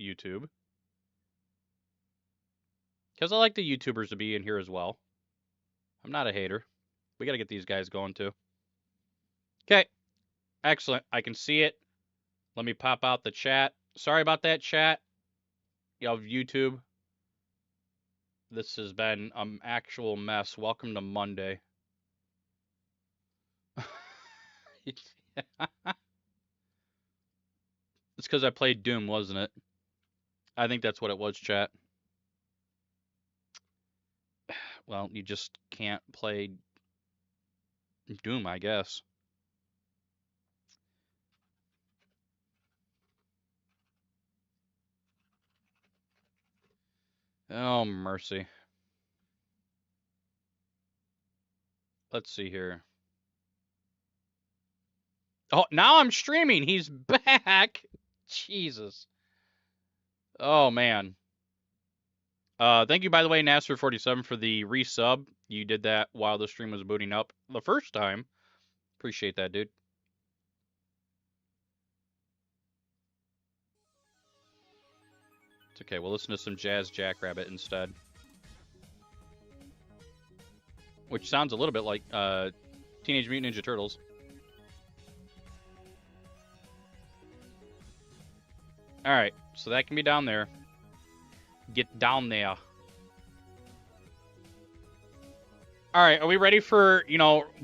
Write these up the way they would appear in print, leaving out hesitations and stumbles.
YouTube. Because I like the YouTubers to be in here as well. I'm not a hater. We got to get these guys going too. Okay. Excellent. I can see it. Let me pop out the chat. Sorry about that, chat of YouTube. This has been an actual mess. Welcome to Monday. It's because I played Doom, wasn't it? I think that's what it was, chat. Well, you just can't play Doom, I guess. Oh, mercy. Let's see here. Oh, now I'm streaming. He's back. Jesus. Oh, man. Thank you, by the way, Nasser47, for the resub. You did that while the stream was booting up the first time. Appreciate that, dude. It's okay. We'll listen to some Jazz Jackrabbit instead. Which sounds a little bit like Teenage Mutant Ninja Turtles. Alright, so that can be down there. Get down there. Alright, are we ready for,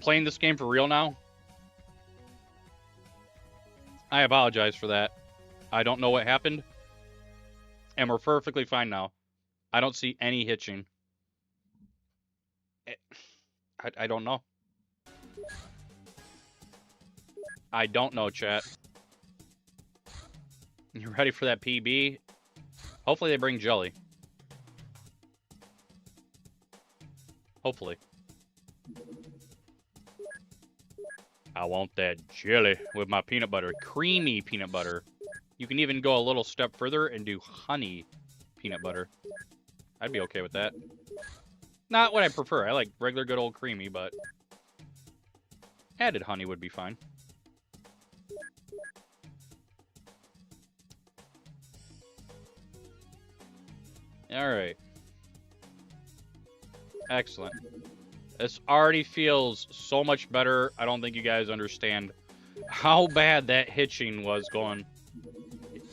playing this game for real now? I apologize for that. I don't know what happened. And we're perfectly fine now. I don't see any hitching. I don't know. I don't know, chat. You ready for that PB? Hopefully they bring jelly. Hopefully. I want that jelly with my peanut butter. Creamy peanut butter. You can even go a little step further and do honey peanut butter. I'd be okay with that. Not what I prefer. I like regular good old creamy, but added honey would be fine. Alright. Excellent. This already feels so much better. I don't think you guys understand how bad that hitching was going.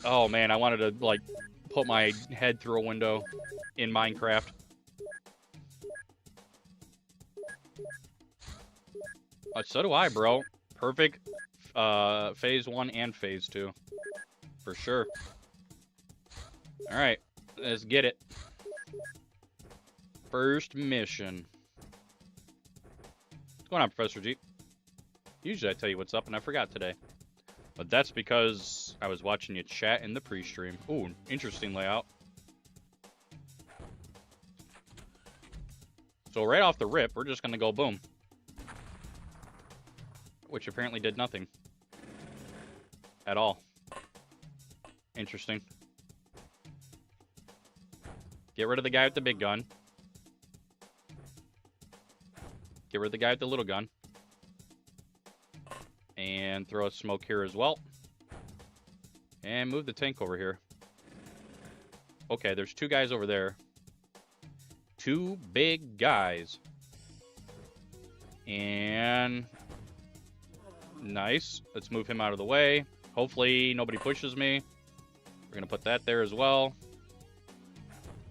Oh man, I wanted to like put my head through a window in Minecraft. So do I, bro. Perfect phase 1 and phase 2. For sure. Alright, let's get it. First mission. What's going on, Professor G? Usually I tell you what's up, and I forgot today. But that's because I was watching you chat in the pre-stream. Ooh, interesting layout. So right off the rip, we're just going to go boom. Which apparently did nothing. At all. Interesting. Get rid of the guy with the big gun. Get rid of the guy with the little gun. And throw a smoke here as well. And move the tank over here. Okay, there's 2 guys over there. 2 big guys. And nice. Let's move him out of the way. Hopefully nobody pushes me. We're going to put that there as well.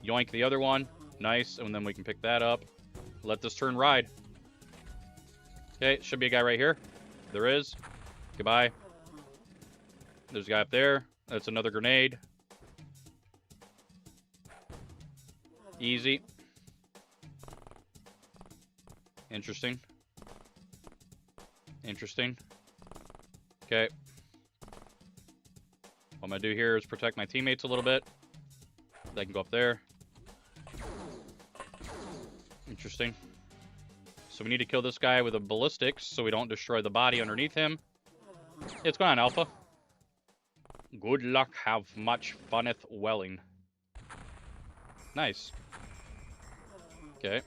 Yoink the other one. Nice. And then we can pick that up. Let this turn ride. Okay, should be a guy right here. There is. Goodbye. There's a guy up there. That's another grenade. Easy. Interesting. Interesting. Okay. What I'm going to do here is protect my teammates a little bit. They can go up there. Interesting. So we need to kill this guy with a ballistics so we don't destroy the body underneath him. Hey, what's going on, Alpha? Good luck. Have much funneth welling. Nice. Okay.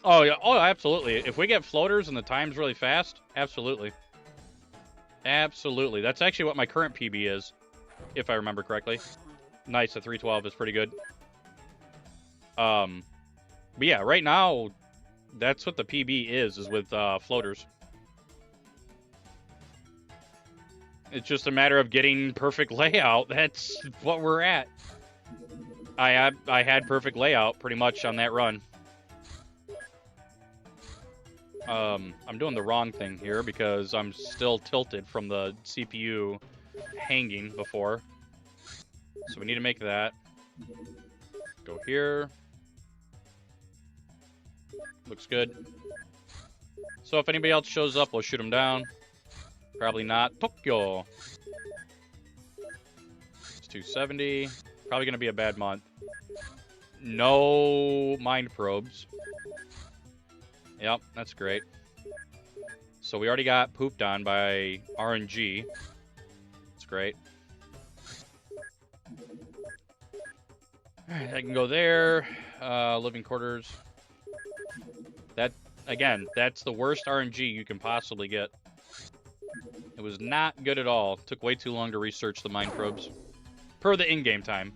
Oh, yeah. Oh, absolutely. If we get floaters and the time's really fast, absolutely. Absolutely. That's actually what my current PB is, if I remember correctly. Nice, a 312 is pretty good. But yeah, right now, that's what the PB is with floaters. It's just a matter of getting perfect layout. That's what we're at. I had perfect layout pretty much on that run. I'm doing the wrong thing here because I'm still tilted from the CPU hanging before. So we need to make that. Go here. Looks good. So if anybody else shows up, we'll shoot them down. Probably not. Tokyo. It's 270. Probably going to be a bad month. No mind probes. Yep, that's great. So we already got pooped on by RNG. That's great. Alright, I can go there. Living quarters. That, again, that's the worst RNG you can possibly get. It was not good at all. Took way too long to research the mind probes. Per the in-game time.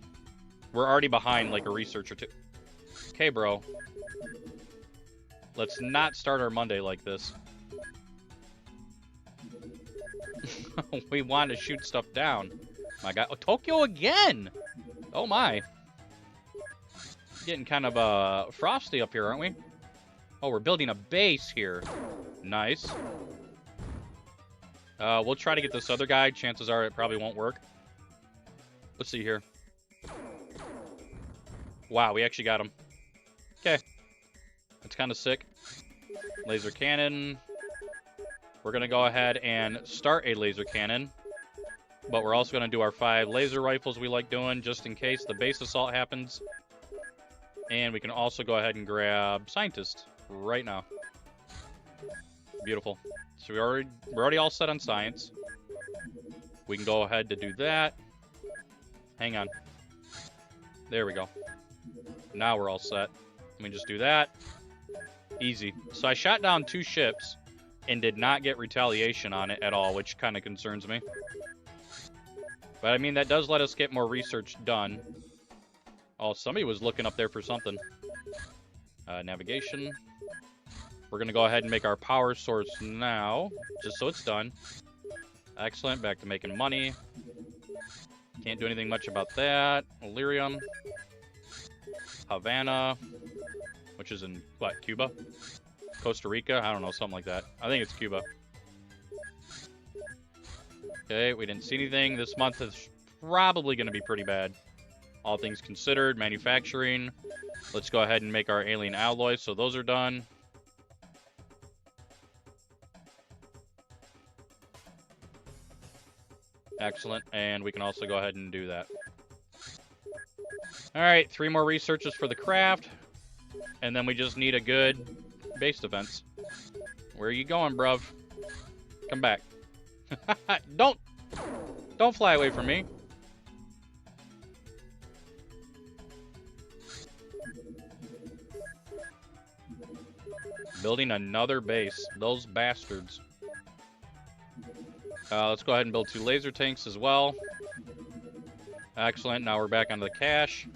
We're already behind like a research or two. Okay, bro. Let's not start our Monday like this. We want to shoot stuff down. My God. Oh, Tokyo again! Oh my. Getting kind of frosty up here, aren't we? Oh, we're building a base here. Nice. We'll try to get this other guy. Chances are it probably won't work. Let's see here. Wow, we actually got him. Okay. That's kind of sick. Laser cannon. We're going to go ahead and start a laser cannon. But we're also going to do our 5 laser rifles we like doing, just in case the base assault happens. And we can also go ahead and grab Scientist right now. Beautiful. So we're already all set on science. We can go ahead to do that. Hang on. There we go. Now we're all set. Let me just do that. Easy. So I shot down 2 ships and did not get retaliation on it at all, which kind of concerns me. But I mean, that does let us get more research done. Oh, somebody was looking up there for something. Navigation. We're going to go ahead and make our power source now, just so it's done. Excellent. Back to making money. Can't do anything much about that. Illyrium. Havana. Which is in, what, Cuba? Costa Rica? I don't know, something like that. I think it's Cuba. Okay, we didn't see anything. This month is probably going to be pretty bad. All things considered, manufacturing. Let's go ahead and make our alien alloys, so those are done. Excellent, and we can also go ahead and do that. Alright, 3 more researches for the craft. And then we just need a good base defense. Where are you going, bruv? Come back. Don't fly away from me. Building another base. Those bastards. Let's go ahead and build 2 laser tanks as well. Excellent. Now we're back onto the cache.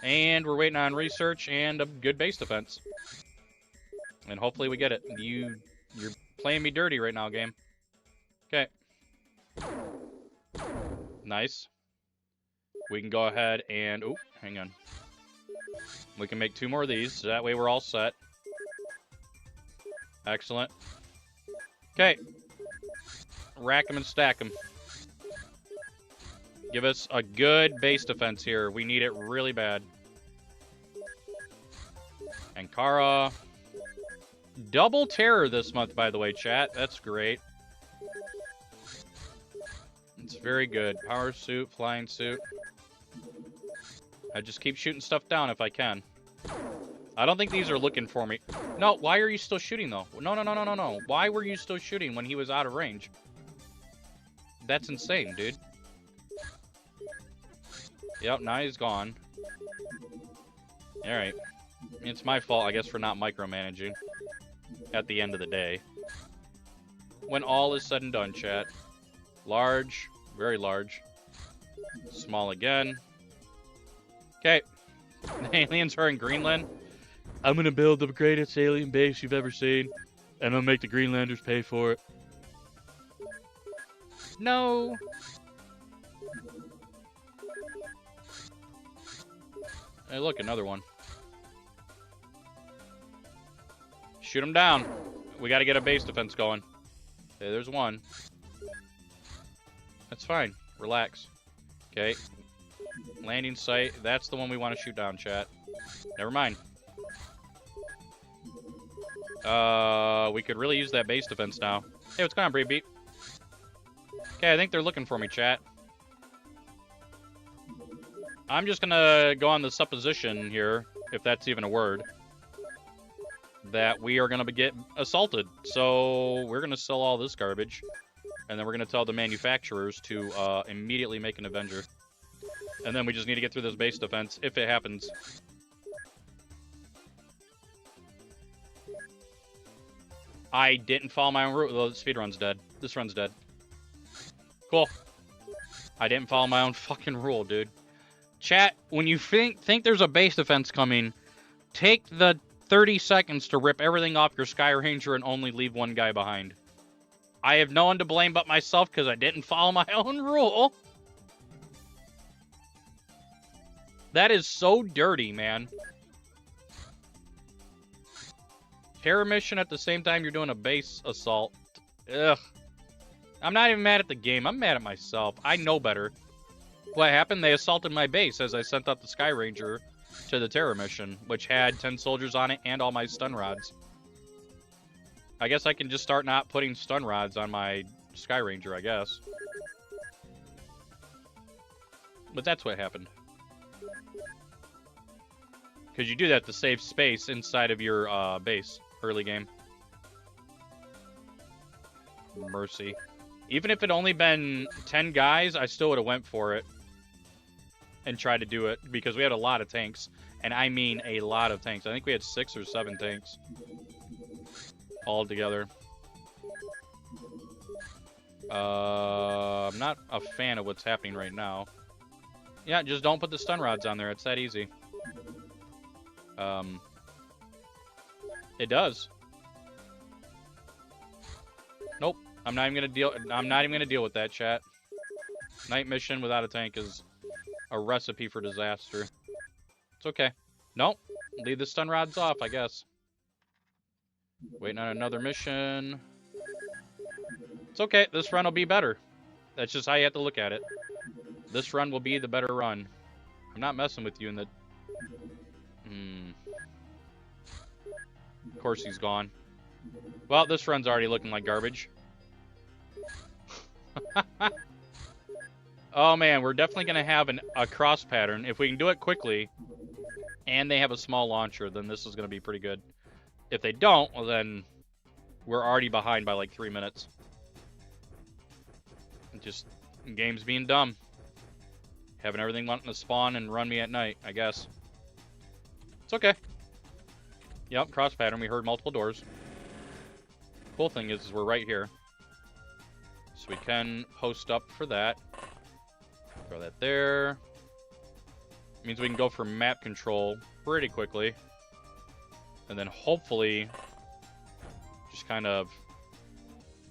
And we're waiting on research and a good base defense. And hopefully we get it. You're playing me dirty right now, game. Okay. Nice. We can go ahead and... Oh, hang on. We can make 2 more of these, so that way we're all set. Excellent. Okay. Rack them and stack them. Give us a good base defense here. We need it really bad. Ankara. Double terror this month, by the way, chat. That's great. It's very good. Power suit, flying suit. I just keep shooting stuff down if I can. I don't think these are looking for me. No, why are you still shooting, though? No. Why were you still shooting when he was out of range? That's insane, dude. Yep, now he's gone. Alright. It's my fault, I guess, for not micromanaging at the end of the day. When all is said and done, chat. Large, very large. Small again. Okay. The aliens are in Greenland. I'm gonna build the greatest alien base you've ever seen, and I'm gonna make the Greenlanders pay for it. No. Hey, look, another one. Shoot him down. We gotta get a base defense going. Okay, there's one. That's fine. Relax. Okay. Landing site. That's the one we want to shoot down, chat. Never mind. We could really use that base defense now. Hey, what's going on, Bree Beat? Okay, I think they're looking for me, chat. I'm just gonna go on the supposition here, if that's even a word, that we are gonna get assaulted. So we're gonna sell all this garbage, and then we're gonna tell the manufacturers to immediately make an Avenger. And then we just need to get through this base defense, if it happens. I didn't follow my own route. The speedrun's dead. This run's dead. Cool. I didn't follow my own fucking rule, dude. Chat, when you think there's a base defense coming, take the 30 seconds to rip everything off your Sky Ranger and only leave one guy behind. I have no one to blame but myself because I didn't follow my own rule. That is so dirty, man. Terror mission at the same time you're doing a base assault. Ugh. I'm not even mad at the game. I'm mad at myself. I know better. What happened? They assaulted my base as I sent out the Sky Ranger to the terror mission, which had 10 soldiers on it and all my stun rods. I guess I can just start not putting stun rods on my Sky Ranger, I guess. But that's what happened. Because you do that to save space inside of your base early game. Mercy. Even if it only been 10 guys, I still would have went for it and tried to do it because we had a lot of tanks. And I mean a lot of tanks. I think we had 6 or 7 tanks all together. I'm not a fan of what's happening right now. Yeah, just don't put the stun rods on there. It's that easy. It does. Nope. I'm not even gonna deal with that, chat. Night mission without a tank is a recipe for disaster. It's okay. Nope. Leave the stun rods off, I guess. Waiting on another mission. It's okay. This run will be better. That's just how you have to look at it. This run will be the better run. I'm not messing with you in the... Of course he's gone. Well, this run's already looking like garbage. Oh man, we're definitely going to have a cross pattern. If we can do it quickly, and they have a small launcher, then this is going to be pretty good. If they don't, well then we're already behind by like 3 minutes. Just, game's being dumb. Having everything wanting to spawn and run me at night, I guess. It's okay. Yep, cross pattern. We heard multiple doors. Cool thing is we're right here. So we can post up for that. Throw that there. Means we can go for map control pretty quickly. And then hopefully just kind of,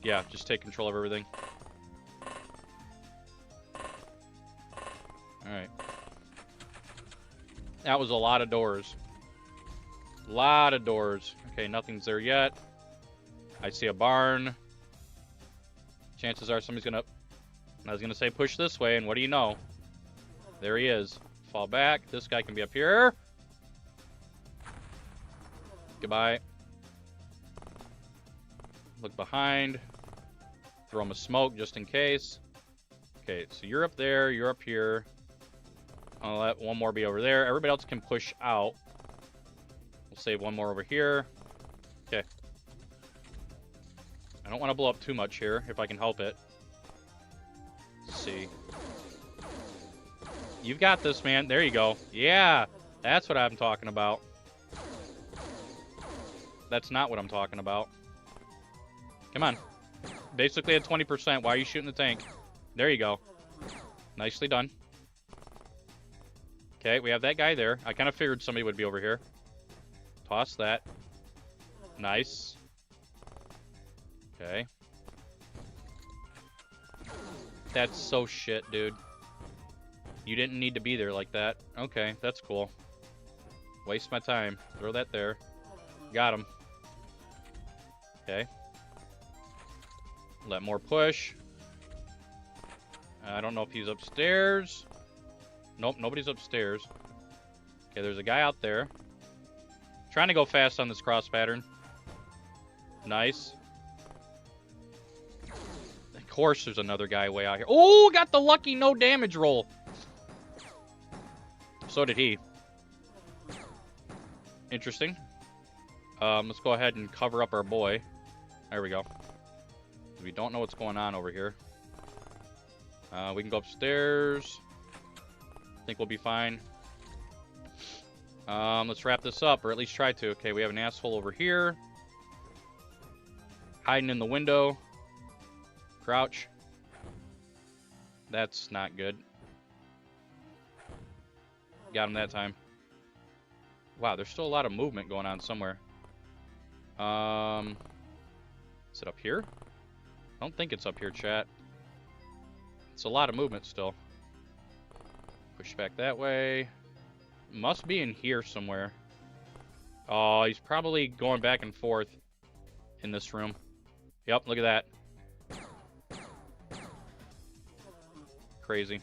yeah, just take control of everything. Alright. That was a lot of doors. A lot of doors. Okay, nothing's there yet. I see a barn. Chances are somebody's gonna... I was gonna say push this way, and what do you know? There he is. Fall back. This guy can be up here. Goodbye. Look behind. Throw him a smoke just in case. Okay, so you're up there. You're up here. I'll let one more be over there. Everybody else can push out. We'll save one more over here. Okay. I don't want to blow up too much here, if I can help it. Let's see. You've got this, man. There you go. Yeah, that's what I'm talking about. That's not what I'm talking about. Come on. Basically at 20%. Why are you shooting the tank? There you go. Nicely done. Okay, we have that guy there. I kind of figured somebody would be over here. Toss that. Nice. Okay. That's so shit, dude. You didn't need to be there like that. Okay, that's cool. Waste my time. Throw that there. Got him. Okay. Let more push. I don't know if he's upstairs. Nope, nobody's upstairs. Okay, there's a guy out there. Trying to go fast on this cross pattern. Nice. Of course there's another guy way out here. Oh, got the lucky no damage roll. So did he. Interesting. Let's go ahead and cover up our boy. There we go. We don't know what's going on over here. We can go upstairs. I think we'll be fine. Let's wrap this up, or at least try to. Okay, we have an asshole over here. Hiding in the window. Crouch. That's not good. Got him that time. Wow, there's still a lot of movement going on somewhere. Is it up here? I don't think it's up here, chat. It's a lot of movement still. Push back that way. Must be in here somewhere. Oh, he's probably going back and forth in this room. Yep, look at that. Crazy.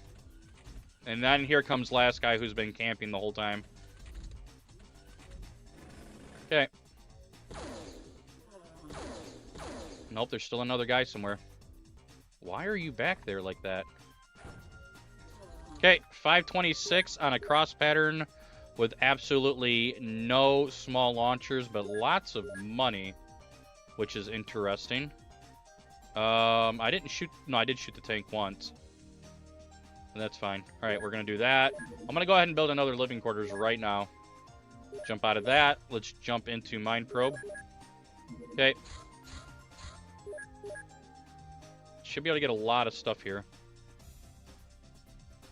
And then here comes last guy who's been camping the whole time. Okay. Nope, there's still another guy somewhere. Why are you back there like that? Okay, 526 on a cross pattern with absolutely no small launchers, but lots of money, which is interesting. I didn't shoot... No, I did shoot the tank once. And that's fine. All right, we're going to do that. I'm going to go ahead and build another living quarters right now. Jump out of that. Let's jump into mine probe. Okay. Should be able to get a lot of stuff here.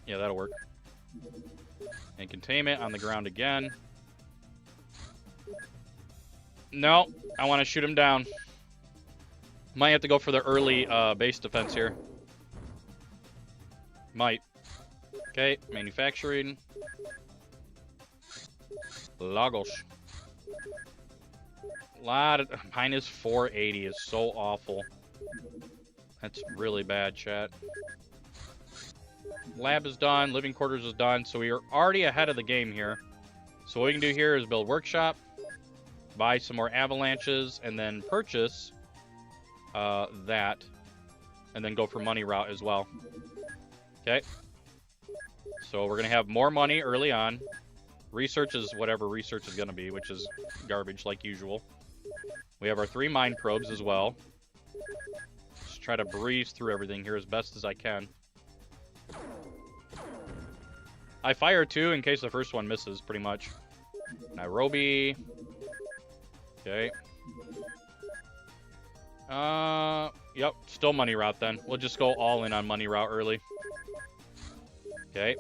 Yeah, that'll work. And containment on the ground again. No, I want to shoot him down. Might have to go for the early base defense here. Might. Okay, manufacturing. Lagos. Lot of minus 480 is so awful. That's really bad, chat. Lab is done. Living quarters is done. So we are already ahead of the game here. So what we can do here is build workshop, buy some more avalanches, and then purchase that, and then go for money route as well. Okay. So we're going to have more money early on. Research is whatever research is going to be, which is garbage like usual. We have our 3 mine probes as well. Just try to breeze through everything here as best as I can. I fire 2 in case the first one misses, pretty much. Nairobi. Okay. Yep, still money route then. We'll just go all in on money route early. Okay.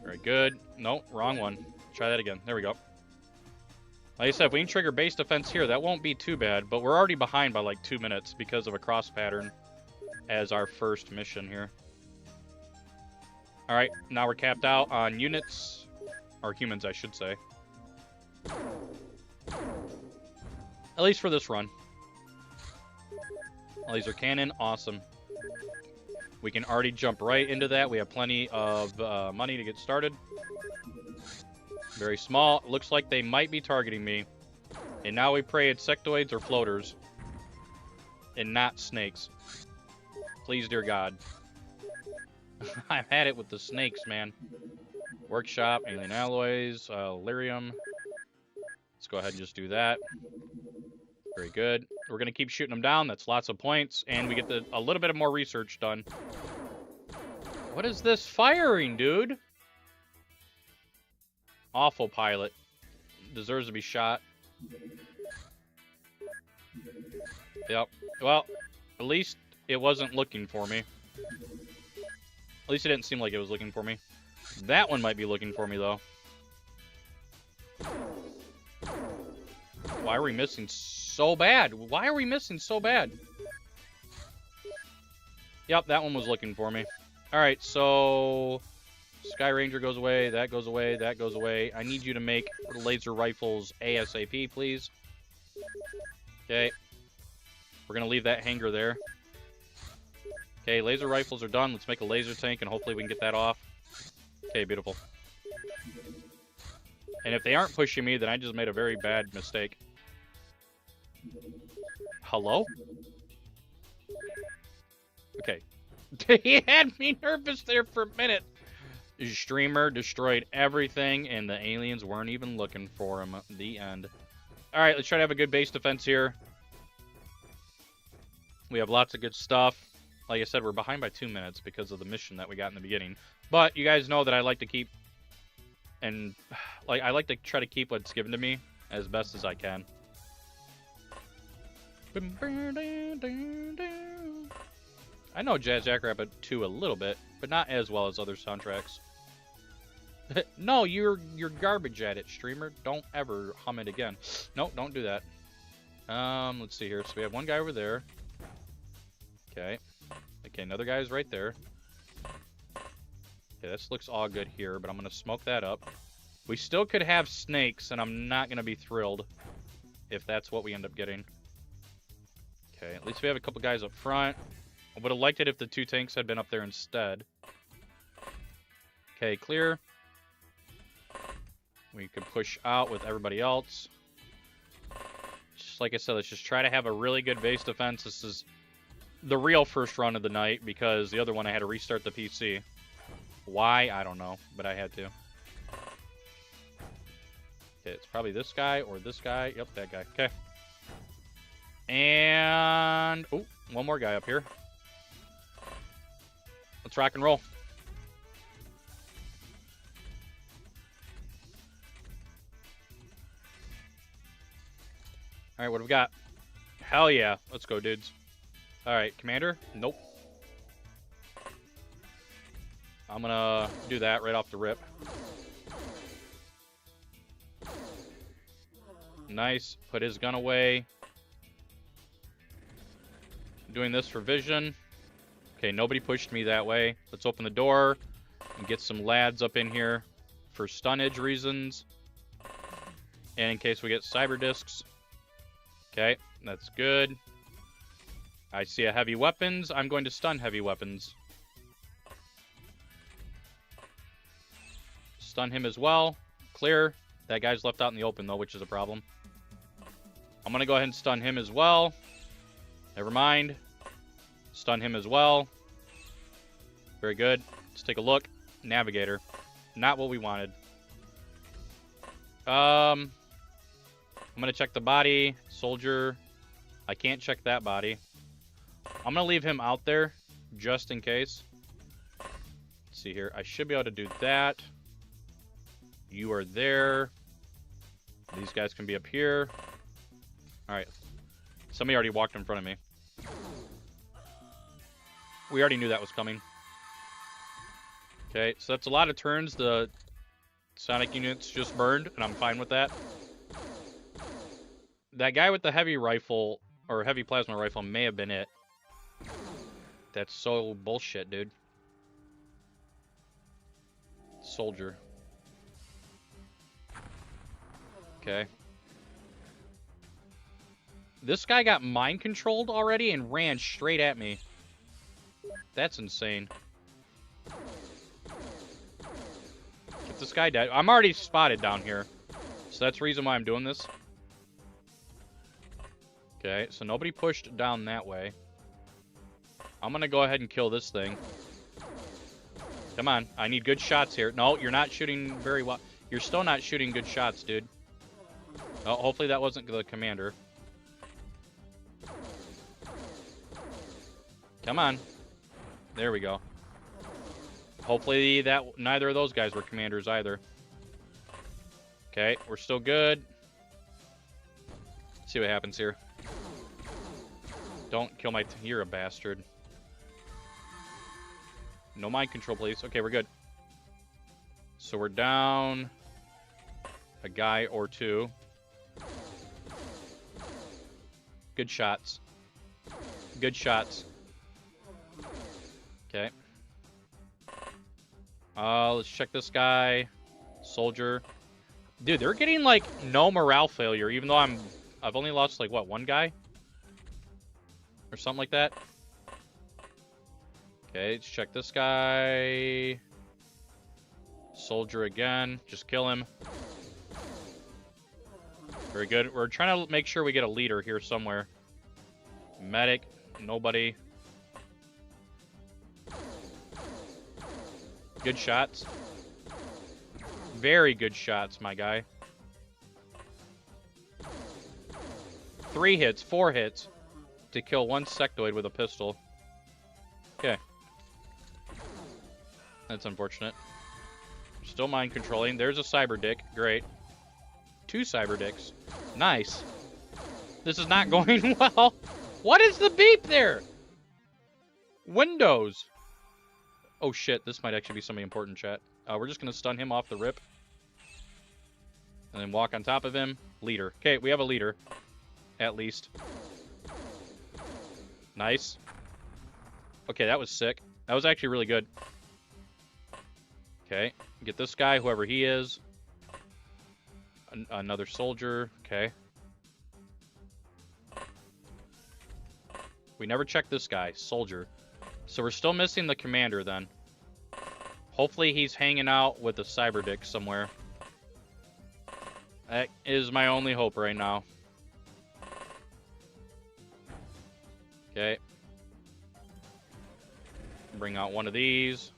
Very good. No, wrong one. Try that again. There we go. Like I said, if we can trigger base defense here, that won't be too bad, but we're already behind by like 2 minutes because of a cross pattern as our first mission here. Alright, now we're capped out on units, or humans I should say. At least for this run. Laser cannon, awesome. We can already jump right into that. We have plenty of money to get started. Very small. Looks like they might be targeting me. And now we pray it's sectoids or floaters. And not snakes. Please, dear God. I've had it with the snakes, man. Workshop, alien alloys, lyrium. Let's go ahead and just do that. Very good. We're going to keep shooting them down. That's lots of points. And we get a little bit of more research done. What is this firing, dude? Awful pilot. deserves to be shot. Yep. Well, at least it wasn't looking for me. At least it didn't seem like it was looking for me. That one might be looking for me, though. Why are we missing so bad? Why are we missing so bad? Yep, that one was looking for me. Alright, so... Sky Ranger goes away, that goes away, that goes away. I need you to make laser rifles ASAP, please. Okay. We're going to leave that hangar there. Okay, laser rifles are done. Let's make a laser tank, and hopefully we can get that off. Okay, beautiful. And if they aren't pushing me, then I just made a very bad mistake. Hello? Okay. He had me nervous there for a minute. The streamer destroyed everything, and the aliens weren't even looking for him. The end. Alright, let's try to have a good base defense here. We have lots of good stuff. Like I said, we're behind by 2 minutes because of the mission that we got in the beginning. But you guys know that I like to keep... And, like, I like to try to keep what's given to me as best as I can. I know Jazz Jackrabbit 2 a little bit, but not as well as other soundtracks. No, you're garbage at it, streamer. Don't ever hum it again. No, don't do that. Let's see here. So we have one guy over there. Okay. Okay, another guy's right there. Okay, this looks all good here, but I'm going to smoke that up. We still could have snakes, and I'm not going to be thrilled if that's what we end up getting. Okay, at least we have a couple guys up front. I would have liked it if the 2 tanks had been up there instead. Okay, clear. We can push out with everybody else. Just like I said, let's just try to have a really good base defense. This is the real first run of the night because the other one I had to restart the PC. Why? I don't know, but I had to. Okay, it's probably this guy or this guy. Yep, that guy. Okay. And... oh, one more guy up here. Let's rock and roll. Alright, what do we got? Hell yeah. Let's go, dudes. Alright, Commander? Nope. I'm gonna do that right off the rip. Nice. Put his gun away. Doing this for vision. Okay, nobody pushed me that way. Let's open the door and get some lads up in here for stunnage reasons. And in case we get cyber discs. Okay, that's good. I see a heavy weapons. I'm going to stun heavy weapons. Stun him as well. Clear. That guy's left out in the open, though, which is a problem. I'm going to go ahead and stun him as well. Never mind. Stun him as well. Very good. Let's take a look. Navigator. Not what we wanted. I'm going to check the body. Soldier. I can't check that body. I'm going to leave him out there just in case. Let's see here. I should be able to do that. You are there. These guys can be up here. Alright. Somebody already walked in front of me. We already knew that was coming. Okay, so that's a lot of turns. The Sonic units just burned, and I'm fine with that. That guy with the heavy rifle, or heavy plasma rifle, may have been it. That's so bullshit, dude. Soldier. Okay. This guy got mind controlled already and ran straight at me. That's insane. Get this guy dead. I'm already spotted down here. So that's the reason why I'm doing this. Okay, so nobody pushed down that way. I'm gonna go ahead and kill this thing. Come on, I need good shots here. No, you're not shooting very well. You're still not shooting good shots, dude. Oh, hopefully that wasn't the commander. Come on. There we go. Hopefully that neither of those guys were commanders either. Okay, we're still good. See what happens here. Don't kill my... You're a bastard. No mind control, please. Okay, we're good. So we're down a guy or two. Good shots. Good shots. Okay. Let's check this guy. Soldier. Dude, they're getting, like, no morale failure, even though I've only lost, like, what, one guy? Or something like that. Okay, let's check this guy. Soldier again. Just kill him. Very good. We're trying to make sure we get a leader here somewhere. Medic. Nobody. Good shots. Very good shots, my guy. 3 hits, 4 hits to kill 1 sectoid with a pistol. Okay. That's unfortunate. Still mind controlling. There's a cyber dick. Great. 2 cyber dicks. Nice. This is not going well. What is the beep there? Windows. Oh shit, this might actually be something important, chat. We're just gonna stun him off the rip. And then walk on top of him. Leader. Okay, we have a leader. At least. Nice. Okay, that was sick. That was actually really good. Okay, get this guy, whoever he is. Another soldier. Okay. We never checked this guy. Soldier. So we're still missing the commander then. Hopefully he's hanging out with a cyber dick somewhere. That is my only hope right now. Okay. Bring out one of these.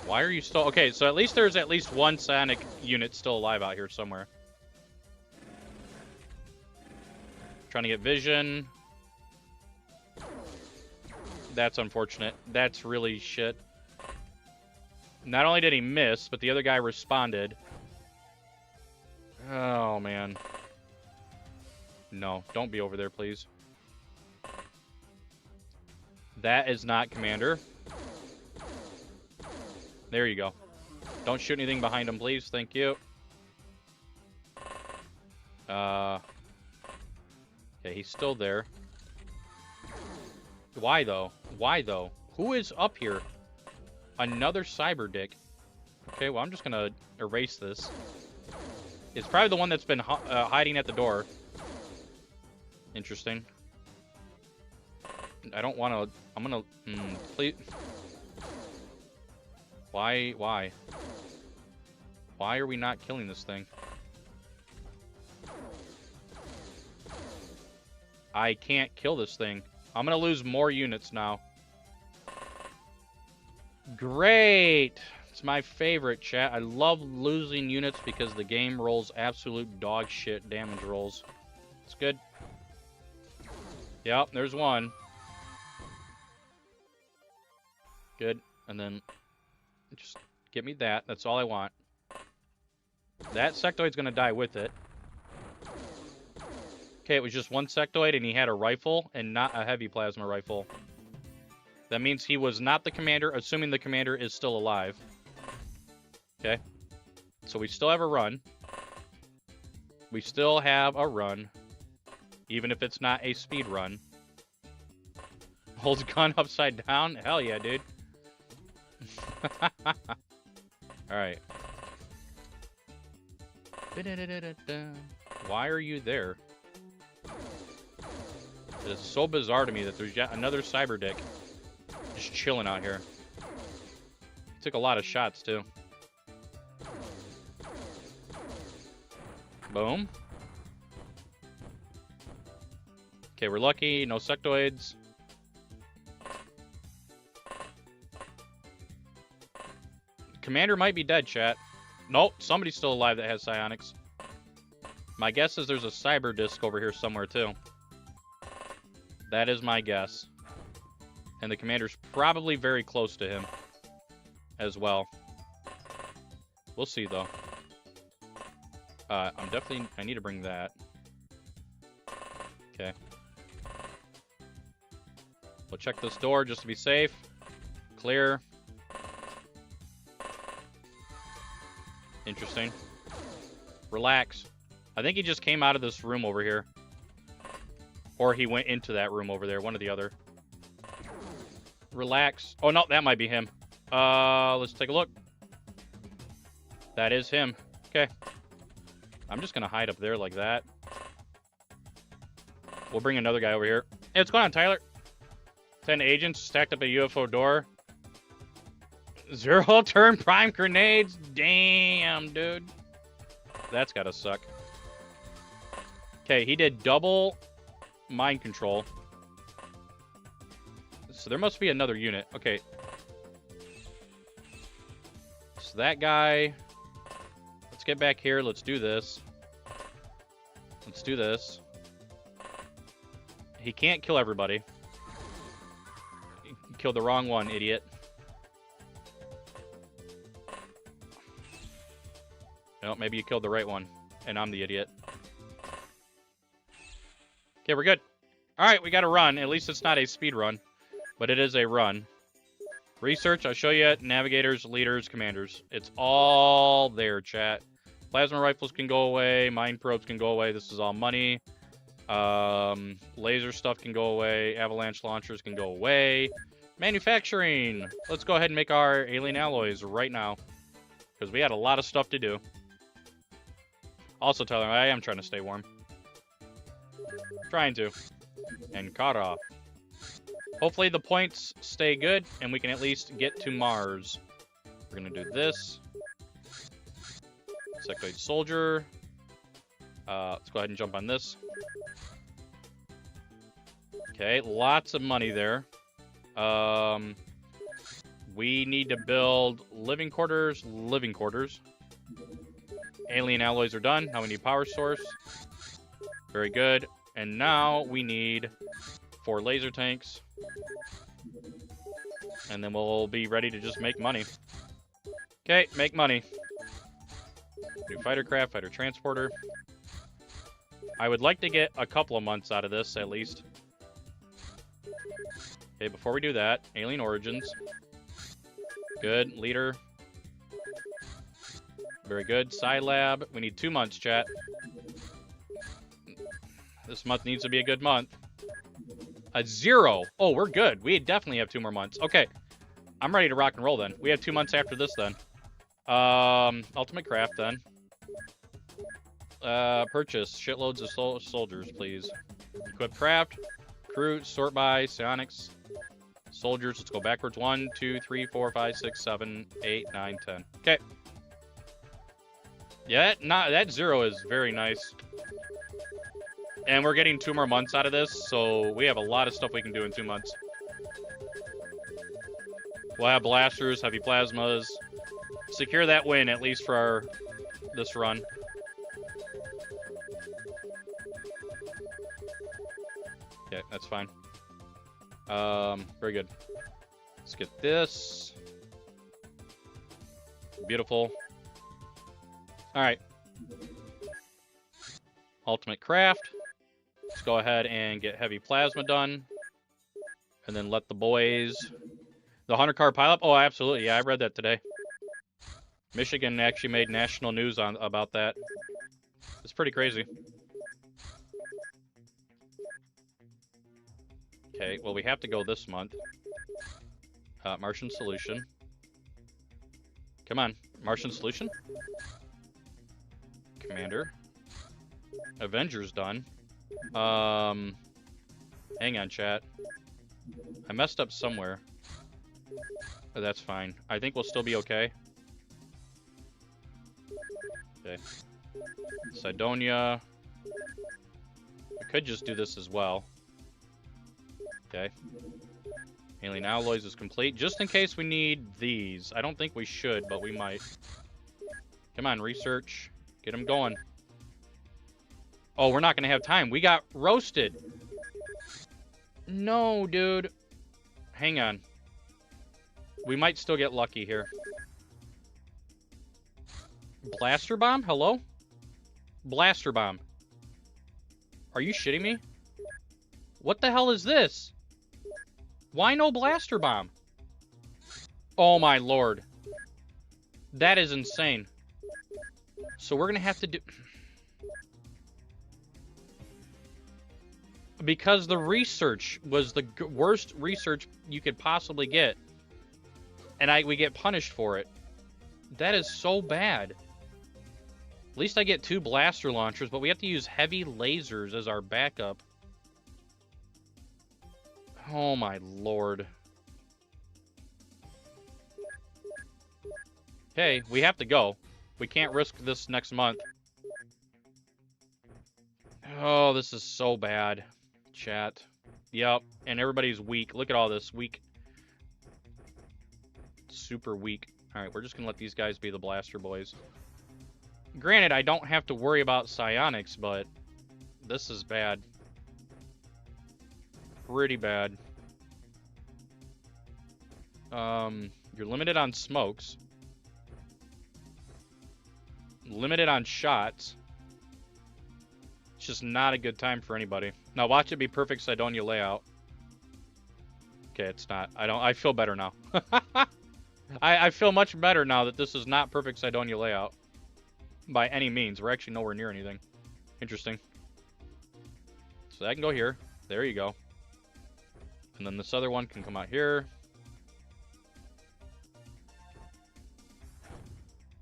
Why are you still... Okay, so at least there's at least one psionic unit still alive out here somewhere. Trying to get vision. That's unfortunate. That's really shit. Not only did he miss, but the other guy responded. Oh, man. No, don't be over there, please. That is not commander. There you go. Don't shoot anything behind him, please. Thank you. Okay, he's still there. Why, though? Why, though? Who is up here? Another cyber dick. Okay, well, I'm just gonna erase this. It's probably the one that's been hiding at the door. Interesting. I don't want to... I'm gonna... please... Why? Why are we not killing this thing? I can't kill this thing. I'm gonna lose more units now. Great! It's my favorite, chat. I love losing units because the game rolls absolute dog shit damage rolls. It's good. Yep, there's one. Good. And then just give me that. That's all I want. That sectoid's gonna die with it. Okay, it was just one sectoid and he had a rifle and not a heavy plasma rifle. That means he was not the commander, assuming the commander is still alive. Okay. So we still have a run. We still have a run. Even if it's not a speed run. Holds gun upside down? Hell yeah, dude. Alright. Why are you there? It is so bizarre to me that there's yet another cyber dick just chilling out here. Took a lot of shots, too. Boom. Okay, we're lucky. No sectoids. Commander might be dead, chat. Nope, somebody's still alive that has psionics. My guess is there's a cyber disc over here somewhere, too. That is my guess. And the commander's probably very close to him as well. We'll see, though. I need to bring that. Okay. We'll check this door just to be safe. Clear. Interesting. Relax. I think he just came out of this room over here. Or he went into that room over there. One or the other. Relax. Oh, no, that might be him. Let's take a look. That is him. Okay. I'm just going to hide up there like that. We'll bring another guy over here. Hey, what's going on, Tyler? 10 agents stacked up a UFO door. 0 turn prime grenades. Damn, dude. That's gotta suck. Okay, he did double mind control. So there must be another unit. Okay. So that guy... Let's get back here. Let's do this. Let's do this. He can't kill everybody. He killed the wrong one, idiot. No, maybe you killed the right one, and I'm the idiot. Okay, we're good. All right, we got to run. At least it's not a speed run, but it is a run. Research, I'll show you navigators, leaders, commanders. It's all there, chat. Plasma rifles can go away. Mine probes can go away. This is all money. Laser stuff can go away. Avalanche launchers can go away. Manufacturing. Let's go ahead and make our alien alloys right now, because we had a lot of stuff to do. Also, Tyler, I am trying to stay warm. Trying to. And caught off. Hopefully the points stay good, and we can at least get to Mars. We're going to do this. Sectoid soldier. Let's go ahead and jump on this. Okay, lots of money there. We need to build living quarters. Living quarters. Alien alloys are done. Now we need power source. Very good. And now we need 4 laser tanks. And then we'll be ready to just make money. Okay, make money. New fighter craft, fighter transporter. I would like to get a couple of months out of this, at least. Okay, before we do that, Alien Origins. Good. Leader. Very good. Scilab. We need 2 months, chat. This month needs to be a good month. A 0. Oh, we're good. We definitely have 2 more months. Okay. I'm ready to rock and roll then. We have 2 months after this then. Ultimate craft then. Purchase shitloads of soldiers, please. Equip craft. Crew. Sort by. Psionics. Soldiers. Let's go backwards. 1, 2, 3, 4, 5, 6, 7, 8, 9, 10. Okay. Yeah, that 0 is very nice. And we're getting 2 more months out of this, so we have a lot of stuff we can do in 2 months. We'll have blasters, heavy plasmas. Secure that win, at least for this run. Okay, that's fine. Very good. Let's get this. Beautiful. Alright. Ultimate craft. Let's go ahead and get heavy plasma done. And then let the boys... The 100-car pileup? Oh, absolutely. Yeah, I read that today. Michigan actually made national news about that. It's pretty crazy. Okay, well, we have to go this month. Martian Solution. Come on. Martian Solution? Commander. Avengers done. Hang on, chat. I messed up somewhere. Oh, that's fine. I think we'll still be okay. Okay. Cydonia. We could just do this as well. Okay. Alien alloys is complete. Just in case we need these. I don't think we should, but we might. Come on, research. Get them going. Oh, we're not going to have time. We got roasted. No, dude. Hang on. We might still get lucky here. Blaster bomb? Hello? Blaster bomb. Are you shitting me? What the hell is this? Why no blaster bomb? Oh my lord. That is insane. So we're gonna have to do... Because the research was the worst research you could possibly get. And we get punished for it. That is so bad. At least I get 2 blaster launchers, but we have to use heavy lasers as our backup. Oh my lord. Okay, we have to go. We can't risk this next month. Oh, this is so bad. Chat. Yep, and everybody's weak. Look at all this. Weak. Super weak. Alright, we're just gonna let these guys be the blaster boys. Granted, I don't have to worry about psionics, but this is bad. Pretty bad. You're limited on smokes. Limited on shots. It's just not a good time for anybody. Now watch it be perfect Cydonia layout. Okay, it's not. I feel better now. I feel much better now that this is not perfect Cydonia layout. By any means. We're actually nowhere near anything. Interesting. So that can go here. There you go. And then this other one can come out here.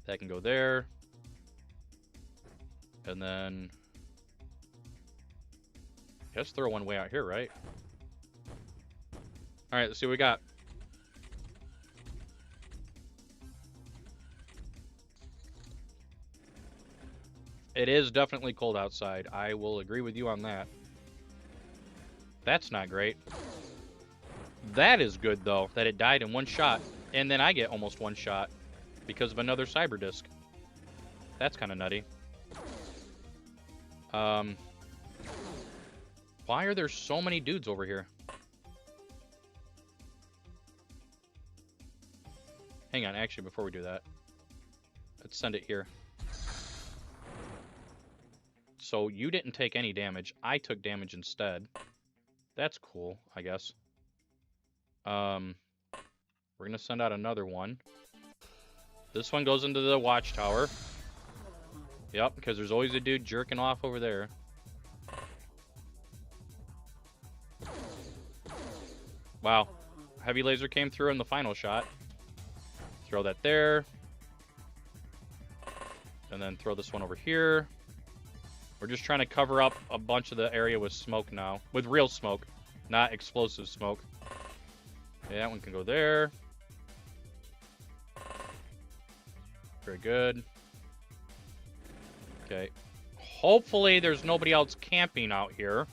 That can go there. And then... I guess throw one way out here, right? Alright, let's see what we got. It is definitely cold outside. I will agree with you on that. That's not great. That is good, though, that it died in one shot. And then I get almost one shot because of another cyber disc. That's kind of nutty. Why are there so many dudes over here? Hang on, actually, before we do that, let's send it here. So you didn't take any damage. I took damage instead. That's cool, I guess. We're gonna send out another one. This one goes into the watchtower. Yep, because there's always a dude jerking off over there. Wow. Heavy laser came through in the final shot. Throw that there. And then throw this one over here. We're just trying to cover up a bunch of the area with smoke now. With real smoke, not explosive smoke. Okay, that one can go there. Very good. Okay. Hopefully there's nobody else camping out here.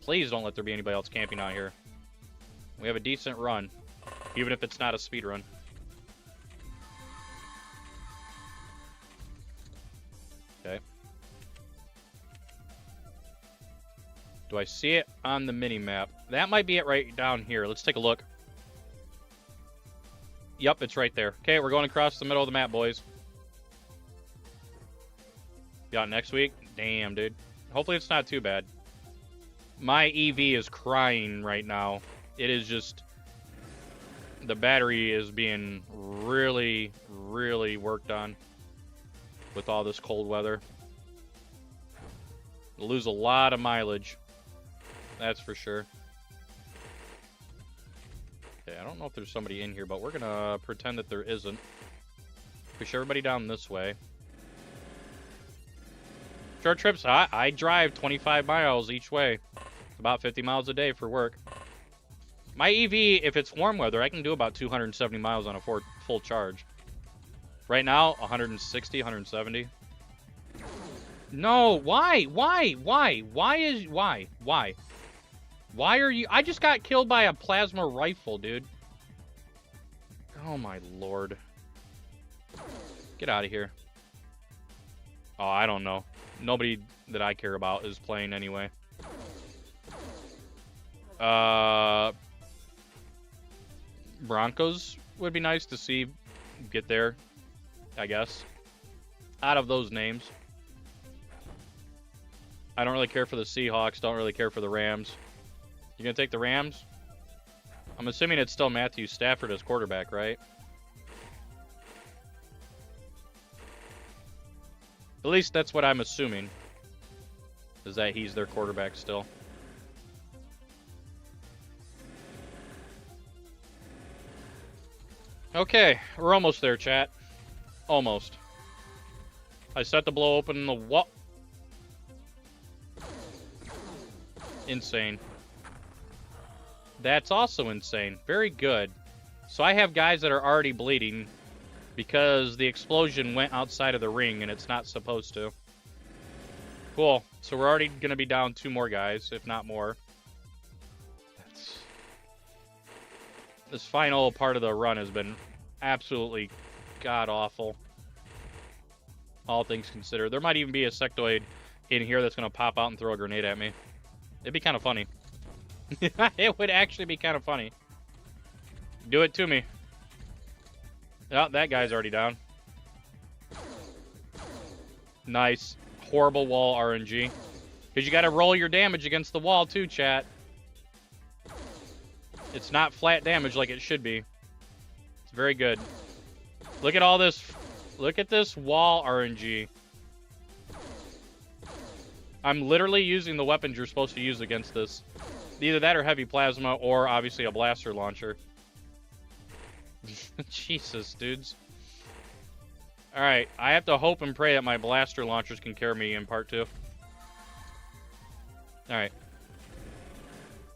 Please don't let there be anybody else camping out here. We have a decent run, even if it's not a speed run. Okay. Do I see it on the mini-map? That might be it right down here. Let's take a look. Yep, it's right there. Okay, we're going across the middle of the map, boys. Got next week? Damn, dude. Hopefully it's not too bad. My EV is crying right now. It is just... The battery is being really, really worked on with all this cold weather. It'll lose a lot of mileage. That's for sure. Okay, I don't know if there's somebody in here, but we're gonna pretend that there isn't. Push everybody down this way. Short trips, I drive 25 miles each way. About 50 miles a day for work. My EV, if it's warm weather, I can do about 270 miles on a full charge. Right now, 160, 170. No, why? Why? Why are you... I just got killed by a plasma rifle, dude. Oh, my lord. Get out of here. Oh, I don't know. Nobody that I care about is playing anyway. Broncos would be nice to see get there. I guess. Out of those names. I don't really care for the Seahawks. Don't really care for the Rams. You gonna take the Rams? I'm assuming it's still Matthew Stafford as quarterback, right? At least that's what I'm assuming. Is that he's their quarterback still. Okay, we're almost there, chat. Almost. I set to blow open the wall. Insane. That's also insane. Very good. So I have guys that are already bleeding because the explosion went outside of the ring and it's not supposed to. Cool. So we're already going to be down 2 more guys, if not more. This final part of the run has been absolutely god-awful. All things considered. There might even be a sectoid in here that's going to pop out and throw a grenade at me. It'd be kind of funny. It would actually be kind of funny. Do it to me. Oh, that guy's already down. Nice. Horrible wall RNG. Because you got to roll your damage against the wall too, chat. It's not flat damage like it should be. It's very good. Look at all this. Look at this wall RNG. I'm literally using the weapons you're supposed to use against this. Either that or heavy plasma or obviously a blaster launcher. Jesus, dudes. Alright, I have to hope and pray that my blaster launchers can carry me in part 2. Alright.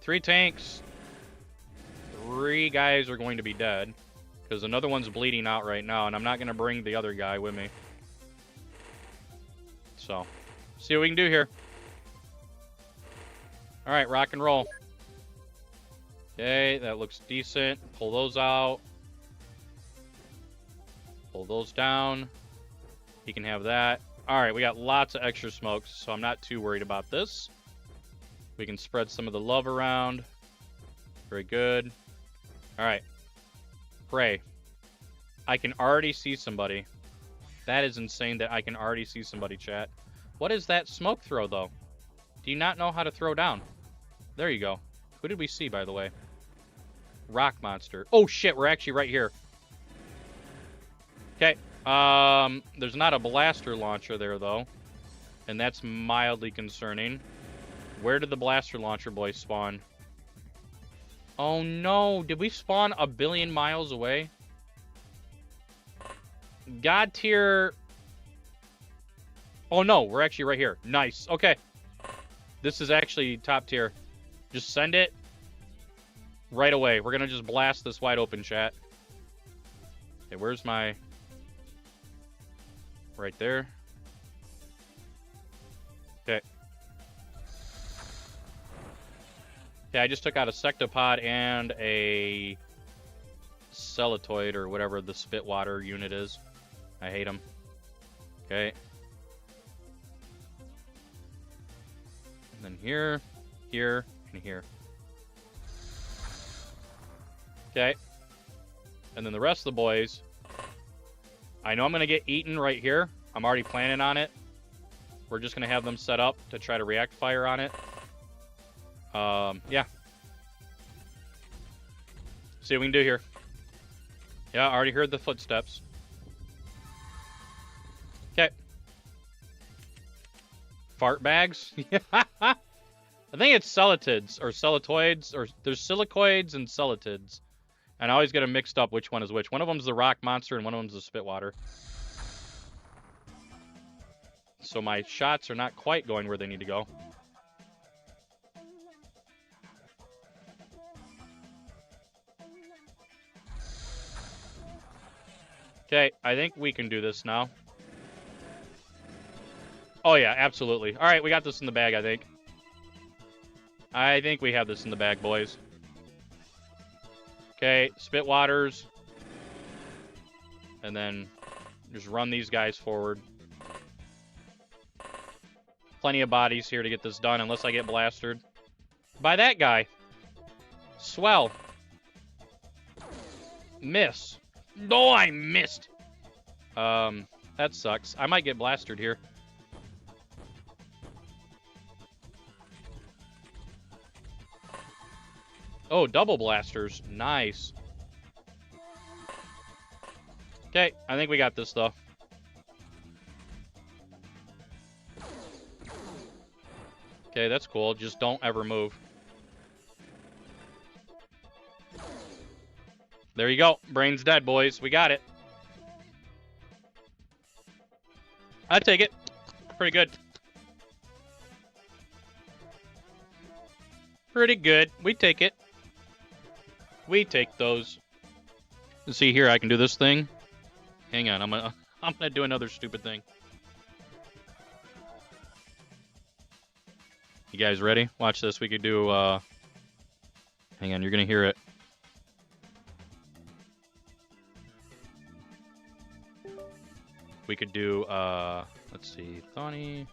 3 tanks. 3 guys are going to be dead. Because another one's bleeding out right now, and I'm not going to bring the other guy with me. So, see what we can do here. Alright, rock and roll. Okay, that looks decent. Pull those out. Pull those down. He can have that. Alright, we got lots of extra smokes, so I'm not too worried about this. We can spread some of the love around. Very good. Alright. Pray. I can already see somebody. That is insane that I can already see somebody, chat. What is that smoke throw, though? Do you not know how to throw down? There you go. Who did we see, by the way? Rock monster. Oh, shit, we're actually right here. Okay. There's not a blaster launcher there, though. And that's mildly concerning. Where did the blaster launcher boys spawn? Oh, no. Did we spawn a billion miles away? God tier... Oh, no. We're actually right here. Nice. Okay. This is actually top tier. Just send it right away. We're going to just blast this wide open, chat. Okay, where's my... Right there. Okay. Okay, I just took out a sectopod and a celetoid or whatever the spitwater unit is. I hate them. Okay. And then here, here, and here. Okay. And then the rest of the boys, I know I'm going to get eaten right here. I'm already planning on it. We're just going to have them set up to try to react fire on it. Yeah. See what we can do here. Yeah, I already heard the footsteps. Okay. Fart bags? I think it's celetids or celetoids, or there's silicoids and celetids. And I always get them mixed up which one is which. One of them's the rock monster and one of them's the spitwater. So my shots are not quite going where they need to go. Okay, I think we can do this now. Oh yeah, absolutely. All right, we got this in the bag, I think. I think we have this in the bag, boys. Okay, spitwaters. And then just run these guys forward. Plenty of bodies here to get this done, unless I get blasted by that guy. Swell. Miss. No, I missed. That sucks. I might get blasted here. Oh, double blasters. Nice. Okay, I think we got this, though. Okay, that's cool. Just don't ever move. There you go. Brain's dead, boys. We got it. I take it. Pretty good. Pretty good. We take it. We take those. Let's see here. I can do this thing. Hang on. I'm gonna do another stupid thing. You guys ready? Watch this. We could do. Hang on. You're gonna hear it. We could do. Let's see. Thorny.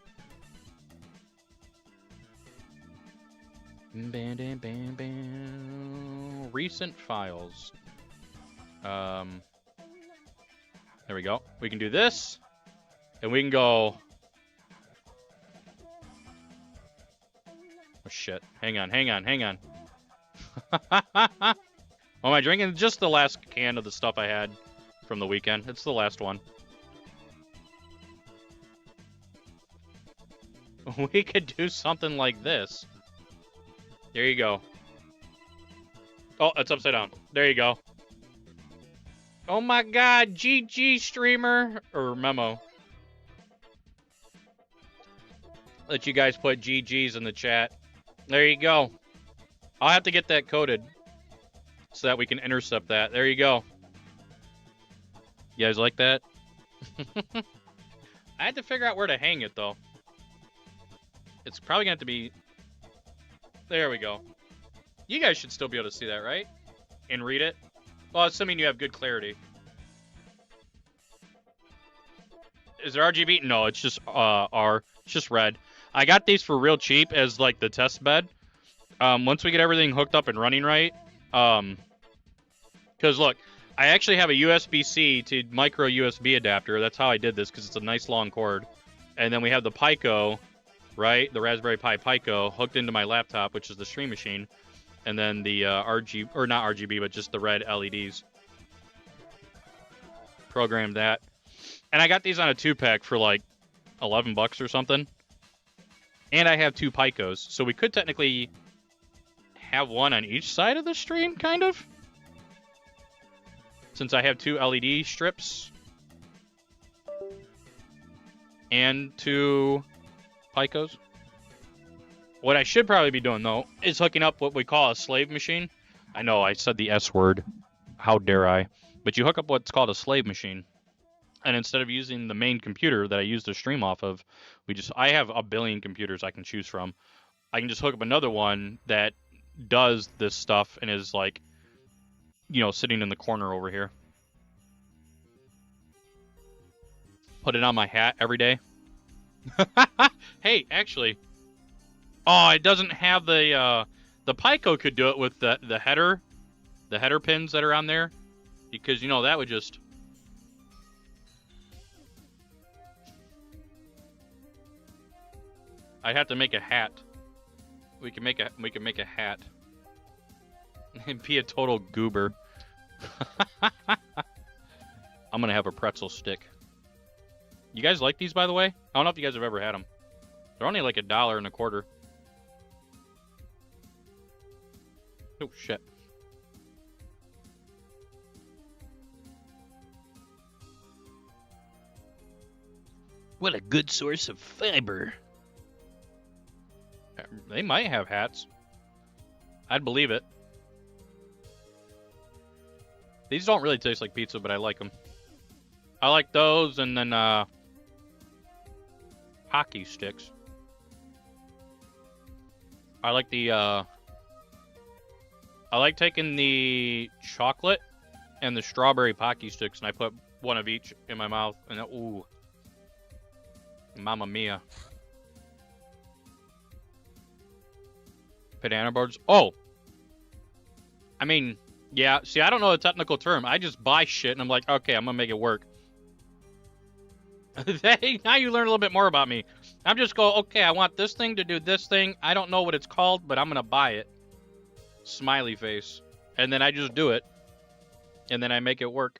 Bam, bam, bam, bam. Recent files. There we go. We can do this, and we can go. Oh shit! Hang on, hang on, hang on. Oh, am I drinking? Just the last can of the stuff I had from the weekend. It's the last one. We could do something like this. There you go. Oh, it's upside down. There you go. Oh my god, GG streamer. Or memo. Let you guys put GGs in the chat. There you go. I'll have to get that coded so that we can intercept that. There you go. You guys like that? I had to figure out where to hang it, though. It's probably going to have to be... There we go. You guys should still be able to see that, right? And read it? Well, assuming you have good clarity. Is there RGB? No, it's just R. It's just red. I got these for real cheap as, like, the test bed. Once we get everything hooked up and running right... Because, look, I actually have a USB-C to micro USB adapter. That's how I did this, because it's a nice long cord. And then we have the Pico... right? The Raspberry Pi Pico hooked into my laptop, which is the stream machine, and then the RGB, or not RGB, but just the red LEDs. Programmed that. And I got these on a 2-pack for like 11 bucks or something. And I have 2 Picos, so we could technically have one on each side of the stream, kind of. Since I have 2 LED strips. And 2... Picos. What I should probably be doing, though, is hooking up what we call a slave machine. I know, I said the S word. How dare I? But you hook up what's called a slave machine. And instead of using the main computer that I use to stream off of, I have a billion computers I can choose from. I can just hook up another one that does this stuff and is like, you know, sitting in the corner over here. Put it on my hat every day. Hey, actually, oh, it doesn't have the Pico could do it with the header pins that are on there, because you know that would just. I'd have to make a hat. We can make a hat and be a total goober. I'm gonna have a pretzel stick. You guys like these, by the way? I don't know if you guys have ever had them. They're only like $1.25. Oh, shit. What a good source of fiber. They might have hats. I'd believe it. These don't really taste like pizza, but I like them. I like those, and then, hockey sticks. I like the, I like taking the chocolate and the strawberry Pocky sticks, and I put one of each in my mouth, and ooh. Mamma mia. Banana boards. Oh! I mean, yeah, see, I don't know the technical term. I just buy shit, and I'm like, okay, I'm gonna make it work. Now you learn a little bit more about me. I'm just go, okay, I want this thing to do this thing. I don't know what it's called, but I'm going to buy it. Smiley face. And then I just do it. And then I make it work.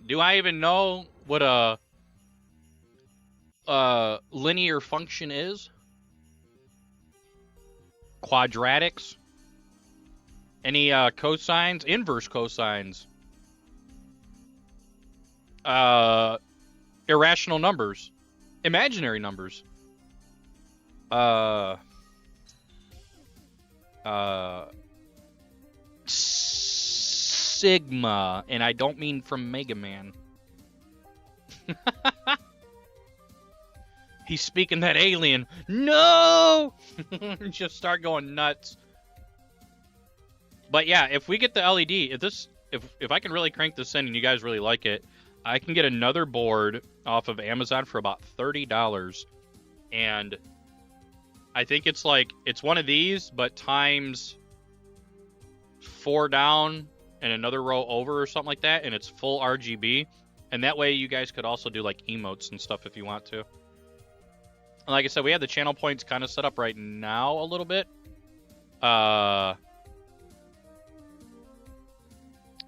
Do I even know what a linear function is? Quadratics? Any cosines? Inverse cosines? Irrational numbers? Imaginary numbers? Sigma, and I don't mean from Mega Man. He's speaking that alien. No! Just start going nuts. But yeah, if we get the LED, if I can really crank this in and you guys really like it, I can get another board off of Amazon for about $30. And I think it's like, it's one of these, but times 4 down and another row over or something like that, and it's full RGB. And that way you guys could also do like emotes and stuff if you want to. And like I said, we have the channel points kind of set up right now a little bit.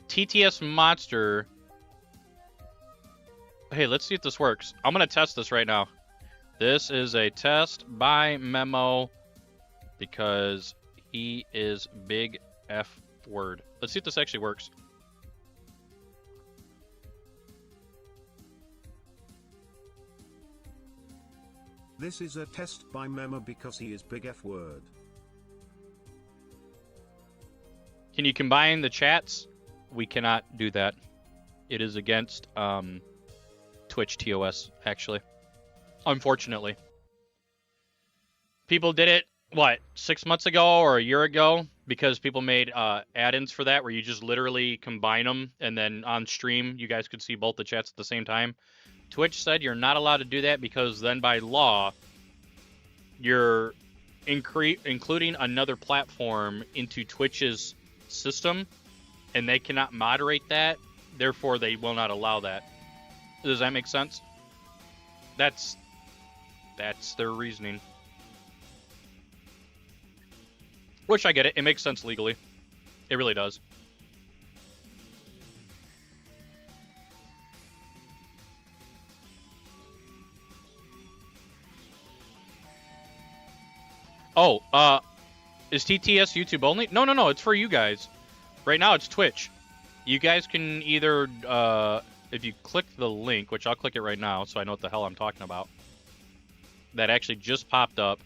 TTS Monster. Hey, let's see if this works. I'm going to test this right now. This is a test by Memo because he is big F word. Let's see if this actually works. This is a test by Memo because he is big F word. Can you combine the chats? We cannot do that. It is against Twitch TOS, actually. Unfortunately. People did it, what, 6 months ago or a year ago? Because people made add-ins for that where you just literally combine them and then on stream you guys could see both the chats at the same time. Twitch said you're not allowed to do that because then by law you're including another platform into Twitch's system and they cannot moderate that, therefore they will not allow that. Does that make sense? That's their reasoning. Which I get it. It makes sense legally. It really does. Oh, is TTS YouTube only? No, it's for you guys. Right now it's Twitch. You guys can either, if you click the link, which I'll click it right now so I know what the hell I'm talking about. That actually just popped up.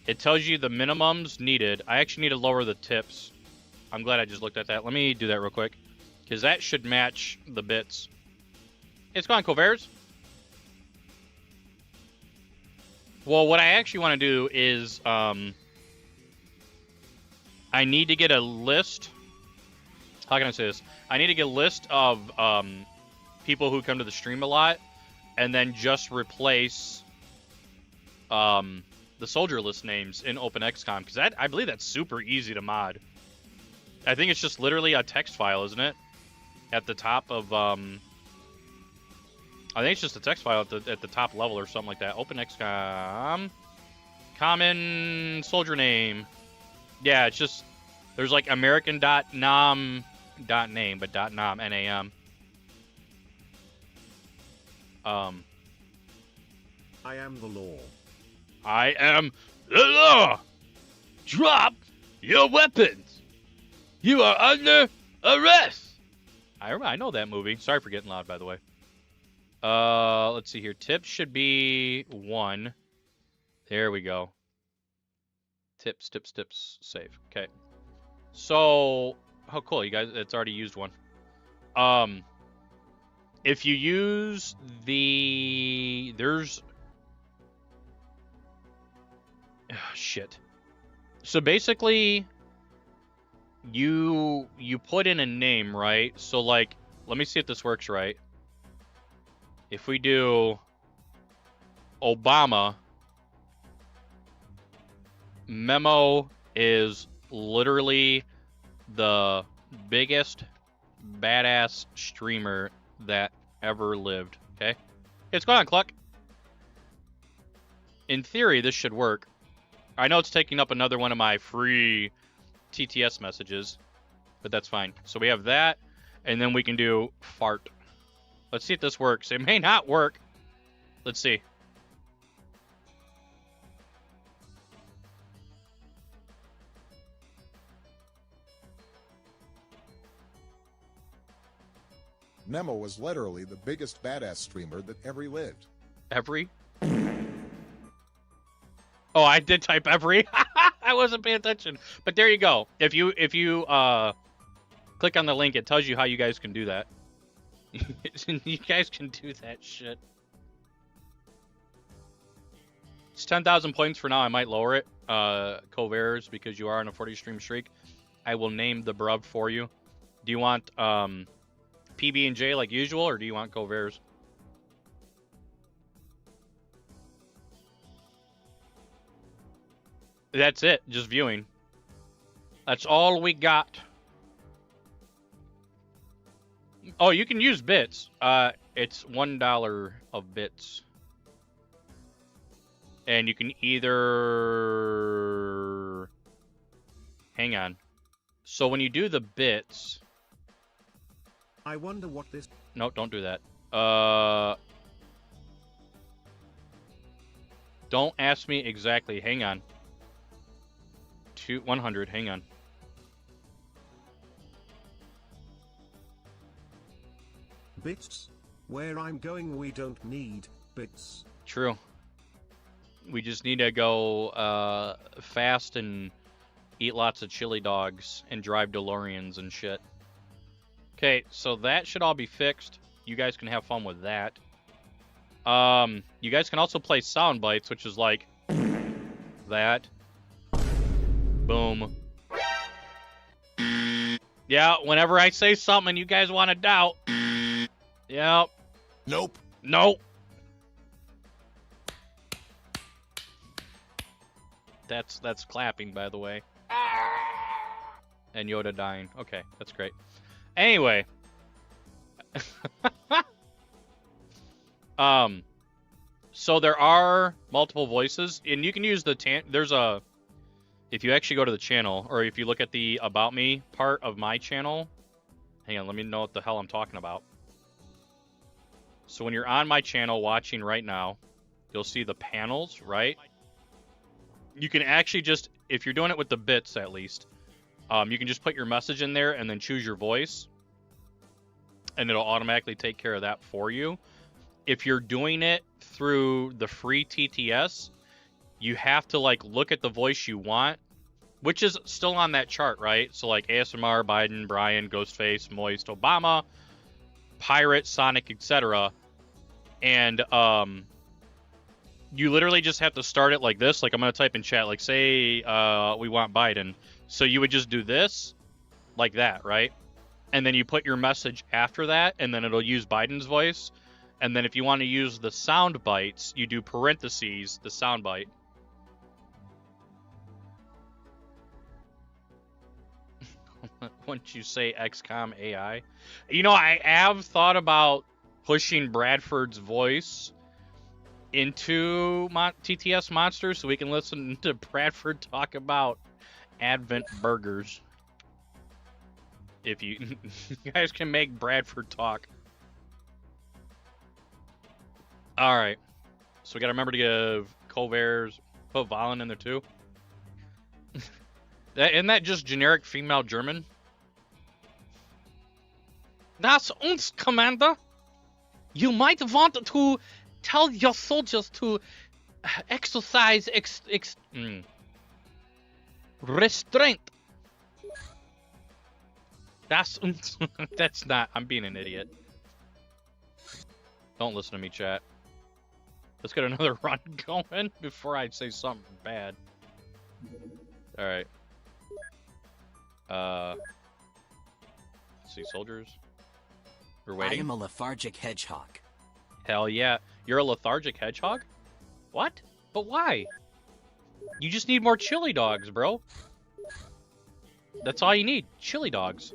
It tells you the minimums needed. I actually need to lower the tips. I'm glad I just looked at that. Let me do that real quick. Because that should match the bits. Hey, it's going, Covers. Well, what I actually want to do is, I need to get a list. How can I say this? I need to get a list of people who come to the stream a lot, and then just replace the soldier list names in OpenXCom, because I believe that's super easy to mod. I think it's just literally a text file, isn't it? At the top of I think it's just a text file at the top level or something like that. OpenXCom common soldier name. Yeah, it's just there's like American.nom .name, but .nom NAM. I am the law. I am the law. Drop your weapons. You are under arrest. I know that movie. Sorry for getting loud, by the way. Let's see here. Tips should be 1. There we go. Tips. Save. Okay. So, oh cool, you guys, it's already used one. If you use there's shit. So basically, you put in a name, right? So like, let me see if this works right. If we do Obama, Memo is literally the biggest badass streamer that ever lived. Okay? What's going on, Cluck? In theory, this should work. I know it's taking up another one of my free TTS messages, but that's fine. So we have that, and then we can do fart. Let's see if this works. It may not work. Let's see. Memo was literally the biggest badass streamer that ever lived. Every? Oh, I did type every. I wasn't paying attention. But there you go. If you click on the link, it tells you how you guys can do that. You guys can do that shit. It's 10,000 points for now. I might lower it, Cover's, because you are on a 40 stream streak. I will name the brub for you. Do you want PB&J like usual, or do you want Cover's? That's it. Just viewing. That's all we got. Oh, you can use bits. It's $1 of bits. And you can either... Hang on. So when you do the bits... I wonder what this... No, don't do that. Don't ask me exactly. Hang on. 100. Hang on. Bits? Where I'm going, we don't need bits. True. We just need to go fast and eat lots of chili dogs and drive DeLoreans and shit. Okay, so that should all be fixed. You guys can have fun with that. You guys can also play sound bites, which is like that. Boom. Yeah, whenever I say something you guys want to doubt. Yep. Nope. Nope. That's clapping, by the way. And Yoda dying. Okay, that's great. Anyway. So there are multiple voices, and you can use the if you actually go to the channel, or if you look at the About Me part of my channel, hang on, let me know what the hell I'm talking about. So when you're on my channel watching right now, you'll see the panels, right? You can actually just, if you're doing it with the bits at least, you can just put your message in there and then choose your voice, and it'll automatically take care of that for you. If you're doing it through the free TTS, you have to like look at the voice you want, which is still on that chart, right? So like ASMR, Biden, Brian, Ghostface, Moist, Obama, Pirate, Sonic, etc. And you literally just have to start it like this. Like I'm gonna type in chat, like say we want Biden. So you would just do this, like that, right? And then you put your message after that, and then it'll use Biden's voice. And then if you want to use the sound bites, you do parentheses, the sound bite. Once you say XCOM AI. You know, I have thought about pushing Bradford's voice into TTS Monsters so we can listen to Bradford talk about Advent burgers. If you guys can make Bradford talk. Alright. So we gotta remember to give Colbert's, put Valen in there too. Isn't that just generic female German? Das uns, Commander. You might want to tell your soldiers to exercise restraint. Das uns. That's not. I'm being an idiot. Don't listen to me, chat. Let's get another run going before I say something bad. Alright. Let's see, soldiers. We're waiting. I am a lethargic hedgehog. Hell yeah. You're a lethargic hedgehog? What? But why? You just need more chili dogs, bro. That's all you need. Chili dogs.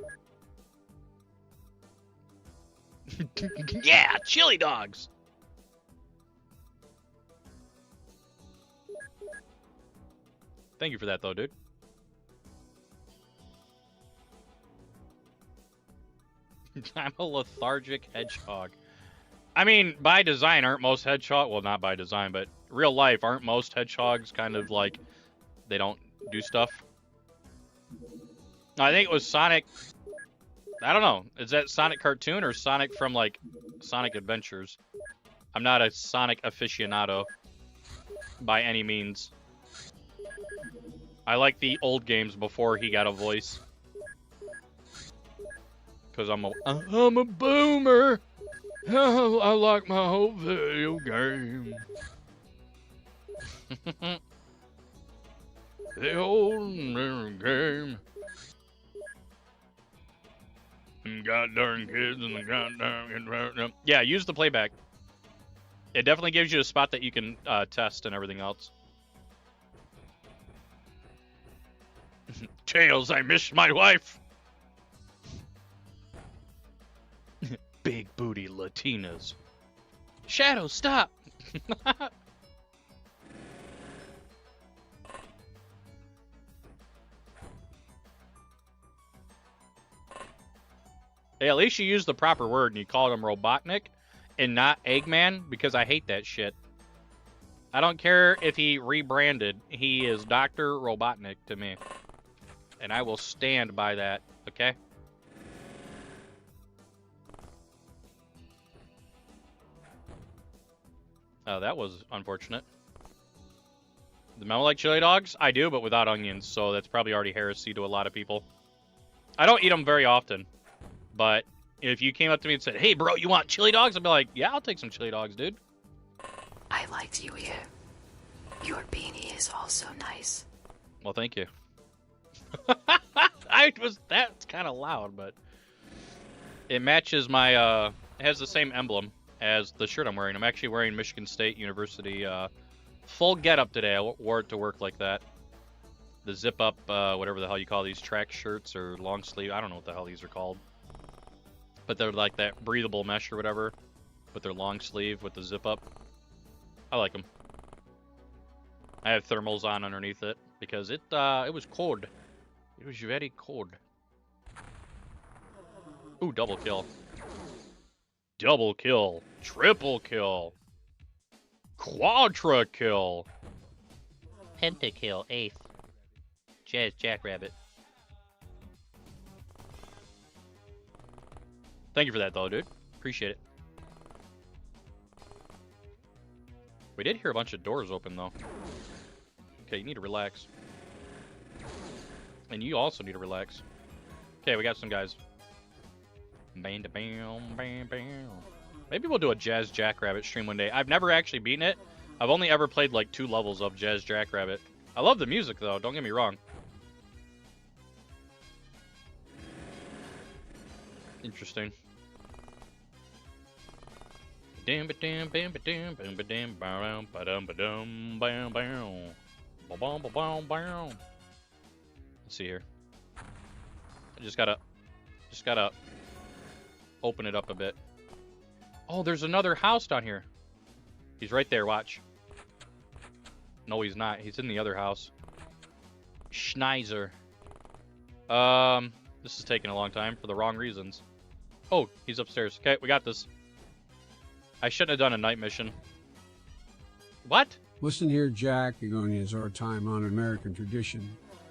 Yeah, chili dogs. Thank you for that, though, dude. I'm a lethargic hedgehog. I mean, by design, aren't most hedgehog... Well, not by design, but real life, aren't most hedgehogs kind of like... They don't do stuff? I think it was Sonic... I don't know. Is that Sonic cartoon or Sonic from, like, Sonic Adventures? I'm not a Sonic aficionado by any means. I like the old games before he got a voice. Because I'm a boomer! I like my whole video game. The old game. Them goddamn kids and the goddamn... Yeah, use the playback. It definitely gives you a spot that you can test and everything else. Tails, I miss my wife. Big booty Latinas. Shadow, stop! Hey, at least you used the proper word and you called him Robotnik and not Eggman, because I hate that shit. I don't care if he rebranded. He is Dr. Robotnik to me. And I will stand by that, okay? Oh, that was unfortunate. The smell like chili dogs? I do, but without onions, so that's probably already heresy to a lot of people. I don't eat them very often, but if you came up to me and said, hey, bro, you want chili dogs? I'd be like, yeah, I'll take some chili dogs, dude. I liked you here. Your beanie is also nice. Well, thank you. That's kind of loud, but it matches my, it has the same emblem as the shirt I'm wearing. I'm actually wearing Michigan State University full getup today. I wore it to work like that. The zip up, whatever the hell you call these track shirts or long sleeve. I don't know what the hell these are called. But they're like that breathable mesh or whatever. But they're long sleeve with the zip up. I like them. I have thermals on underneath it because it was cold. It was very cold. Ooh, double kill. Double kill. Triple kill. Quadra kill. Pentakill. Eighth. Jazz Jackrabbit. Thank you for that, though, dude. Appreciate it. We did hear a bunch of doors open, though. Okay, you need to relax. And you also need to relax. Okay, we got some guys. Bam, bam, bam, bam. Maybe we'll do a Jazz Jackrabbit stream one day. I've never actually beaten it. I've only ever played like 2 levels of Jazz Jackrabbit. I love the music, though. Don't get me wrong. Interesting. Let's see here. I just gotta open it up a bit. Oh, there's another house down here. He's right there, watch. No, he's not. He's in the other house. Schneiser. This is taking a long time for the wrong reasons. Oh, he's upstairs. Okay, we got this. I shouldn't have done a night mission. What? Listen here, Jack, Agonia is our time-honored American tradition,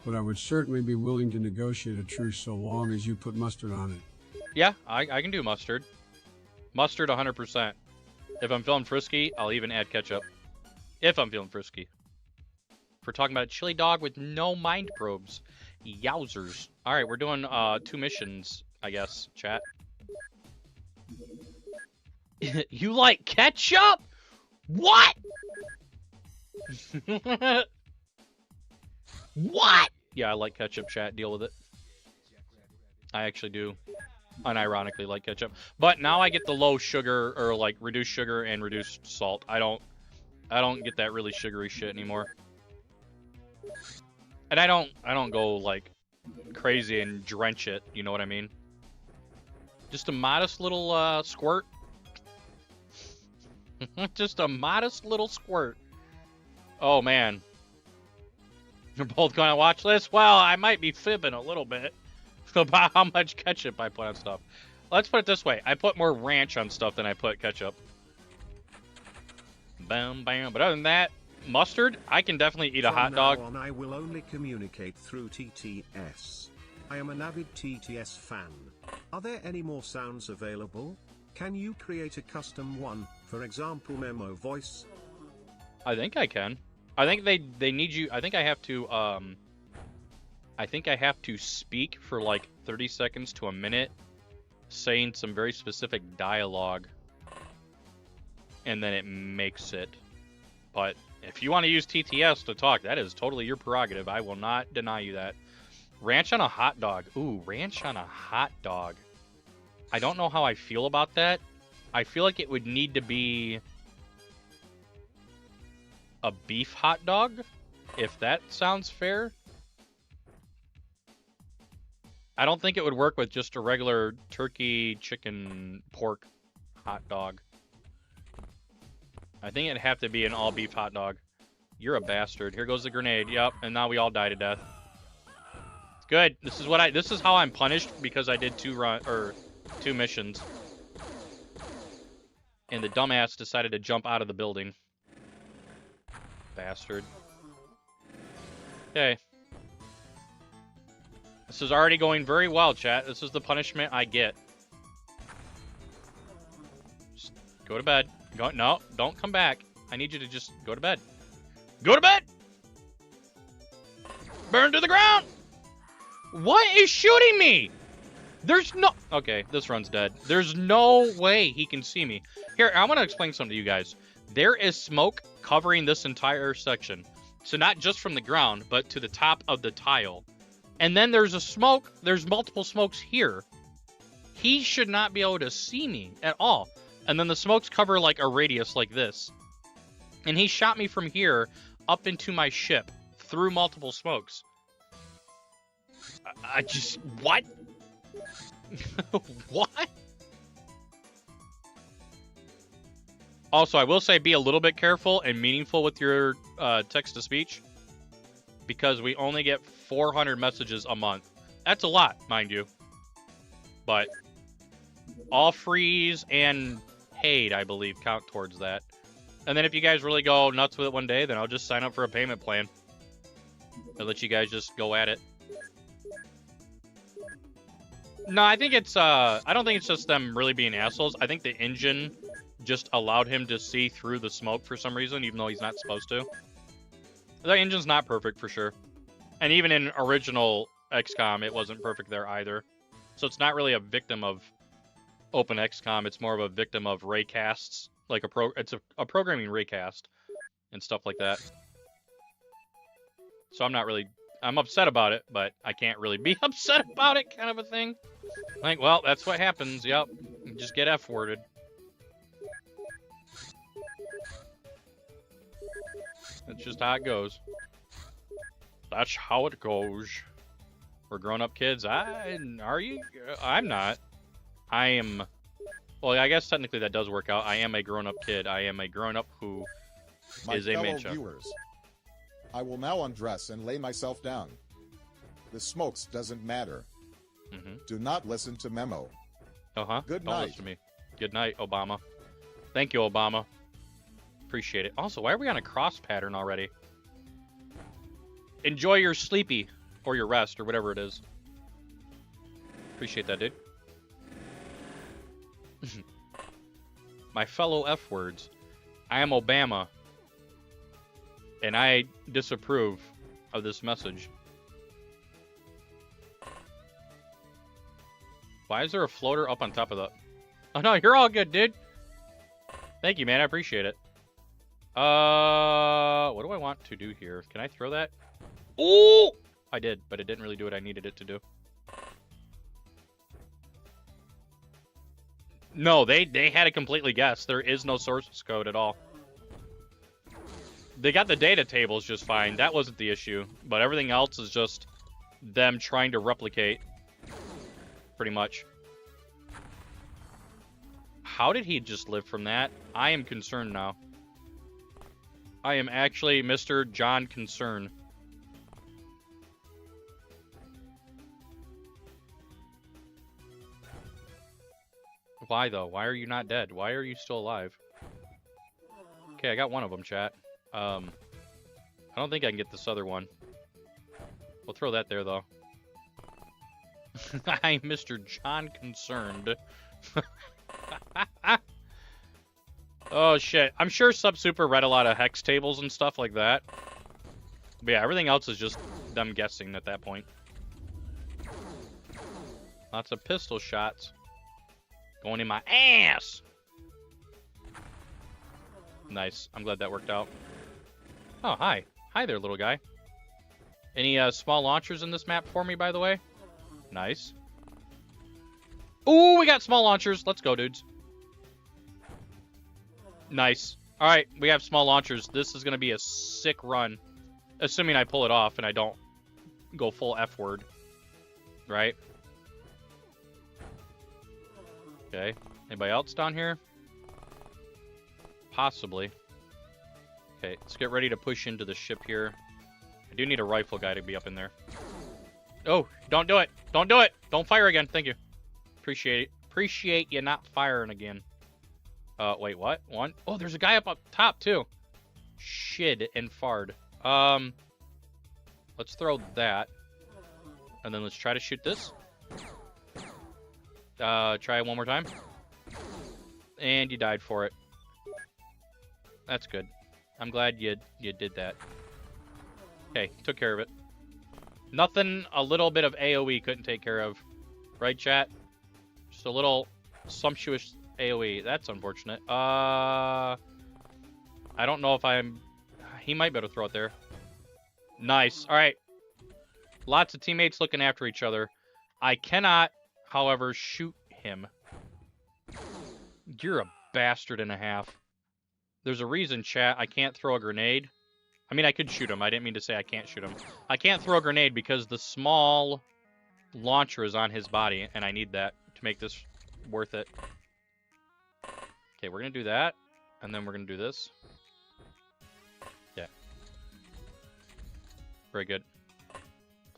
but I would certainly be willing to negotiate a truce so long as you put mustard on it. Yeah, I can do mustard. Mustard 100%. If I'm feeling frisky, I'll even add ketchup. If I'm feeling frisky. If we're talking about a chili dog with no mind probes. Yowzers. Alright, we're doing 2 missions, I guess, chat. You like ketchup? What? What? Yeah, I like ketchup, chat. Deal with it. I actually do unironically like ketchup. But now I get the low sugar, or like reduced sugar and reduced salt. I don't get that really sugary shit anymore. And I don't go like crazy and drench it, you know what I mean? Just a modest little squirt. Just a modest little squirt. Oh, man. You're both going to watch this? Well, I might be fibbing a little bit about how much ketchup I put on stuff. Let's put it this way. I put more ranch on stuff than I put ketchup. Bam, bam. But other than that, mustard, I can definitely eat a hot dog. From now on, I will only communicate through TTS. I am an avid TTS fan. Are there any more sounds available? Can you create a custom one, for example memo voice? I think I can. I think they need you. I think I have to speak for like 30 seconds to a minute, saying some very specific dialogue, and then it makes it. But if you want to use TTS to talk, that is totally your prerogative. I will not deny you that. Ranch on a hot dog. Ooh, ranch on a hot dog. I don't know how I feel about that. I feel like it would need to be a beef hot dog, if that sounds fair. I don't think it would work with just a regular turkey, chicken, pork hot dog. I think it'd have to be an all beef hot dog. You're a bastard. Here goes the grenade. Yep, and now we all die to death. Good. This is how I'm punished, because I did two missions. And the dumbass decided to jump out of the building. Bastard. Okay. This is already going very well, chat. This is the punishment I get. Just go to bed. No, don't come back. I need you to just go to bed. Go to bed! Burn to the ground! What is shooting me? There's no... Okay, this run's dead. There's no way he can see me. Here, I want to explain something to you guys. There is smoke covering this entire section. So not just from the ground, but to the top of the tile. And then there's there's multiple smokes here. He should not be able to see me at all. And then the smokes cover like a radius like this. And he shot me from here up into my ship through multiple smokes. I just... What? What? Also, I will say be a little bit careful and meaningful with your text-to-speech, because we only get 400 messages a month. That's a lot, mind you. But all freeze and paid, I believe, count towards that. And then if you guys really go nuts with it one day, then I'll just sign up for a payment plan. I'll let you guys just go at it. No, I think it's, I don't think it's just them really being assholes. I think the engine just allowed him to see through the smoke for some reason, even though he's not supposed to. The engine's not perfect for sure. And even in original XCOM, it wasn't perfect there either. So it's not really a victim of Open XCOM, it's more of a victim of raycasts. Like it's a programming raycast and stuff like that. So I'm upset about it, but I can't really be upset about it, kind of a thing. Like, well, that's what happens, yep. You just get F-worded. That's just how it goes. That's how it goes. We're grown-up kids. Are you? I'm not. I am... Well, I guess technically that does work out. I am a grown-up kid. I am a grown-up who is a fellow mancha. Viewers, I will now undress and lay myself down. The smokes doesn't matter. Mm-hmm. Do not listen to Memo. Uh-huh. Good Don't night. listen to me. Good night, Obama. Thank you, Obama. Appreciate it. Also, why are we on a cross pattern already? Enjoy your sleepy, or your rest, or whatever it is. Appreciate that, dude. My fellow F-words. I am Obama. And I disapprove of this message. Why is there a floater up on top of the... Oh no, you're all good, dude. Thank you, man. I appreciate it. What do I want to do here? Can I throw that? Ooh! I did, but it didn't really do what I needed it to do. No, they had it completely guessed. There is no source code at all. They got the data tables just fine. That wasn't the issue. But everything else is just them trying to replicate. Pretty much. How did he just live from that? I am concerned now. I am actually Mr. John Concern. Why, though? Why are you not dead? Why are you still alive? Okay, I got one of them, chat. I don't think I can get this other one. We'll throw that there, though. I'm Mr. John Concerned. Oh, shit. I'm sure Sub Super read a lot of hex tables and stuff like that. But yeah, everything else is just them guessing at that point. Lots of pistol shots. Going in my ass! Nice. I'm glad that worked out. Oh, hi. Hi there, little guy. Any small launchers in this map for me, by the way? Nice. Ooh, we got small launchers. Let's go, dudes. Nice. All right, we have small launchers. This is going to be a sick run. Assuming I pull it off and I don't go full F word. Right? Okay. Anybody else down here? Possibly. Okay, let's get ready to push into the ship here. I do need a rifle guy to be up in there. Oh, don't do it. Don't do it. Don't fire again. Thank you. Appreciate it. Appreciate you not firing again. Wait, what? One? Oh, there's a guy up top, too. Shid and fard. Let's throw that. And then let's try to shoot this. Try it one more time. And you died for it. That's good. I'm glad you did that. Okay, took care of it. Nothing a little bit of AoE couldn't take care of. Right, chat? Just a little sumptuous AoE. That's unfortunate. I don't know if I'm... He might be able to throw it there. Nice. All right. Lots of teammates looking after each other. I cannot, however, shoot him. You're a bastard and a half. There's a reason, chat. I can't throw a grenade. I mean, I could shoot him. I didn't mean to say I can't shoot him. I can't throw a grenade because the small launcher is on his body, and I need that to make this worth it. Okay, we're going to do that, and then we're going to do this. Yeah. Very good.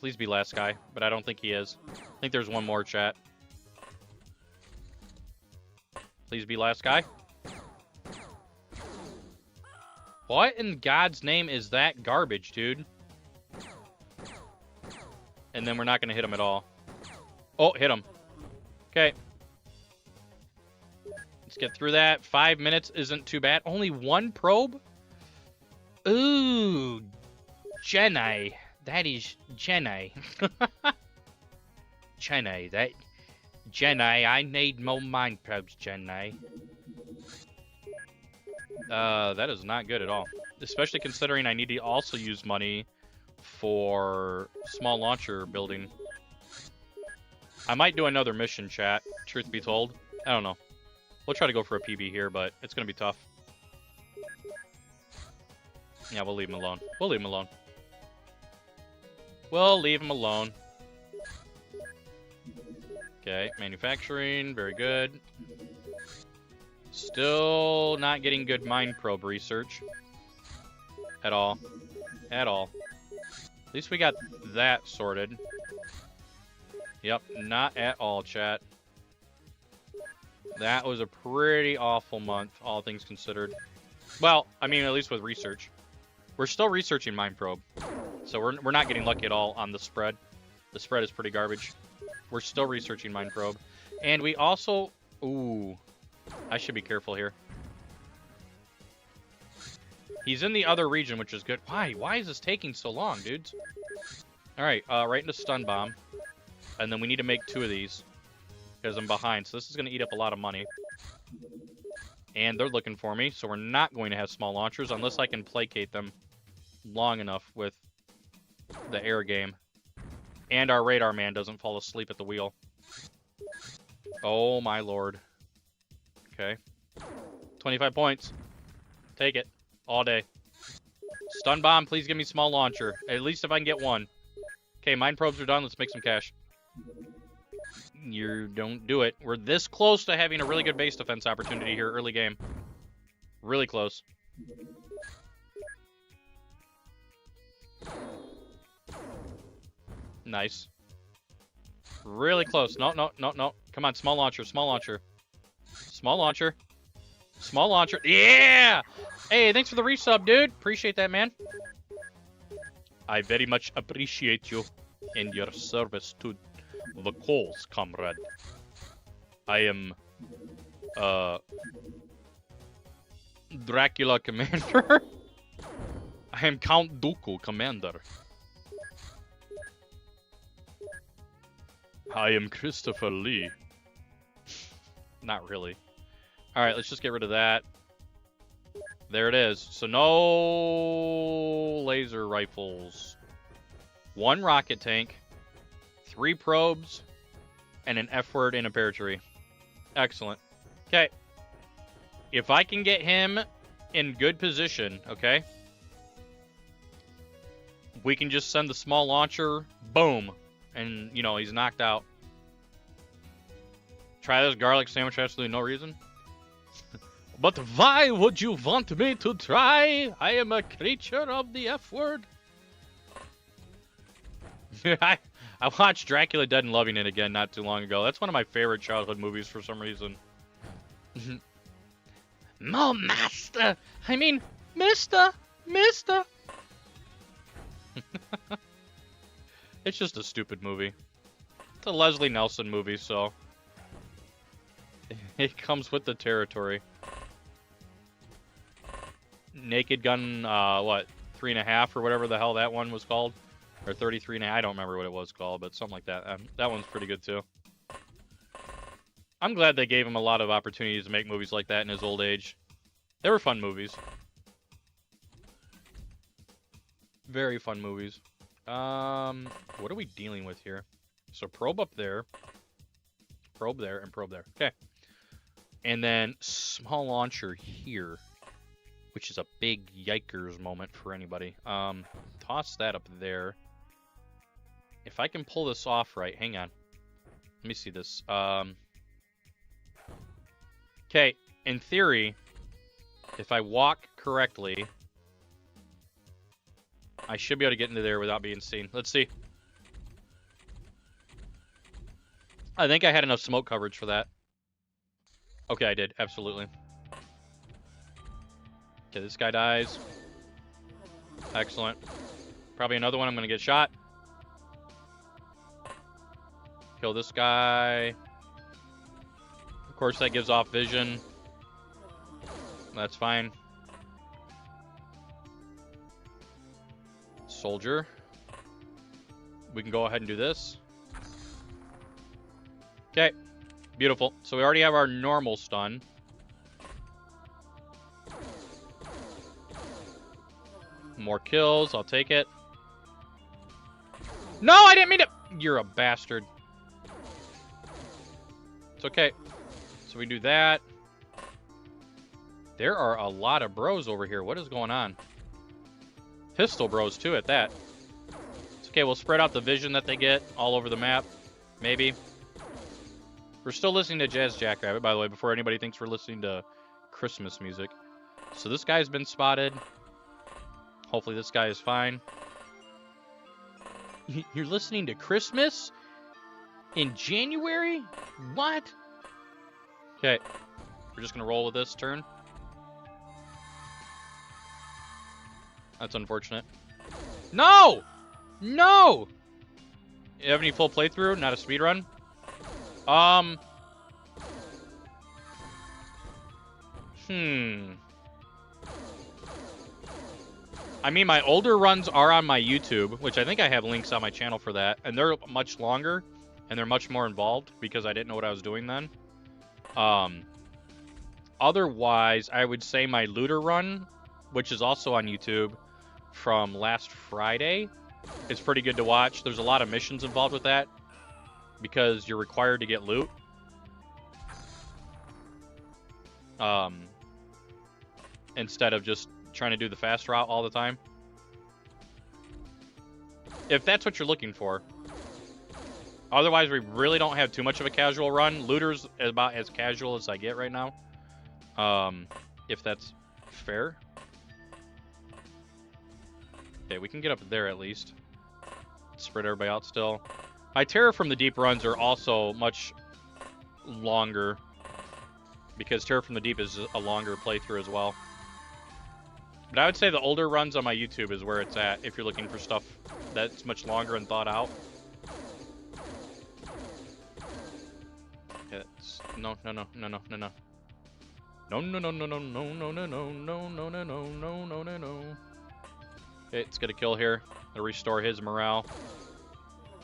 Please be last guy, but I don't think he is. I think there's one more, chat. Please be last guy. What in God's name is that garbage, dude? And then we're not going to hit him at all. Oh, hit him. Okay. Let's get through that. 5 minutes isn't too bad. Only one probe? Ooh. Jenny. That is Jenny. Jenny. Jenny, I need more mind probes, Jenny. That is not good at all. Especially considering I need to also use money for small launcher building. I might do another mission, chat, truth be told. I don't know. We'll try to go for a PB here, but it's going to be tough. Yeah, we'll leave him alone. We'll leave him alone. We'll leave him alone. Okay, manufacturing, very good. Still not getting good mind probe research. At all. At all. At least we got that sorted. Yep, not at all, chat. That was a pretty awful month, all things considered. Well, I mean, at least with research. We're still researching mind probe. So we're not getting lucky at all on the spread. The spread is pretty garbage. We're still researching mind probe. And we also... Ooh. I should be careful here. He's in the other region, which is good. Why? Why is this taking so long, dudes? Alright, right into stun bomb. And then we need to make 2 of these. Because I'm behind. So this is going to eat up a lot of money. And they're looking for me. So we're not going to have small launchers unless I can placate them long enough with the air game. And our radar man doesn't fall asleep at the wheel. Oh my lord. Okay. 25 points. Take it. All day. Stun bomb, please give me small launcher. At least if I can get one. Okay, mind probes are done. Let's make some cash. You don't do it. We're this close to having a really good base defense opportunity here early game. Really close. Nice. Really close. No, no, no, no. Come on, small launcher, small launcher. Small launcher. Small launcher. Yeah! Hey, thanks for the resub, dude. Appreciate that, man. I very much appreciate you and your service to the cause, comrade. I am, Dracula Commander. I am Count Dooku Commander. I am Christopher Lee. Not really. Alright, let's just get rid of that. There it is. So no laser rifles. 1 rocket tank. 3 probes. And an F word in a pear tree. Excellent. Okay. If I can get him in good position, okay? We can just send the small launcher. Boom. And, you know, he's knocked out. Try this garlic sandwich for absolutely no reason. But why would you want me to try? I am a creature of the F word. I watched Dracula Dead and Loving It again not too long ago. That's one of my favorite childhood movies for some reason. No, master. I mean, mister. It's just a stupid movie. It's a Leslie Nelson movie, so it comes with the territory. Naked Gun, what, 3.5 or whatever the hell that one was called, or 33.5. I don't remember what it was called, but something like that. That one's pretty good too. I'm glad they gave him a lot of opportunities to make movies like that in his old age. They were fun movies. Very fun movies. What are we dealing with here? So probe up there, probe there, and probe there. Okay. And then small launcher here, which is a big yikers moment for anybody. Toss that up there. If I can pull this off right, hang on. Let me see this. Okay, in theory, if I walk correctly, I should be able to get into there without being seen. Let's see. I think I had enough smoke coverage for that. Okay, I did. Absolutely. Okay, this guy dies. Excellent. Probably another one. I'm going to get shot. Kill this guy. Of course, that gives off vision. That's fine. Soldier. We can go ahead and do this. Okay. Beautiful. So we already have our normal stun. More kills. I'll take it. No, I didn't mean to. You're a bastard. It's okay. So we do that. There are a lot of bros over here. What is going on? Pistol bros, too, at that. It's okay. We'll spread out the vision that they get all over the map. Maybe. We're still listening to Jazz Jackrabbit, by the way, before anybody thinks we're listening to Christmas music. So this guy's been spotted. Hopefully this guy is fine. You're listening to Christmas? In January? What? Okay. We're just going to roll with this turn. That's unfortunate. No! No! You have any full playthrough? Not a speedrun? I mean, my older runs are on my YouTube, which I think I have links on my channel for that, and they're much longer, and they're much more involved, because I didn't know what I was doing then. Otherwise, I would say my looter run, which is also on YouTube, from last Friday, is pretty good to watch. There's a lot of missions involved with that, because you're required to get loot. Instead of just trying to do the fast route all the time. If that's what you're looking for. Otherwise, we really don't have too much of a casual run. Looter's about as casual as I get right now. If that's fair. Okay, we can get up there at least. Spread everybody out still. My Terror from the Deep runs are also much longer, because Terror from the Deep is a longer playthrough as well. But I would say the older runs on my YouTube is where it's at if you're looking for stuff that's much longer and thought out. It's, no. No. No. Okay, it's gonna kill here to restore his morale.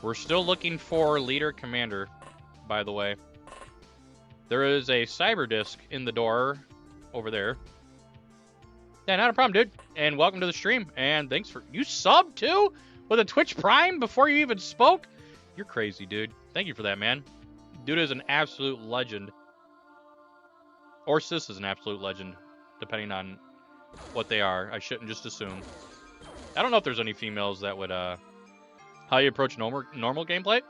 We're still looking for leader commander, by the way. There is a cyber disc in the door over there. Yeah, not a problem, dude. And welcome to the stream. And thanks for... You subbed, too? With a Twitch Prime before you even spoke? You're crazy, dude. Thank you for that, man. Dude is an absolute legend. Or sis is an absolute legend, depending on what they are. I shouldn't just assume. I don't know if there's any females that would, how you approach normal gameplay?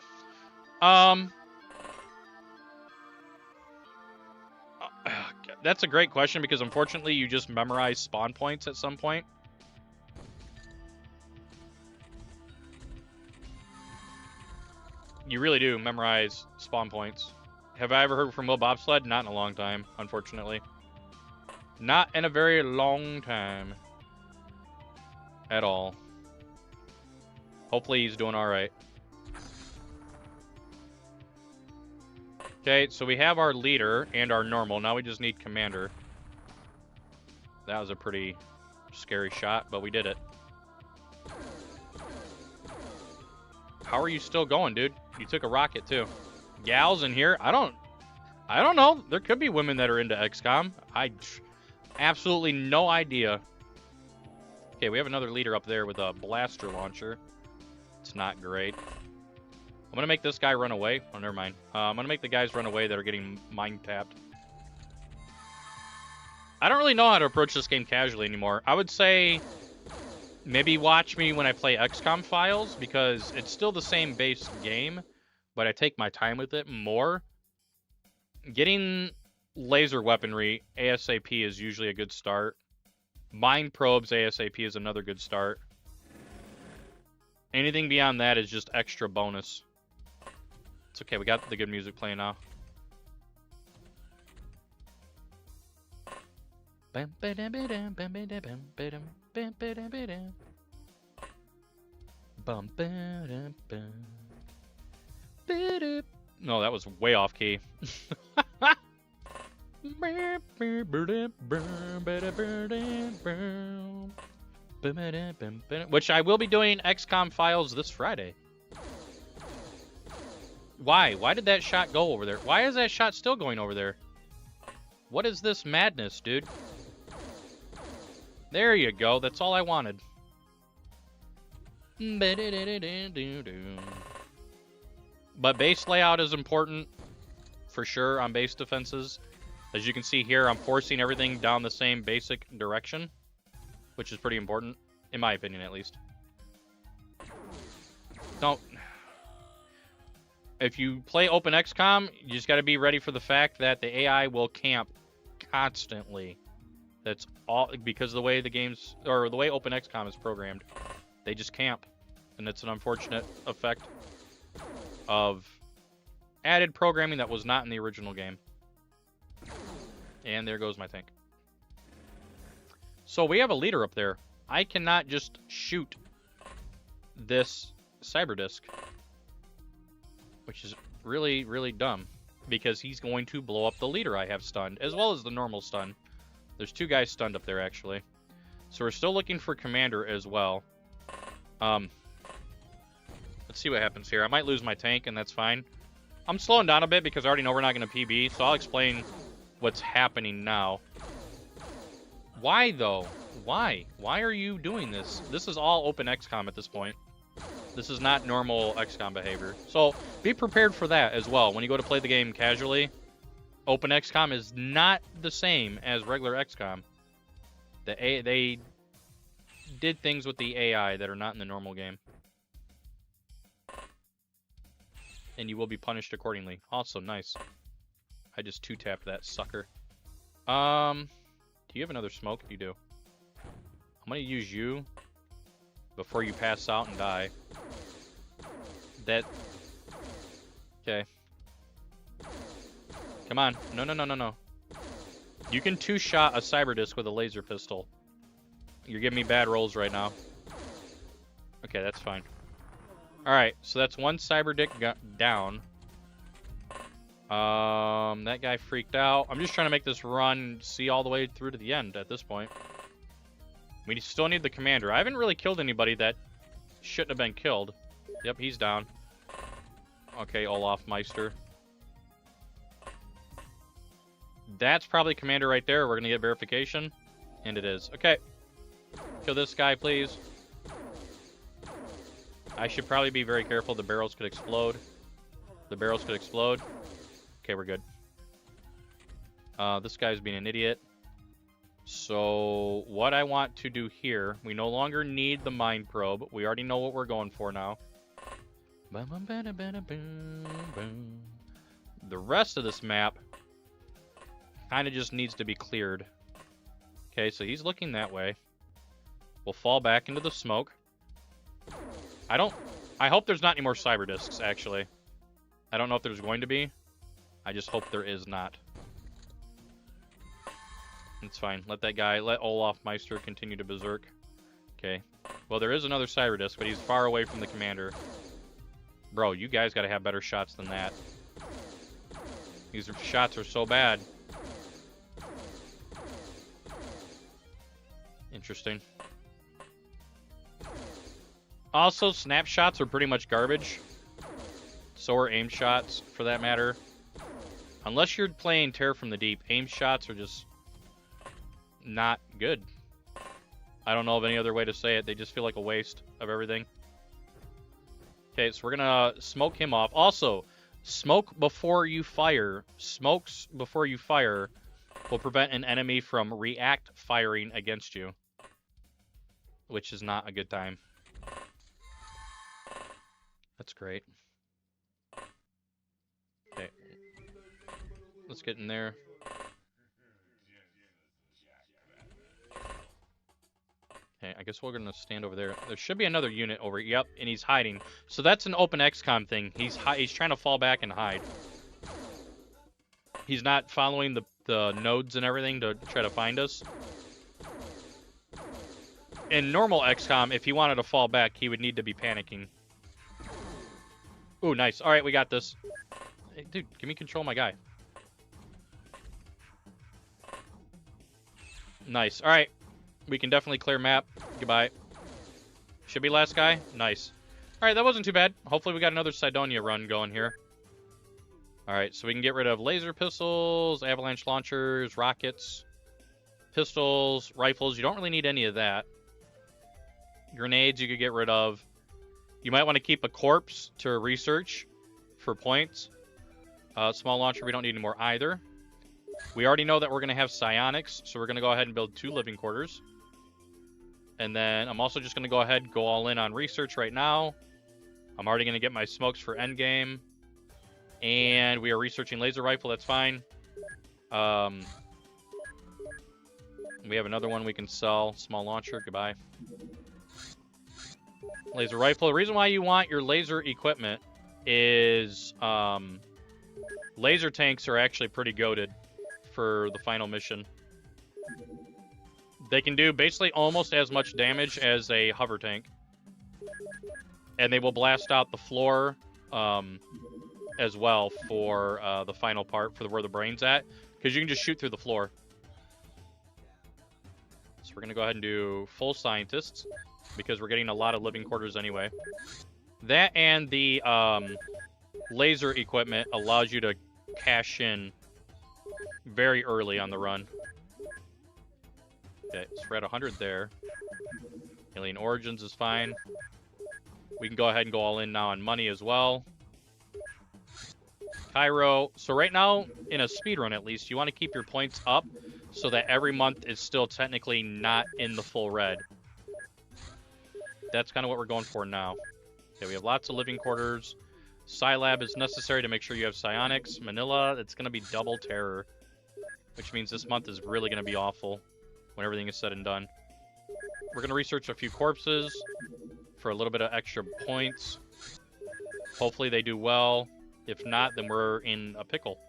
That's a great question, because unfortunately you just memorize spawn points at some point. You really do memorize spawn points. Have I ever heard from Will Bobsled? Not in a long time, unfortunately. Not in a very long time. At all. Hopefully he's doing alright. Okay, so we have our leader and our normal. Now we just need commander. That was a pretty scary shot, but we did it. How are you still going, dude? You took a rocket, too. Gals in here? I don't know. There could be women that are into XCOM. Absolutely no idea. Okay, we have another leader up there with a blaster launcher. It's not great. I'm gonna make this guy run away. Oh, never mind. I'm gonna make the guys run away that are getting mind tapped. I don't really know how to approach this game casually anymore. I would say maybe watch me when I play XCOM Files, because it's still the same base game, but I take my time with it more. Getting laser weaponry ASAP is usually a good start. Mind probes ASAP is another good start. Anything beyond that is just extra bonus. It's okay, we got the good music playing now. No, that was way off key. Which I will be doing XCOM Files this Friday. Why? Why did that shot go over there? Why is that shot still going over there? What is this madness, dude? There you go. That's all I wanted. But base layout is important, for sure, on base defenses. As you can see here, I'm forcing everything down the same basic direction, which is pretty important, in my opinion, at least. Don't... If you play Open XCOM, you just got to be ready for the fact that the AI will camp constantly. That's all, because of the way the games, or the way Open XCOM is programmed. They just camp, and it's an unfortunate effect of added programming that was not in the original game. And there goes my tank. So we have a leader up there. I cannot just shoot this cyber disc, which is really, really dumb, because he's going to blow up the leader I have stunned, as well as the normal stun. There's two guys stunned up there, actually. So we're still looking for commander as well. Let's see what happens here. I might lose my tank, and that's fine. I'm slowing down a bit because I already know we're not going to PB, so I'll explain what's happening now. Why, though? Why? Why are you doing this? This is all Open XCOM at this point. This is not normal XCOM behavior. So be prepared for that as well. When you go to play the game casually, Open XCOM is not the same as regular XCOM. They did things with the AI that are not in the normal game. and you will be punished accordingly. Awesome, nice. I just 2-tapped that sucker. Do you have another smoke? You do. I'm gonna use you before you pass out and die. That... Okay. Come on. No, no, no, no, no. You can 2-shot a cyber disc with a laser pistol. You're giving me bad rolls right now. Okay, that's fine. Alright, so that's one cyber dick down. That guy freaked out. I'm just trying to make this run see all the way through to the end at this point. We still need the commander. I haven't really killed anybody that shouldn't have been killed. Yep, he's down. Okay, Olaf Meister. That's probably commander right there. We're gonna get verification. And it is. Okay. Kill this guy, please. I should probably be very careful. The barrels could explode. The barrels could explode. Okay, we're good. This guy's being an idiot. So, what I want to do here, we no longer need the mind probe. We already know what we're going for now. The rest of this map kind of just needs to be cleared. Okay, so he's looking that way. We'll fall back into the smoke. I hope there's not any more cyber discs, actually. I don't know if there's going to be. I just hope there is not. It's fine. Let Olaf Meister continue to berserk. Okay. Well, there is another cyber disc, but he's far away from the commander. Bro, you guys gotta have better shots than that. These shots are so bad. Interesting. Also, snapshots are pretty much garbage. So are aim shots, for that matter. Unless you're playing Terror from the Deep, aim shots are just not good. I don't know of any other way to say it. They just feel like a waste of everything. Okay, so we're gonna smoke him off. Also, smoke before you fire. Smokes before you fire will prevent an enemy from react firing against you, which is not a good time. That's great. Okay. Let's get in there. Okay, I guess we're gonna stand over there. There should be another unit over. Yep, and he's hiding. So that's an open XCOM thing. He's trying to fall back and hide. He's not following the nodes and everything to try to find us. In normal XCOM, if he wanted to fall back, he would need to be panicking. Ooh, nice. All right, we got this. Hey, dude, give me control of my guy. Nice. All right. We can definitely clear map. Goodbye. Should be last guy. Nice. All right, that wasn't too bad. Hopefully we got another Cydonia run going here. All right, so we can get rid of laser pistols, avalanche launchers, rockets, pistols, rifles. You don't really need any of that. Grenades you could get rid of. You might want to keep a corpse to research for points. Small launcher, we don't need any more either. We already know that we're going to have psionics, so we're going to go ahead and build 2 living quarters. And then I'm also just going to go ahead and go all in on research right now. I'm already going to get my smokes for endgame. And we are researching laser rifle, that's fine. We have another one we can sell. Small launcher, goodbye. Laser rifle. The reason why you want your laser equipment is laser tanks are actually pretty goated for the final mission. They can do basically almost as much damage as a hover tank. And they will blast out the floor as well for the final part, for where the brain's at. Because you can just shoot through the floor. So we're going to go ahead and do full scientists, because we're getting a lot of living quarters anyway. That and the laser equipment allows you to cash in very early on the run. Okay, so we're at 100 there. Alien Origins is fine. We can go ahead and go all in now on money as well. Cairo. So right now, in a speedrun at least, you want to keep your points up so that every month is still technically not in the full red. That's kind of what we're going for now. Okay, we have lots of living quarters. Scilab is necessary to make sure you have psionics. Manila, it's going to be double terror, which means this month is really going to be awful when everything is said and done. We're going to research a few corpses for a little bit of extra points. Hopefully they do well. If not, then we're in a pickle.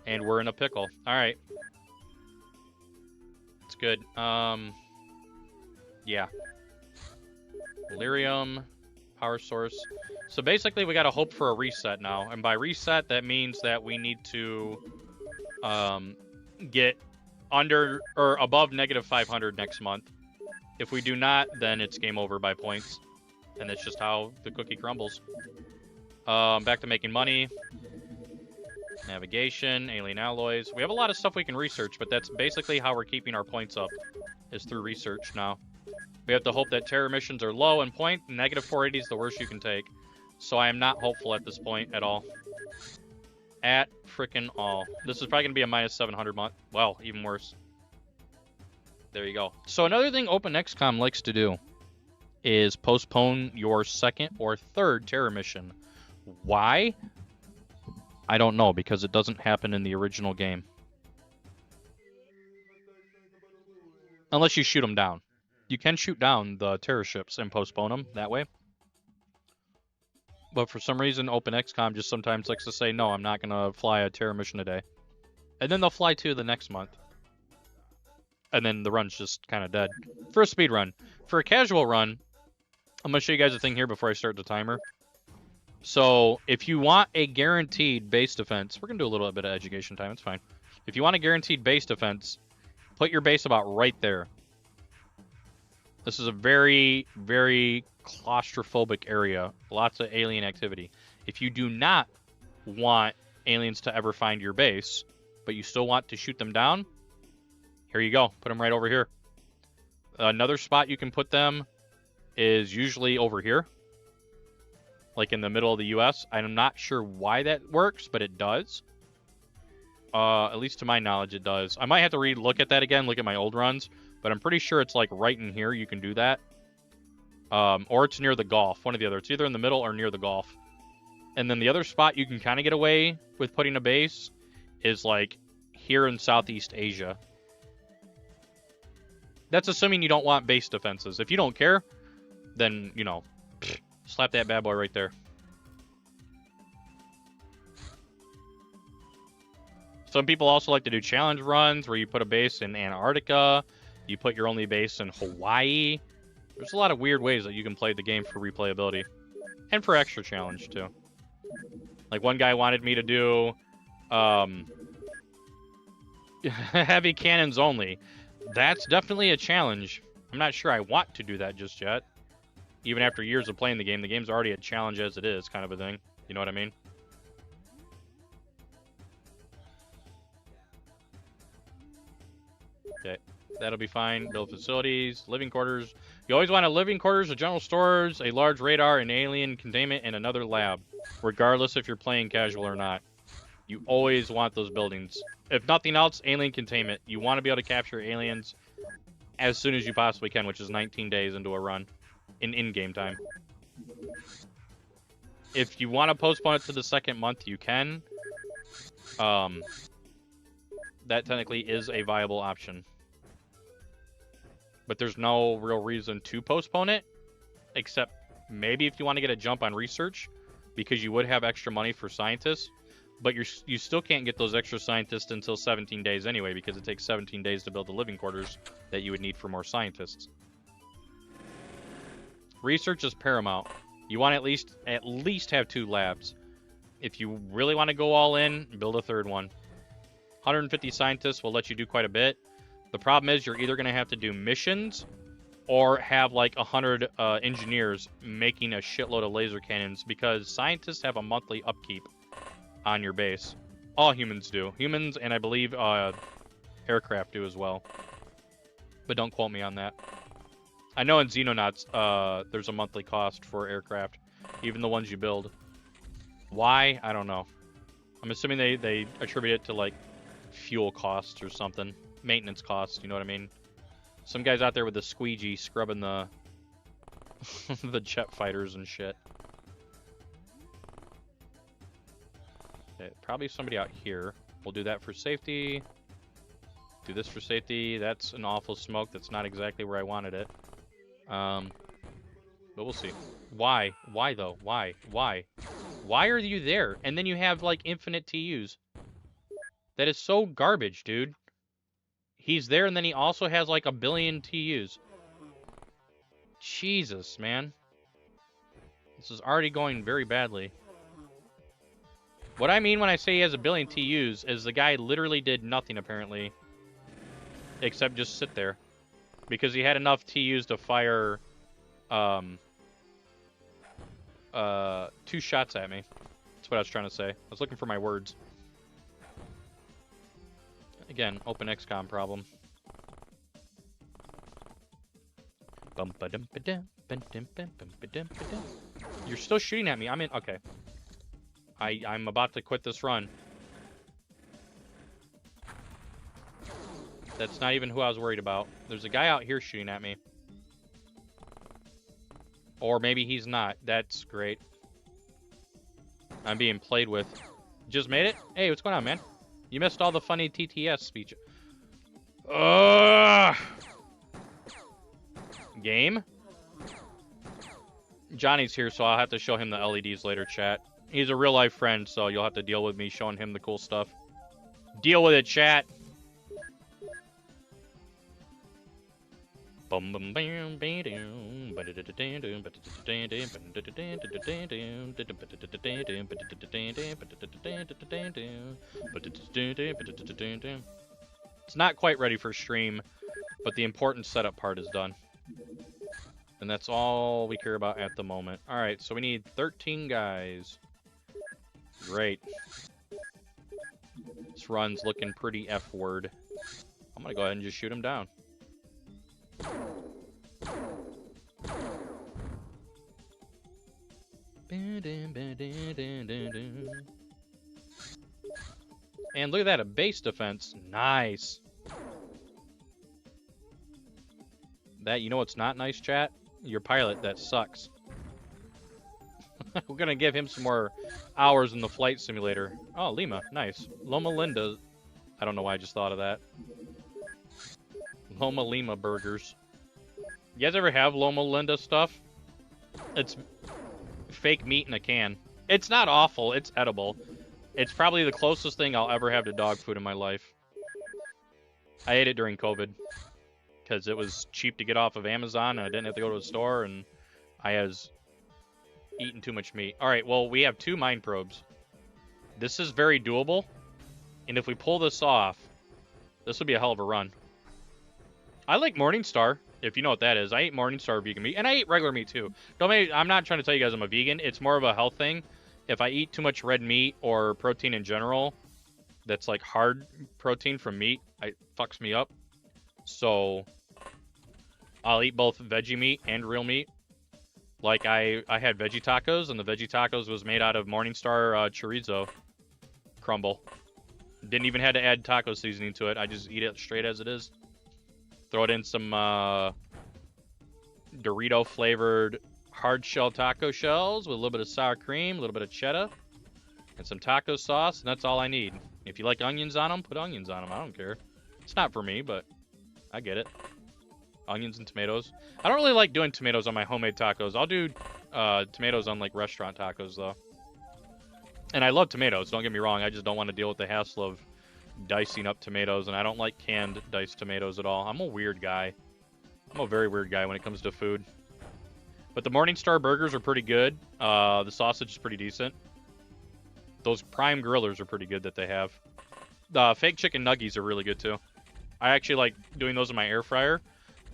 And we're in a pickle. All right. It's good. Yeah. Lyrium, power source. So basically, we got to hope for a reset now. And by reset, that means that we need to get under or above negative 500 next month. If we do not, then it's game over by points. And that's just how the cookie crumbles. Back to making money. Navigation, alien alloys. We have a lot of stuff we can research, but that's basically how we're keeping our points up, is through research now. We have to hope that terror missions are low in point. Negative 480 is the worst you can take. So I am not hopeful at this point at all. At frickin' all. This is probably going to be a minus 700 month. Well, even worse. There you go. So another thing OpenXCom likes to do is postpone your second or third terror mission. Why? I don't know, because it doesn't happen in the original game. Unless you shoot them down. You can shoot down the terror ships and postpone them that way. But for some reason, OpenXCom just sometimes likes to say, no, I'm not going to fly a terror mission a day. And then they'll fly two the next month. And then the run's just kind of dead. For a speed run. For a casual run, I'm going to show you guys a thing here before I start the timer. So, if you want a guaranteed base defense, we're going to do a little bit of education time, it's fine. If you want a guaranteed base defense, put your base about right there. This is a very, very claustrophobic area. Lots of alien activity. If you do not want aliens to ever find your base, but you still want to shoot them down, here you go. Put them right over here. Another spot you can put them is usually over here. Like in the middle of the US. I'm not sure why that works, but it does. At least to my knowledge, it does. I might have to look at that again, look at my old runs. But I'm pretty sure it's like right in here you can do that. Or it's near the Gulf, one or the other. It's either in the middle or near the Gulf. And then the other spot you can kind of get away with putting a base is like here in Southeast Asia. That's assuming you don't want base defenses. If you don't care, then, you know, slap that bad boy right there. Some people also like to do challenge runs where you put a base in Antarctica. You put your only base in Hawaii. There's a lot of weird ways that you can play the game for replayability. And for extra challenge, too. Like, one guy wanted me to do heavy cannons only. That's definitely a challenge. I'm not sure I want to do that just yet. Even after years of playing the game's already a challenge as it is, kind of a thing. You know what I mean? Okay. That'll be fine. Build facilities, living quarters. You always want a living quarters, a general stores, a large radar, an alien containment, and another lab. Regardless if you're playing casual or not. You always want those buildings. If nothing else, alien containment. You want to be able to capture aliens as soon as you possibly can, which is 19 days into a run. In-game time. If you want to postpone it to the second month, you can. That technically is a viable option. But there's no real reason to postpone it, except maybe if you want to get a jump on research, because you would have extra money for scientists, but you still can't get those extra scientists until 17 days anyway, because it takes 17 days to build the living quarters that you would need for more scientists. Research is paramount. You want to at least have 2 labs. If you really want to go all in, build a third one. 150 scientists will let you do quite a bit. The problem is you're either going to have to do missions or have like 100 engineers making a shitload of laser cannons, because scientists have a monthly upkeep on your base. All humans do. Humans, and I believe aircraft do as well. But don't quote me on that. I know in Xenonauts there's a monthly cost for aircraft, even the ones you build. Why? I don't know. I'm assuming they attribute it to like fuel costs or something. Maintenance costs, you know what I mean? Some guys out there with the squeegee scrubbing the the jet fighters and shit. probably somebody out here. We'll do that for safety. Do this for safety. That's an awful smoke. That's not exactly where I wanted it. But we'll see. Why? Why though? Why? Why? Why are you there? And then you have like infinite TUs. That is so garbage, dude. He's there and then he also has like a billion TUs. Jesus, man. This is already going very badly. What I mean when I say he has a billion TUs is the guy literally did nothing apparently. Except just sit there. Because he had enough TUs to fire 2 shots at me. That's what I was trying to say. I was looking for my words. Again, open XCOM problem. You're still shooting at me. I'm in. Okay. I'm about to quit this run. That's not even who I was worried about. There's a guy out here shooting at me. Or maybe he's not. That's great. I'm being played with. Just made it? Hey, what's going on, man? You missed all the funny TTS speech. Game? Johnny's here, so I'll have to show him the LEDs later, chat. He's a real-life friend, so you'll have to deal with me showing him the cool stuff. Deal with it, chat. It's not quite ready for stream, but the important setup part is done. And that's all we care about at the moment. Alright, so we need 13 guys. Great. This run's looking pretty F-word. I'm gonna go ahead and just shoot him down. And look at that, a base defense. Nice. That, you know what's not nice, chat? Your pilot, that sucks. We're gonna give him some more hours in the flight simulator. Oh, Lima, nice. Loma Linda. I don't know why I just thought of that. Loma Lima burgers. You guys ever have Loma Linda stuff? It's fake meat in a can. It's not awful, it's edible. It's probably the closest thing I'll ever have to dog food in my life. I ate it during COVID. Because it was cheap to get off of Amazon, and I didn't have to go to a store, and I was eating too much meat. Alright, well, we have 2 mine probes. This is very doable, and if we pull this off, this will be a hell of a run. I like Morningstar, if you know what that is. I eat Morningstar vegan meat, and I eat regular meat, too. I'm not trying to tell you guys I'm a vegan. It's more of a health thing. If I eat too much red meat or protein in general, that's like hard protein from meat, it fucks me up. So I'll eat both veggie meat and real meat. Like I had veggie tacos, and the veggie tacos was made out of Morningstar chorizo crumble. Didn't even have to add taco seasoning to it. I just eat it straight as it is. Throw it in some Dorito flavored hard shell taco shells with a little bit of sour cream, a little bit of cheddar, and some taco sauce, and that's all I need. If you like onions on them, put onions on them. I don't care. It's not for me, but I get it. Onions and tomatoes. I don't really like doing tomatoes on my homemade tacos. I'll do tomatoes on like restaurant tacos though. And I love tomatoes, don't get me wrong. I just don't want to deal with the hassle of dicing up tomatoes, and I don't like canned diced tomatoes at all. I'm a weird guy. I'm a very weird guy when it comes to food. But the Morningstar burgers are pretty good. The sausage is pretty decent. Those prime grillers are pretty good that they have. The fake chicken nuggies are really good too. I actually like doing those in my air fryer,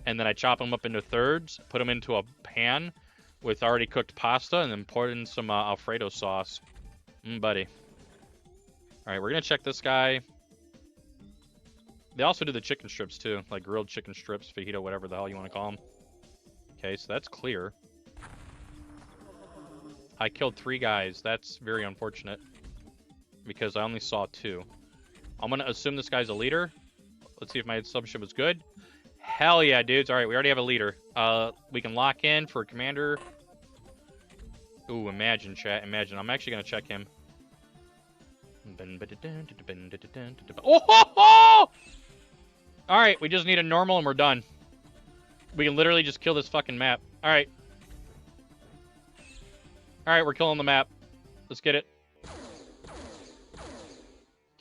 and then I chop them up into thirds, put them into a pan with already cooked pasta, and then pour in some Alfredo sauce. Buddy. Alright, we're going to check this guy. They also do the chicken strips too, like grilled chicken strips, fajita, whatever the hell you want to call them. Okay, so that's clear. I killed 3 guys. That's very unfortunate, because I only saw 2. I'm going to assume this guy's a leader. Let's see if my assumption was good. Hell yeah, dudes. Alright, we already have a leader. We can lock in for commander. Ooh, imagine, chat. Imagine. I'm actually going to check him. Oh! Ho, ho! All right, we just need a normal and we're done. We can literally just kill this fucking map. All right. All right, we're killing the map. Let's get it.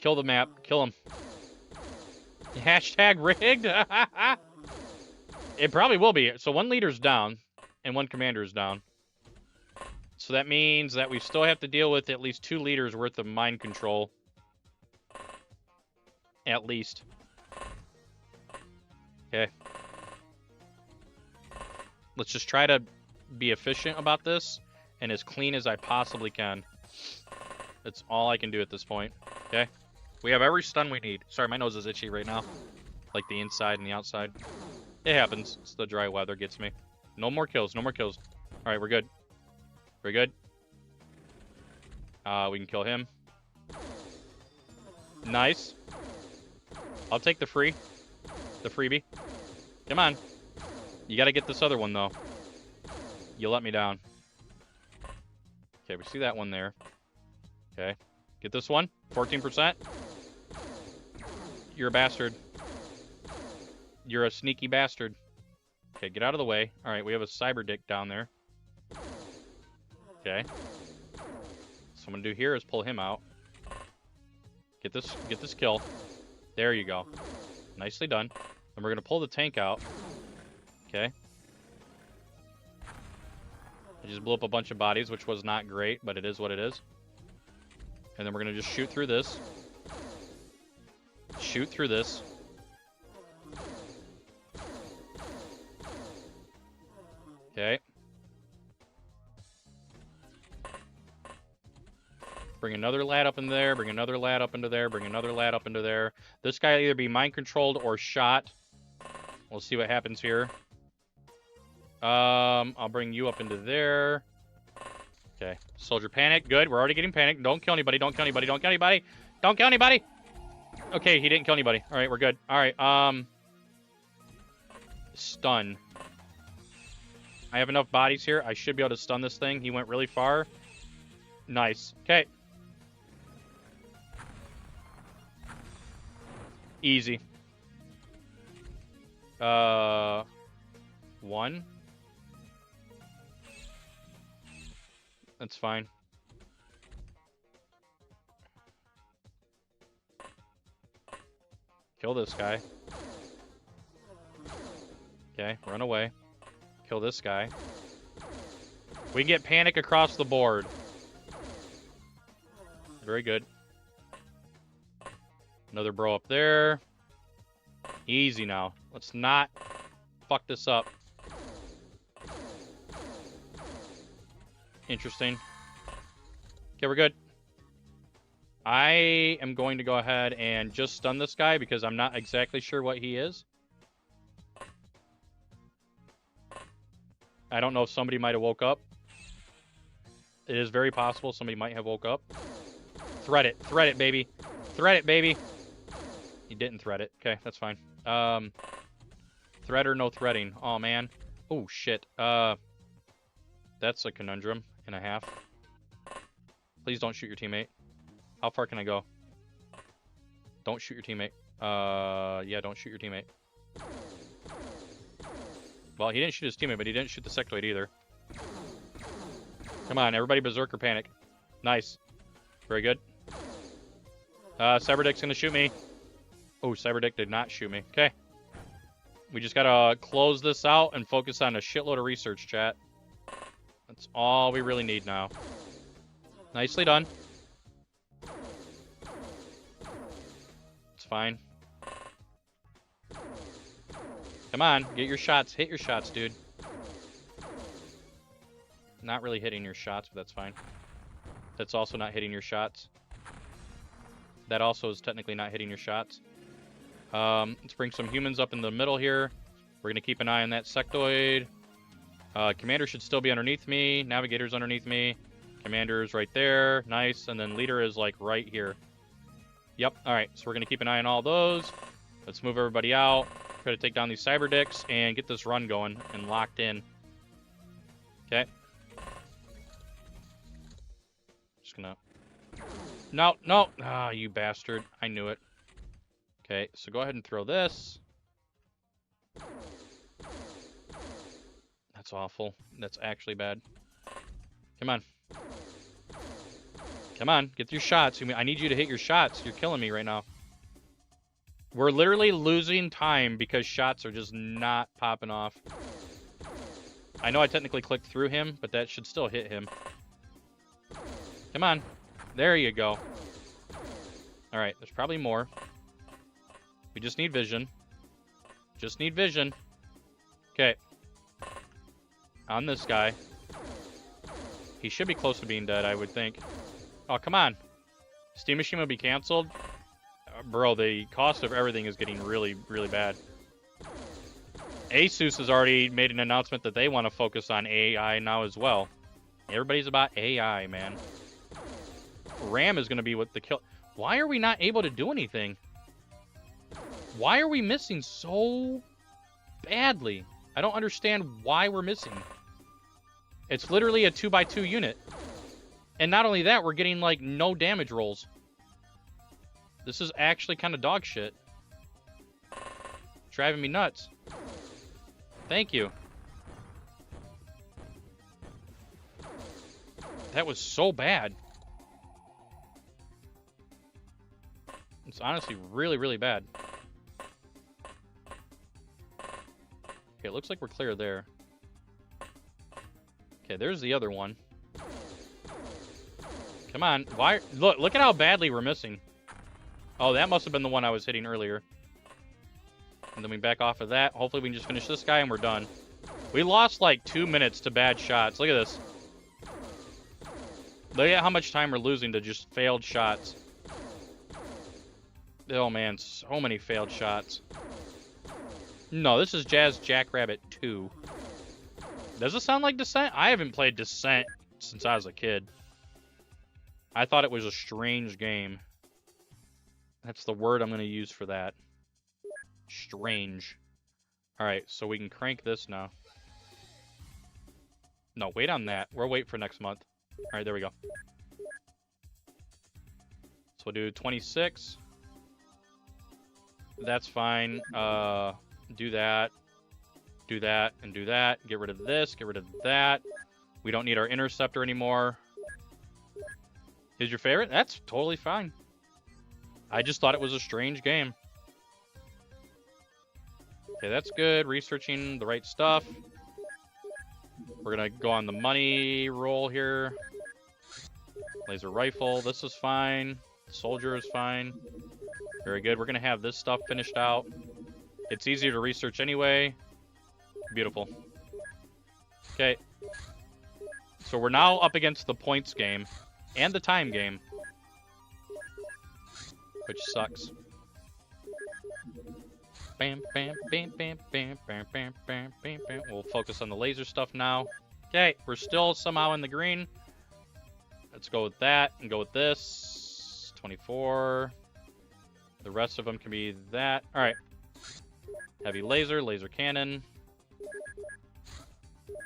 Kill the map. Kill him. Hashtag rigged. It probably will be. So one leader's down and one commander's down. So that means that we still have to deal with at least 2 leaders worth of mind control. At least. Okay. Let's just try to be efficient about this and as clean as I possibly can. That's all I can do at this point. Okay. We have every stun we need. Sorry, my nose is itchy right now. Like the inside and the outside. It happens. It's the dry weather gets me. No more kills. No more kills. All right, we're good. We're good. We can kill him. Nice. I'll take the freebie. Come on. You got to get this other one, though. You let me down. Okay, we see that one there. Okay. Get this one. 14%. You're a bastard. You're a sneaky bastard. Okay, get out of the way. All right, we have a cyber dick down there. Okay. So what I'm going to do here is pull him out. Get this kill. There you go. Nicely done. And we're going to pull the tank out. Okay. I just blew up a bunch of bodies, which was not great, but it is what it is. And then we're going to just shoot through this. Shoot through this. Okay. Bring another lad up in there, bring another lad up into there, bring another lad up into there. This guy will either be mind controlled or shot. We'll see what happens here. I'll bring you up into there. Okay. Soldier panic. Good. We're already getting panicked. Don't kill anybody. Don't kill anybody. Don't kill anybody. Don't kill anybody. Okay, he didn't kill anybody. All right, we're good. All right. Stun. I have enough bodies here. I should be able to stun this thing. He went really far. Nice. Okay. Easy. 1. That's fine. Kill this guy. Okay, run away. Kill this guy. We get panic across the board. Very good. Another bro up there. Easy now. Let's not fuck this up. Interesting. Okay, we're good. I am going to go ahead and just stun this guy because I'm not exactly sure what he is. I don't know if somebody might have woke up. It is very possible somebody might have woke up. Thread it. Thread it, baby. Thread it, baby. He didn't thread it. Okay, that's fine. Thread or no threading. Oh, man. Oh, shit. That's a conundrum and a half. Please don't shoot your teammate. How far can I go? Don't shoot your teammate. Yeah, don't shoot your teammate. Well, he didn't shoot his teammate, but he didn't shoot the sectoid either. Come on, everybody berserker panic. Nice. Very good. Cyberdick's gonna shoot me. Oh, Cyberdick did not shoot me. Okay. We just gotta close this out and focus on a shitload of research, chat. That's all we really need now. Nicely done. It's fine. Come on, get your shots. Hit your shots, dude. Not really hitting your shots, but that's fine. That's also not hitting your shots. That also is technically not hitting your shots. Let's bring some humans up in the middle here. We're going to keep an eye on that sectoid. Commander should still be underneath me. Navigator's underneath me. Commander's right there. Nice. And then leader is like right here. Yep. All right. So we're going to keep an eye on all those. Let's move everybody out. Try to take down these cyber dicks and get this run going and locked in. Okay. Just going to No, no. Ah, you bastard. I knew it. Okay, so go ahead and throw this. That's awful. That's actually bad. Come on. Come on, get your shots. I need you to hit your shots. You're killing me right now. We're literally losing time because shots are just not popping off. I know I technically clicked through him, but that should still hit him. Come on. There you go. Alright, there's probably more. We just need vision. Just need vision. Okay. On this guy. He should be close to being dead, I would think. Oh, come on. Steam Machine will be canceled? Bro, the cost of everything is getting really, really bad. Asus has already made an announcement that they want to focus on AI now as well. Everybody's about AI, man. RAM is going to be what the kill... Why are we not able to do anything? Why are we missing so badly? I don't understand why we're missing. It's literally a 2x2 unit. And not only that, we're getting, like, no damage rolls. This is actually kind of dog shit. It's driving me nuts. Thank you. That was so bad. It's honestly really, really bad. Okay, it looks like we're clear there. Okay, there's the other one. Come on. Why? Look at how badly we're missing. Oh, that must have been the one I was hitting earlier. And then we back off of that. Hopefully we can just finish this guy and we're done. We lost like 2 minutes to bad shots. Look at this. Look at how much time we're losing to just failed shots. Oh man, so many failed shots. No, this is Jazz Jackrabbit 2. Does it sound like Descent? I haven't played Descent since I was a kid. I thought it was a strange game. That's the word I'm going to use for that. Strange. Alright, so we can crank this now. No, wait on that. We'll wait for next month. Alright, there we go. So we'll do 26. That's fine. Do that. Do that, and do that. Get rid of this, get rid of that. We don't need our interceptor anymore. Is your favorite? That's totally fine. I just thought it was a strange game. Okay, that's good. Researching the right stuff. We're gonna go on the money roll here. Laser rifle, this is fine. Soldier is fine. Very good. We're gonna have this stuff finished out. It's easier to research anyway. Beautiful. Okay. So we're now up against the points game and the time game, which sucks. Bam, bam, bam, bam, bam, bam, bam, bam, bam, bam. We'll focus on the laser stuff now. Okay, we're still somehow in the green. Let's go with that and go with this. 24. The rest of them can be that. All right. Heavy laser, laser cannon.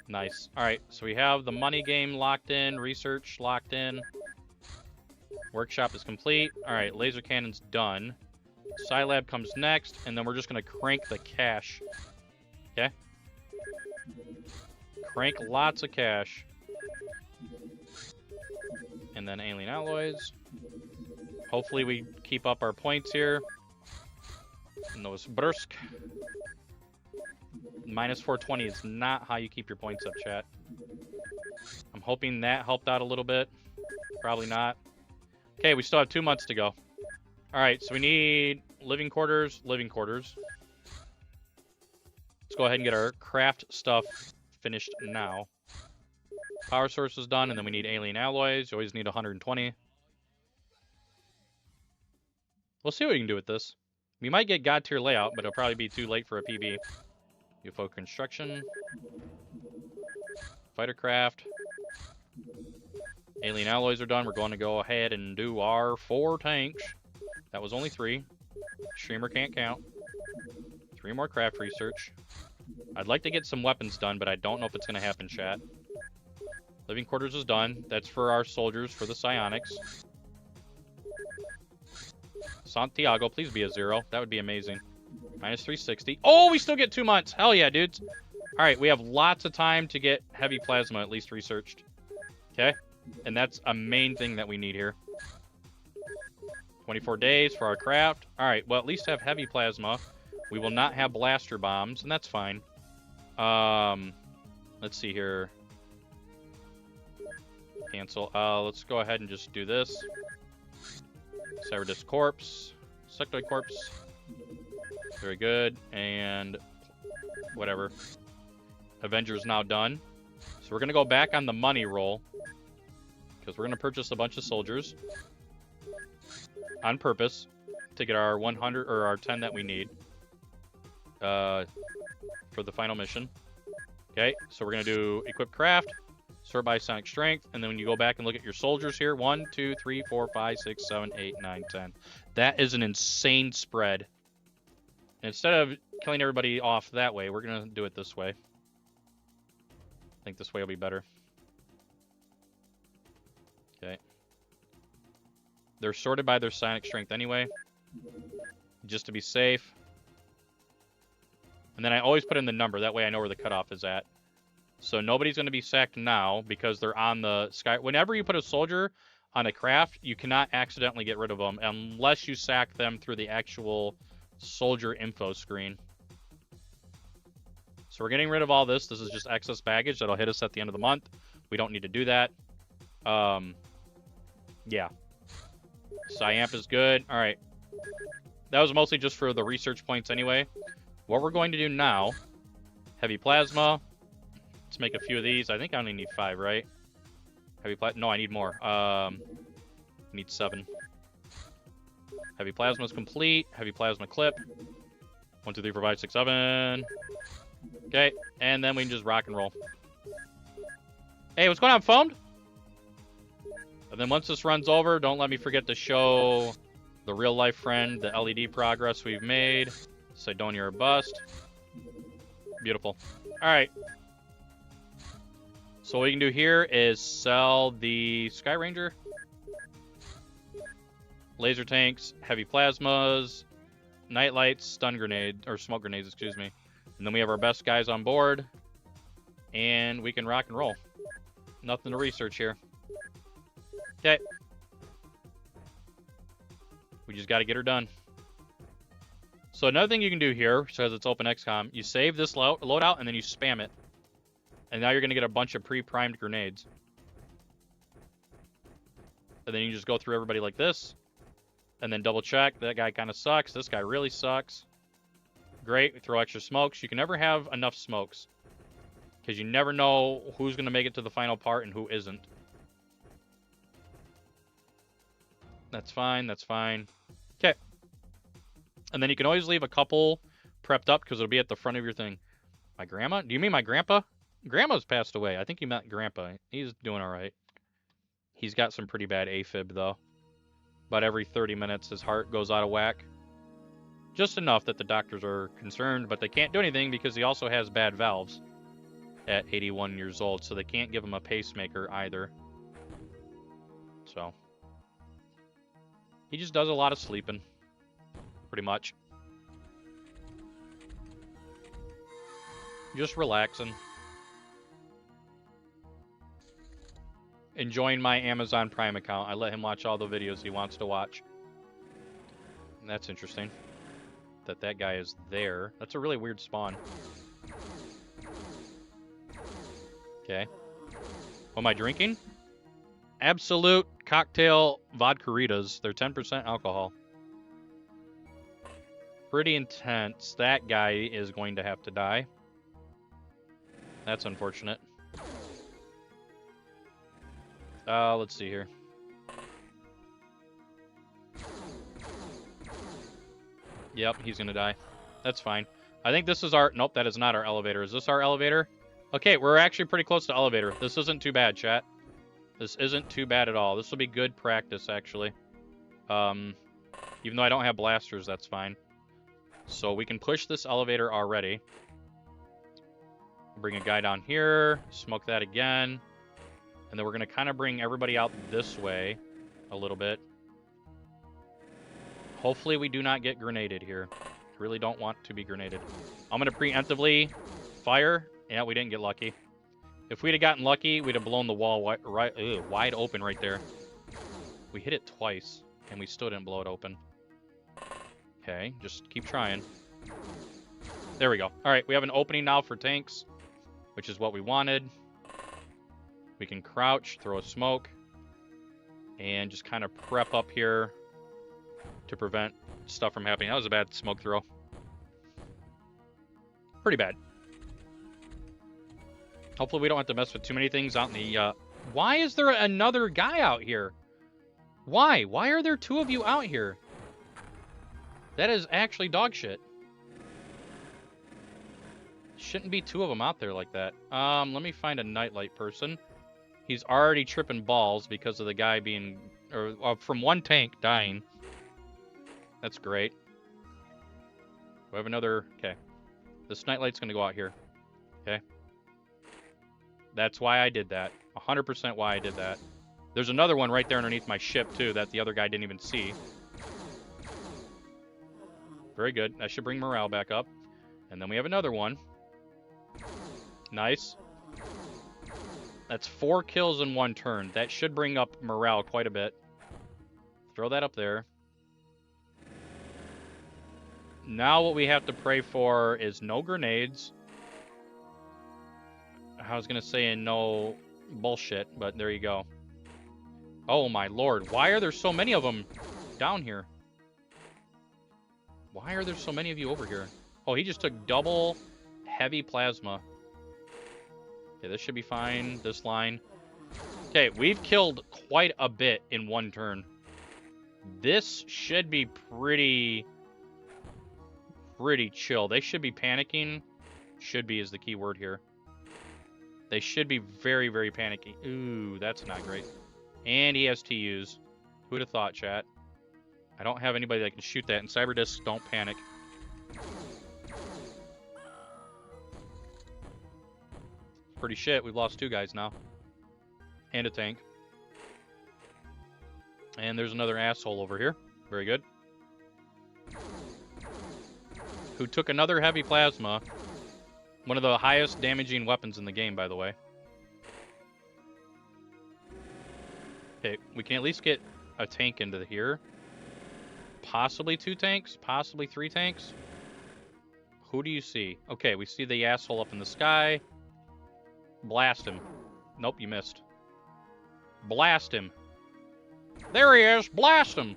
Nice. All right, so we have the money game locked in, research locked in. Workshop is complete. All right, laser cannon's done. Scilab comes next, and then we're just going to crank the cash. Okay? Crank lots of cash. And then alien alloys. Hopefully we keep up our points here. Novosibirsk. Minus 420 is not how you keep your points up, chat. I'm hoping that helped out a little bit. Probably not. Okay, we still have 2 months to go. Alright, so we need living quarters, living quarters. Let's go ahead and get our craft stuff finished now. Power source is done, and then we need alien alloys. You always need 120. We'll see what we can do with this. We might get God tier layout, but it'll probably be too late for a PB. UFO construction. Fighter craft. Alien alloys are done. We're going to go ahead and do our 4 tanks. That was only 3. Streamer can't count. 3 more craft research. I'd like to get some weapons done, but I don't know if it's going to happen, chat. Living quarters is done. That's for our soldiers, for the psionics. Santiago, please be a 0. That would be amazing. Minus 360. Oh, we still get 2 months. Hell yeah, dudes. All right, we have lots of time to get heavy plasma at least researched. Okay? And that's a main thing that we need here. 24 days for our craft. All right, well, at least have heavy plasma. We will not have blaster bombs, and that's fine. Let's see here. Cancel. Let's go ahead and just do this. Cyberdisc Corpse. Sectoid Corpse. Very good. And whatever. Avengers now done. So we're going to go back on the money roll. Because we're going to purchase a bunch of soldiers. On purpose. To get our 100 or our 10 that we need. For the final mission. Okay, so we're going to do Equip Craft. Sort by Sonic Strength, and then when you go back and look at your soldiers here, 1, 2, 3, 4, 5, 6, 7, 8, 9, 10. That is an insane spread. And instead of killing everybody off that way, we're going to do it this way. I think this way will be better. Okay. They're sorted by their Sonic Strength anyway, just to be safe. And then I always put in the number, that way I know where the cutoff is at. So nobody's going to be sacked now because they're on the sky. Whenever you put a soldier on a craft, you cannot accidentally get rid of them unless you sack them through the actual soldier info screen. So we're getting rid of all this. This is just excess baggage that'll hit us at the end of the month. We don't need to do that. Yeah. Cyamp is good. All right. That was mostly just for the research points anyway. What we're going to do now, heavy plasma. Let's make a few of these. I think I only need 5, right? Heavy plasma. No, I need more. Need 7. Heavy plasma is complete. Heavy plasma clip. 1, 2, 3, 4, 5, 6, 7. Okay, and then we can just rock and roll. Hey, what's going on, Foamed? And then once this runs over, don't let me forget to show the real life friend the LED progress we've made. Sidonia or bust. Beautiful. All right. So what we can do here is sell the Sky Ranger, laser tanks, heavy plasmas, night lights, stun grenade, or smoke grenades, excuse me. And then we have our best guys on board, and we can rock and roll. Nothing to research here. Okay. We just got to get her done. So another thing you can do here, says it's Open XCOM, you save this loadout and then you spam it. And now you're going to get a bunch of pre-primed grenades. And then you just go through everybody like this. And then double check. That guy kind of sucks. This guy really sucks. Great. We throw extra smokes. You can never have enough smokes. Because you never know who's going to make it to the final part and who isn't. That's fine. That's fine. Okay. And then you can always leave a couple prepped up because it'll be at the front of your thing. My grandma? Do you mean my grandpa? Grandma's passed away. I think you meant grandpa. He's doing all right. He's got some pretty bad AFib, though. About every 30 minutes, his heart goes out of whack. Just enough that the doctors are concerned, but they can't do anything because he also has bad valves at 81 years old, so they can't give him a pacemaker either. So he just does a lot of sleeping, pretty much. Just relaxing. Enjoying my Amazon Prime account. I let him watch all the videos he wants to watch. And that's interesting. That guy is there. That's a really weird spawn. Okay. What am I drinking? Absolute cocktail vodkaritas. They're 10% alcohol. Pretty intense. That guy is going to have to die. That's unfortunate. Let's see here. Yep, he's gonna die. That's fine. I think this is our... Nope, that is not our elevator. Is this our elevator? Okay, we're actually pretty close to elevator. This isn't too bad, chat. This isn't too bad at all. This will be good practice, actually. Even though I don't have blasters, that's fine. So we can push this elevator already. Bring a guy down here. Smoke that again. And then we're going to kind of bring everybody out this way a little bit. Hopefully we do not get grenaded here. Really don't want to be grenaded. I'm going to preemptively fire. Yeah, we didn't get lucky. If we'd have gotten lucky, we'd have blown the wall wide open right there. We hit it twice, and we still didn't blow it open. Okay, just keep trying. There we go. All right, we have an opening now for tanks, which is what we wanted. We can crouch, throw a smoke, and just kind of prep up here to prevent stuff from happening. That was a bad smoke throw. Pretty bad. Hopefully we don't have to mess with too many things out in the... Why is there another guy out here? Why? Why are there two of you out here? That is actually dog shit. Shouldn't be two of them out there like that. Let me find a nightlight person. He's already tripping balls because of the guy being... Or from one tank dying. That's great. We have another... Okay. This nightlight's going to go out here. Okay. That's why I did that. 100% why I did that. There's another one right there underneath my ship, too, that the other guy didn't even see. Very good. That should bring morale back up. And then we have another one. Nice. That's 4 kills in 1 turn. That should bring up morale quite a bit. Throw that up there. Now what we have to pray for is no grenades. I was going to say no bullshit, but there you go. Oh my lord. Why are there so many of them down here? Why are there so many of you over here? Oh, he just took double heavy plasma. Okay, this should be fine. This line. Okay, we've killed quite a bit in 1 turn. This should be pretty chill. They should be panicking. Should be is the key word here. They should be very, very panicky. Ooh, that's not great. And he has TUs. Who'd have thought, chat? I don't have anybody that can shoot that, and Cyberdiscs don't panic. Pretty shit. We've lost 2 guys now. And a tank. And there's another asshole over here. Very good. Who took another heavy plasma. One of the highest damaging weapons in the game, by the way. Okay, we can at least get a tank into here. Possibly 2 tanks, possibly 3 tanks. Who do you see? Okay, we see the asshole up in the sky. Blast him. Nope, you missed. Blast him. There he is! Blast him!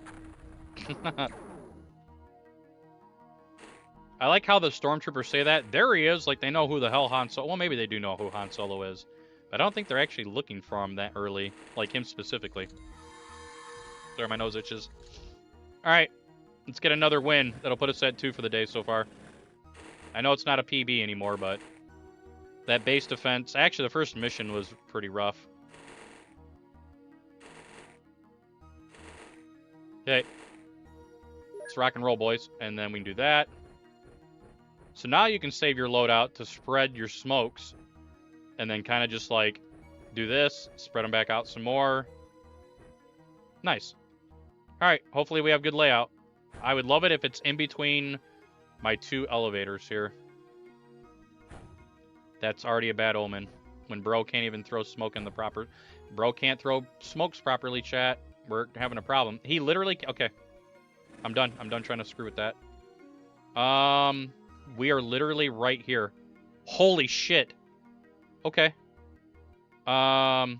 I like how the stormtroopers say that. There he is, like they know who the hell Han Solo... Well, maybe they do know who Han Solo is. But I don't think they're actually looking for him that early. Like him specifically. Sorry, my nose itches. Alright. Let's get another win. That'll put us at 2 for the day so far. I know it's not a PB anymore, but... That base defense... Actually, the first mission was pretty rough. Okay. Let's rock and roll, boys. And then we can do that. So now you can save your loadout to spread your smokes. And then kind of just like do this. Spread them back out some more. Nice. Alright, hopefully we have good layout. I would love it if it's in between my 2 elevators here. That's already a bad omen. When bro can't even throw smoke in the proper... Bro can't throw smokes properly, chat. We're having a problem. He literally... Okay. I'm done. I'm done trying to screw with that. We are literally right here. Holy shit. Okay. Down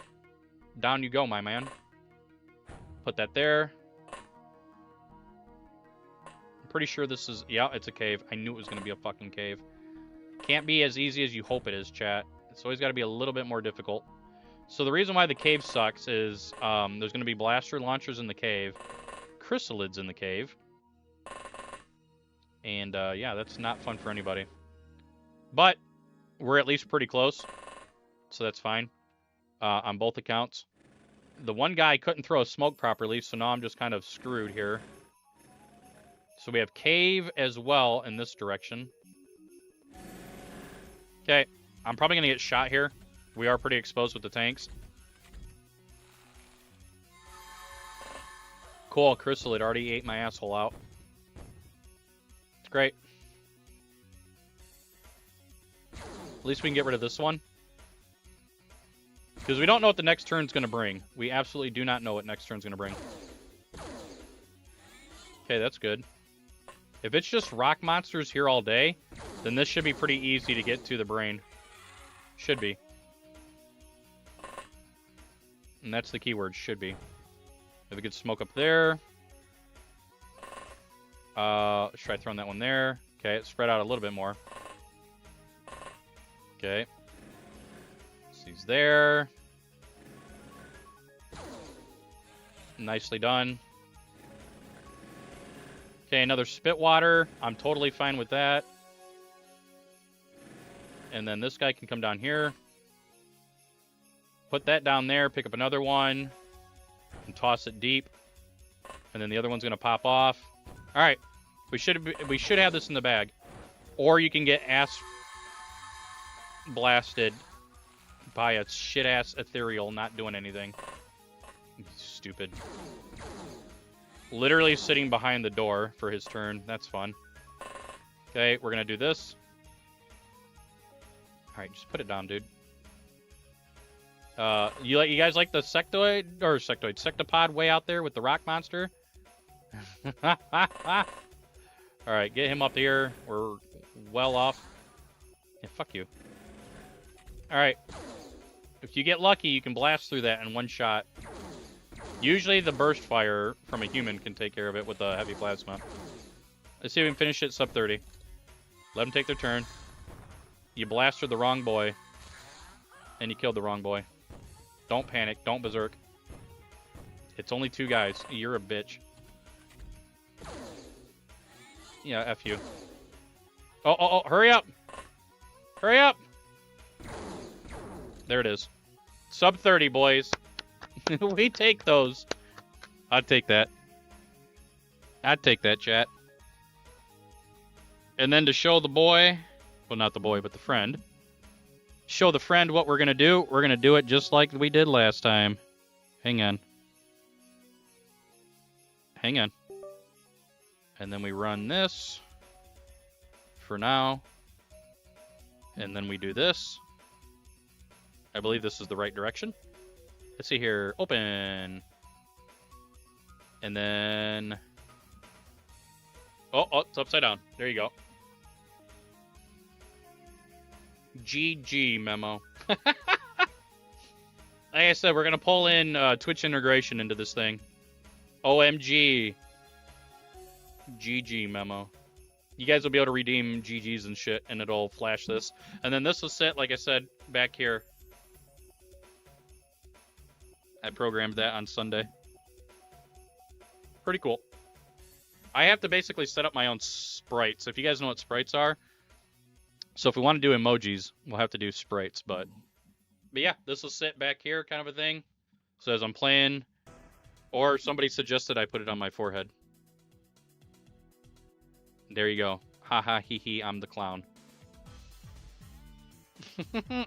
you go, my man. Put that there. I'm pretty sure this is... Yeah, it's a cave. I knew it was going to be a fucking cave. Can't be as easy as you hope it is, chat. It's always got to be a little bit more difficult. So the reason why the cave sucks is there's going to be blaster launchers in the cave. Chrysalids in the cave. And, yeah, that's not fun for anybody. But we're at least pretty close. So that's fine. On both accounts. The one guy couldn't throw a smoke properly, so now I'm just kind of screwed here. So we have cave as well in this direction. Okay, I'm probably going to get shot here. We are pretty exposed with the tanks. Cool, Chrysalid already ate my asshole out. Great. At least we can get rid of this one. Because we don't know what the next turn's going to bring. We absolutely do not know what next turn's going to bring. Okay, that's good. If it's just rock monsters here all day, then this should be pretty easy to get to the brain. Should be. And that's the keyword, should be. If we could smoke up there. Let's try throwing that one there. Okay, it spread out a little bit more. Okay. He's there. Nicely done. Okay, another spit water. I'm totally fine with that. And then this guy can come down here. Put that down there, pick up another one, and toss it deep. And then the other one's going to pop off. All right. We should have this in the bag. Or you can get ass blasted by a shit-ass ethereal not doing anything. Stupid. Literally sitting behind the door for his turn. That's fun. Okay, we're going to do this. Alright, just put it down, dude. You guys like the sectopod way out there with the rock monster? Alright, get him up here. We're well off. Yeah, fuck you. Alright. If you get lucky, you can blast through that in one shot. Usually the burst fire from a human can take care of it with a heavy plasma. Let's see if we can finish it sub 30. Let them take their turn. You blasted the wrong boy. And you killed the wrong boy. Don't panic. Don't berserk. It's only 2 guys. You're a bitch. Yeah, F you. Oh, hurry up! Hurry up! There it is. Sub 30, boys. We take those. I'd take that. I'd take that, chat. And then to show the boy, well, not the boy, but the friend. Show the friend what we're going to do. We're going to do it just like we did last time. Hang on. Hang on. And then we run this for now. And then we do this. I believe this is the right direction. Let's see here. Open. And then... Oh, it's upside down. There you go. GG memo. Like I said, we're going to pull in Twitch integration into this thing. OMG. GG memo. You guys will be able to redeem GGs and shit, and it'll flash this. And then this will sit, like I said, back here. I programmed that on Sunday. Pretty cool. I have to basically set up my own sprites. If you guys know what sprites are. So if we want to do emojis, we'll have to do sprites. But yeah, this will sit back here kind of a thing. So as I'm playing, or somebody suggested I put it on my forehead. There you go. Ha ha hee hee, I'm the clown.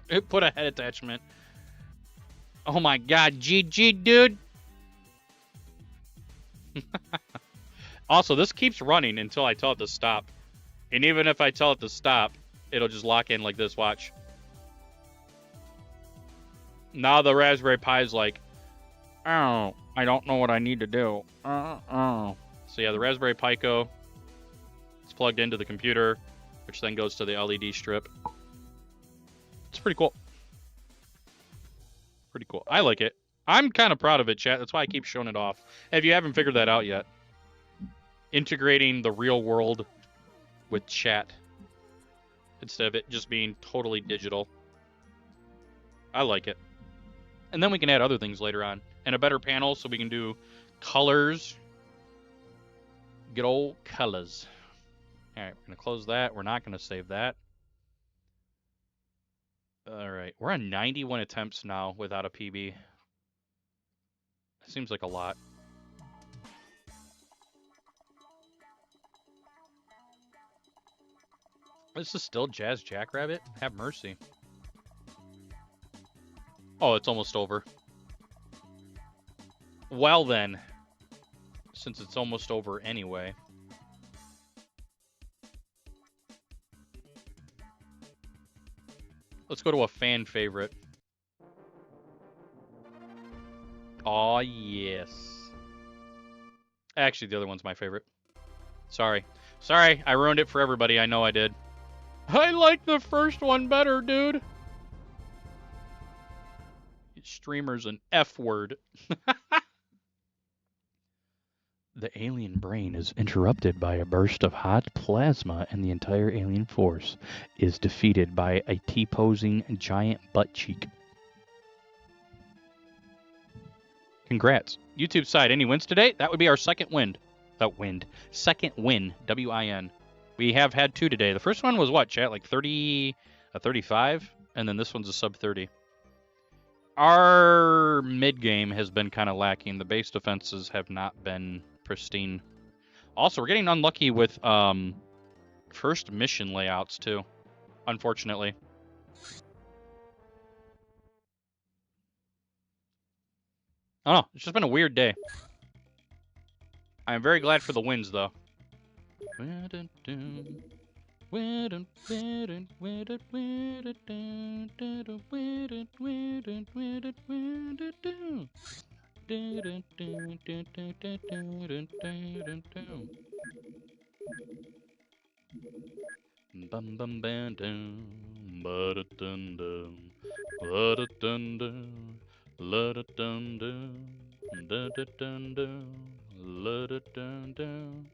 It put a head attachment. Oh my god, GG, dude. Also, this keeps running until I tell it to stop. And even if I tell it to stop, it'll just lock in like this, watch. Now the Raspberry Pi is like, oh, I don't know what I need to do. So yeah, the Raspberry Pico, it's plugged into the computer, which then goes to the LED strip. It's pretty cool. Pretty cool. I like it. I'm kind of proud of it, chat. That's why I keep showing it off. If you haven't figured that out yet. Integrating the real world with chat. Instead of it just being totally digital. I like it. And then we can add other things later on. And a better panel so we can do colors. Good old colors. Alright, we're going to close that. We're not going to save that. Alright, we're on 91 attempts now without a PB. That seems like a lot. This is still Jazz Jackrabbit? Have mercy. Oh, it's almost over. Well then. Since it's almost over anyway. Let's go to a fan favorite. Aw, yes. Actually, the other one's my favorite. Sorry. Sorry, I ruined it for everybody. I know I did. I like the first one better, dude. Streamer's an F word. The alien brain is interrupted by a burst of hot plasma, and the entire alien force is defeated by a T-posing giant butt cheek. Congrats. YouTube side, any wins today? That would be our second win. Second win. W-I-N. We have had 2 today. The first one was what, chat? Like 30, a 35? And then this one's a sub 30. Our mid game has been kind of lacking. The base defenses have not been pristine. Also, we're getting unlucky with first mission layouts too, unfortunately. I don't know. It's just been a weird day. I'm very glad for the wins, though. Bum bum bam dum, ba da dum dum, la da dum dum, la da dum dum, da da dum dum, la da dum dum,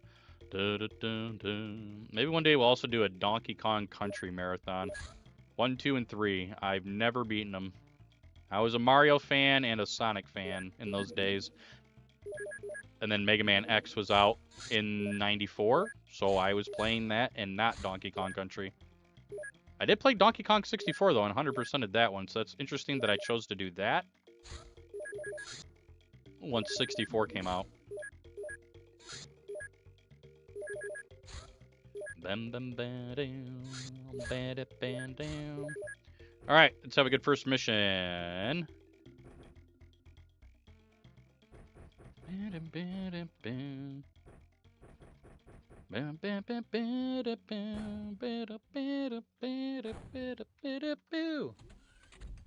da da dum dum. Maybe one day we'll also do a Donkey Kong Country marathon. 1, 2, and 3. I've never beaten them. I was a Mario fan and a Sonic fan in those days. And then Mega Man X was out in 94, so I was playing that and not Donkey Kong Country. I did play Donkey Kong 64, though, and 100%ed that one, so that's interesting that I chose to do that once 64 came out. Alright, let's have a good first mission. And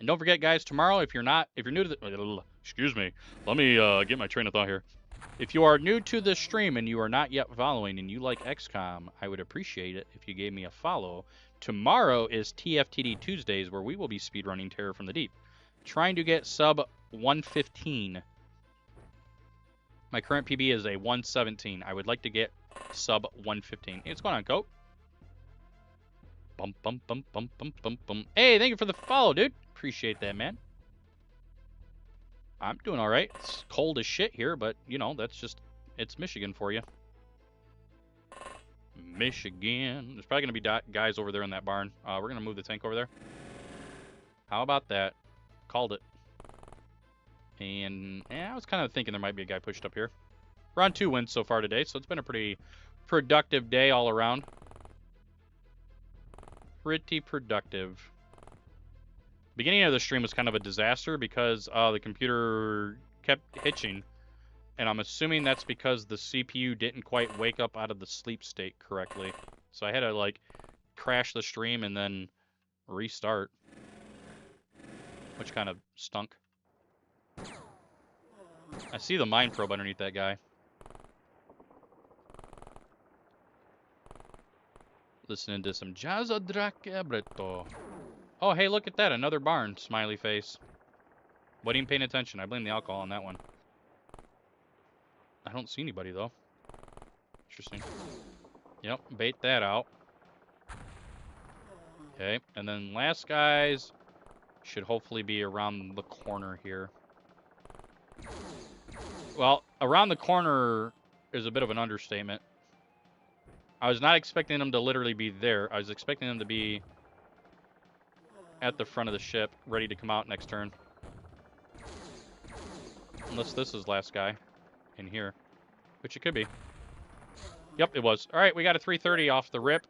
don't forget, guys, tomorrow, if you're new to the, excuse me, let me get my train of thought here. If you are new to the stream and you are not yet following and you like XCOM, I would appreciate it if you gave me a follow. Tomorrow is TFTD Tuesdays, where we will be speedrunning Terror from the Deep, trying to get sub 115. My current PB is a 117. I would like to get sub 115. Hey, what's going on, Cope? Bum, bum, bum, bum, bum, bum, bum. Hey, thank you for the follow, dude. Appreciate that, man. I'm doing all right. It's cold as shit here, but, you know, that's just, it's Michigan for you. Michigan. There's probably going to be guys over there in that barn. We're going to move the tank over there. How about that? Called it. And I was kind of thinking there might be a guy pushed up here. We're on 2 wins so far today, so it's been a pretty productive day all around. Pretty productive. Beginning of the stream was kind of a disaster because the computer kept hitching. And I'm assuming that's because the CPU didn't quite wake up out of the sleep state correctly. So I had to, like, crash the stream and then restart. Which kind of stunk. I see the mine probe underneath that guy. Listening to some Jazza Dracabreto. Oh, hey, look at that. Another barn. Smiley face. Wasn't even paying attention. I blame the alcohol on that one. I don't see anybody, though. Interesting. Yep, bait that out. Okay, and then last guys should hopefully be around the corner here. Well, around the corner is a bit of an understatement. I was not expecting them to literally be there. I was expecting them to be at the front of the ship, ready to come out next turn. Unless this is last guy in here, which it could be. Yep, it was. All right, we got a 330 off the rip.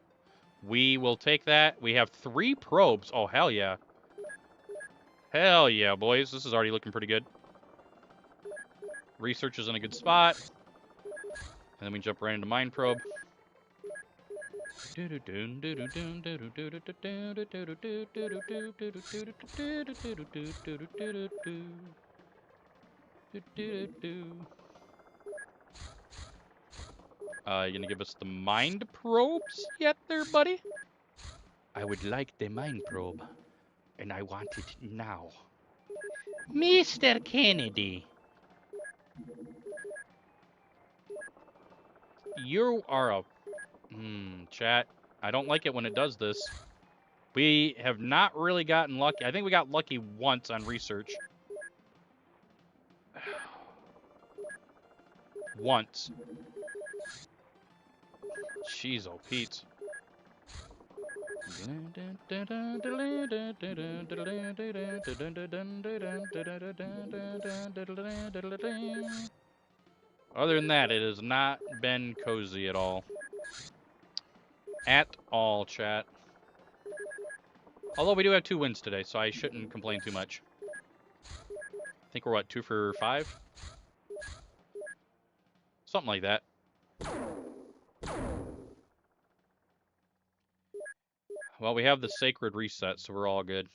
We will take that. We have 3 probes. Oh, hell yeah. Hell yeah, boys. This is already looking pretty good. Research is in a good spot. And then we jump right into mine probe. You gonna give us the mind probes yet there, buddy? I would like the mind probe, and I want it now. Mr. Kennedy. You are a... chat. I don't like it when it does this. We have not really gotten lucky. I think we got lucky once on research. Once. Jeez, oh Pete. Other than that, it has not been cozy at all. At all, chat. Although we do have 2 wins today, so I shouldn't complain too much. I think we're, what, 2 for 5? Something like that. Well, we have the sacred reset, so we're all good.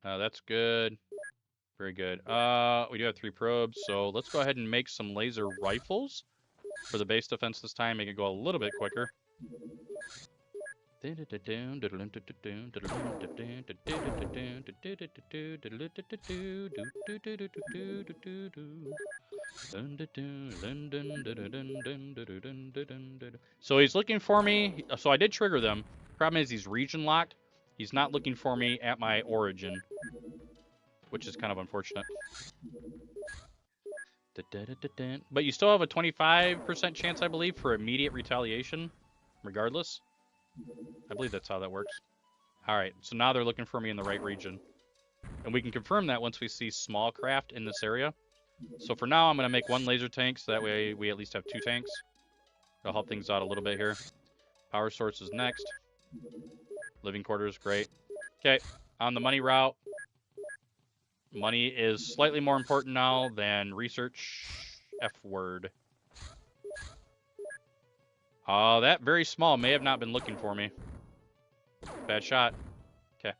That's good. Very good. We do have 3 probes, so let's go ahead and make some laser rifles for the base defense this time. Make it go a little bit quicker. So he's looking for me. So I did trigger them. Problem is he's region locked. He's not looking for me at my origin, which is kind of unfortunate. But you still have a 25% chance, I believe, for immediate retaliation, regardless. I believe that's how that works. All right, so now they're looking for me in the right region. And we can confirm that once we see small craft in this area. So for now, I'm going to make 1 laser tank, so that way we at least have 2 tanks. It'll help things out a little bit here. Power source is next. Living quarters, great. Okay, on the money route. Money is slightly more important now than research. F word. That very small may have not been looking for me. Bad shot. Okay.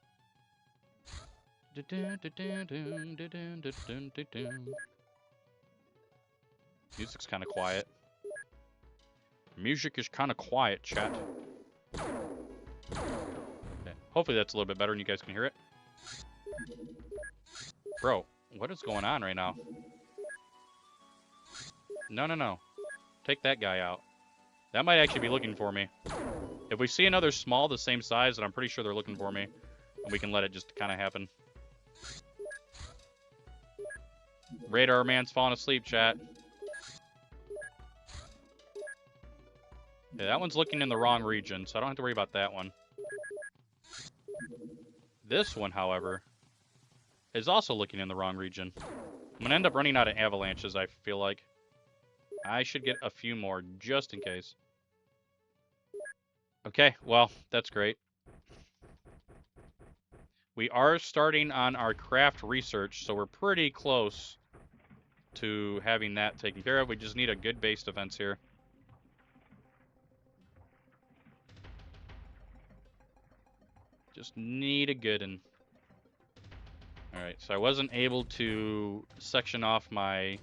Music's kind of quiet. Music is kind of quiet, chat. Okay. Hopefully that's a little bit better and you guys can hear it. Bro, what is going on right now? No, no, no. Take that guy out. That might actually be looking for me. If we see another small the same size, then I'm pretty sure they're looking for me. And we can let it just kind of happen. Radar man's falling asleep, chat. Yeah, that one's looking in the wrong region, so I don't have to worry about that one. This one, however, is also looking in the wrong region. I'm going to end up running out of avalanches, I feel like. I should get a few more, just in case. Okay, well, that's great. We are starting on our craft research, so we're pretty close to having that taken care of. We just need a good base defense here. Just need a good one. Alright, so I wasn't able to section off my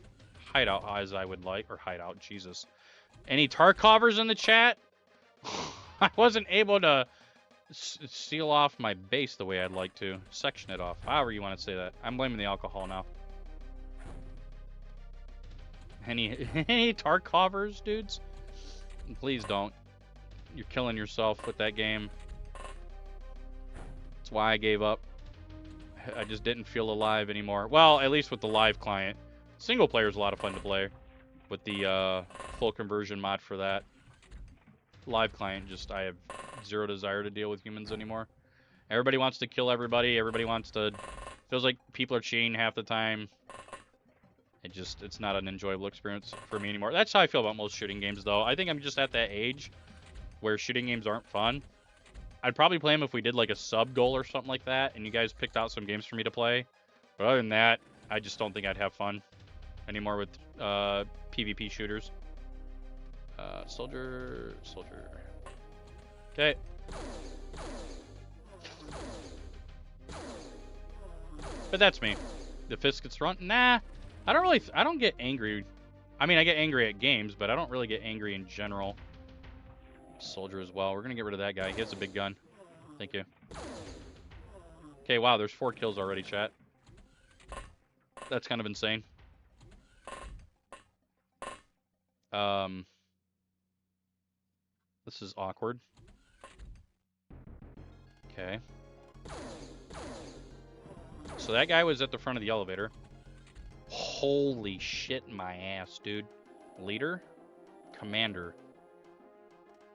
hideout as I would like. Or hideout, Jesus. Any Tarkovers in the chat? I wasn't able to seal off my base the way I'd like to. Section it off. However you want to say that. I'm blaming the alcohol now. Any Tarkovers, dudes? Please don't. You're killing yourself with that game. That's why I gave up. I just didn't feel alive anymore. Well, at least with the live client. Single player is a lot of fun to play. With the full conversion mod for that. Live client, just I have zero desire to deal with humans anymore. Everybody wants to kill everybody. Everybody wants to... Feels like people are cheating half the time. It's not an enjoyable experience for me anymore. That's how I feel about most shooting games, though. I think I'm just at that age where shooting games aren't fun. I'd probably play them if we did like a sub goal or something like that, and you guys picked out some games for me to play. But other than that, I just don't think I'd have fun anymore with PvP shooters. Soldier. Okay. But that's me. The fist gets thrown. Nah, I don't get angry. I mean, I get angry at games, but I don't really get angry in general. Soldier as well. We're gonna get rid of that guy. He has a big gun. Thank you. Okay, wow, there's 4 kills already, chat. That's kind of insane. This is awkward. Okay. So that guy was at the front of the elevator. Holy shit, my ass, dude. Leader? Commander.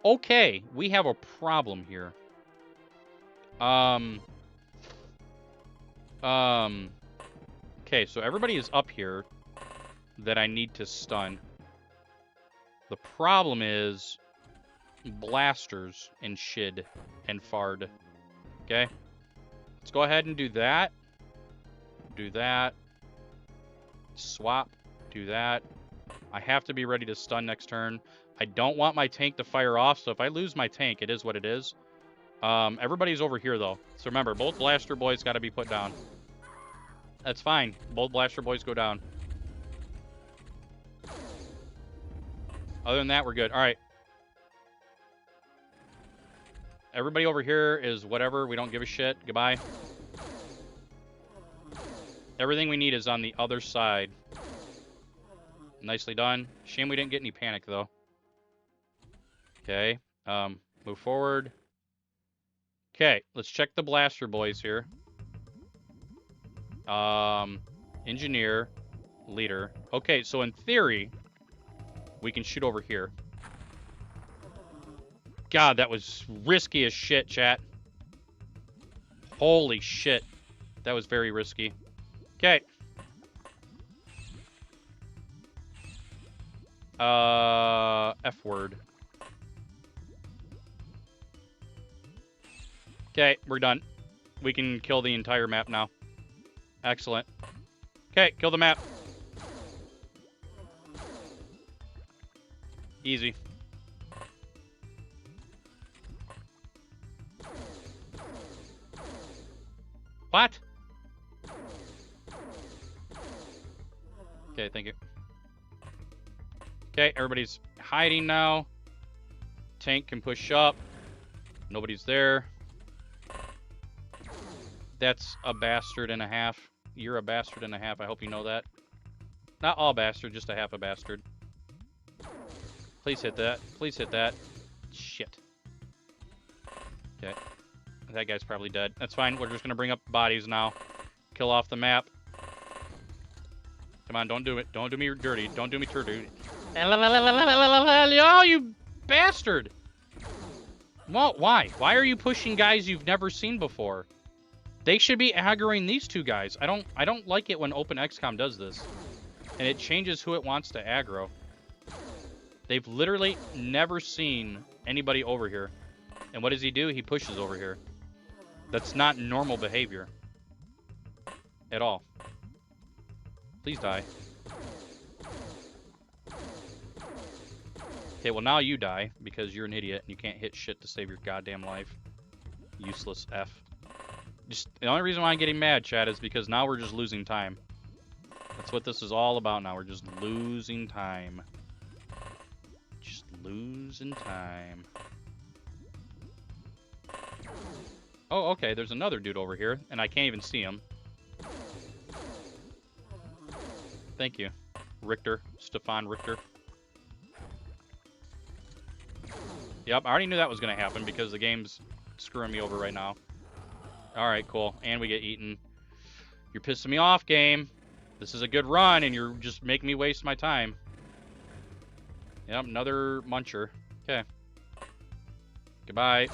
Okay, we have a problem here. Okay, so everybody is up here that I need to stun. The problem is blasters and shid and fard. Okay? Let's go ahead and do that. Do that. Swap. Do that. I have to be ready to stun next turn. I don't want my tank to fire off, so if I lose my tank, it is what it is. Everybody's over here, though. So remember, both blaster boys got to be put down. That's fine. Both blaster boys go down. Other than that, we're good. All right. Everybody over here is whatever. We don't give a shit. Goodbye. Everything we need is on the other side. Nicely done. Shame we didn't get any panic, though. Okay. Move forward. Okay. Let's check the blaster boys here. Engineer. Leader. Okay, so in theory, we can shoot over here. God, that was risky as shit, chat. Holy shit. That was very risky. Okay. F word. Okay, we're done. We can kill the entire map now. Excellent. Okay, kill the map. Easy. What? Okay, thank you. Okay, everybody's hiding now. Tank can push up. Nobody's there. That's a bastard and a half. You're a bastard and a half. I hope you know that. Not all bastard, just a half a bastard. Please hit that. Please hit that. Shit. Okay. That guy's probably dead. That's fine. We're just going to bring up bodies now. Kill off the map. Come on, don't do it. Don't do me dirty. Don't do me dirty. Oh, you bastard! Well, why? Why are you pushing guys you've never seen before? They should be aggroing these two guys. I don't like it when OpenXCOM does this. And it changes who it wants to aggro. They've literally never seen anybody over here. And what does he do? He pushes over here. That's not normal behavior. At all. Please die. Okay, well now you die because you're an idiot and you can't hit shit to save your goddamn life. Useless F. Just the only reason why I'm getting mad, chat, is because now we're just losing time. That's what this is all about now. We're just losing time. Just losing time. Oh, okay, there's another dude over here, and I can't even see him. Thank you, Richter. Stefan Richter. Yep, I already knew that was going to happen because the game's screwing me over right now. Alright, cool. And we get eaten. You're pissing me off, game. This is a good run, and you're just making me waste my time. Yep, another muncher. Okay. Goodbye.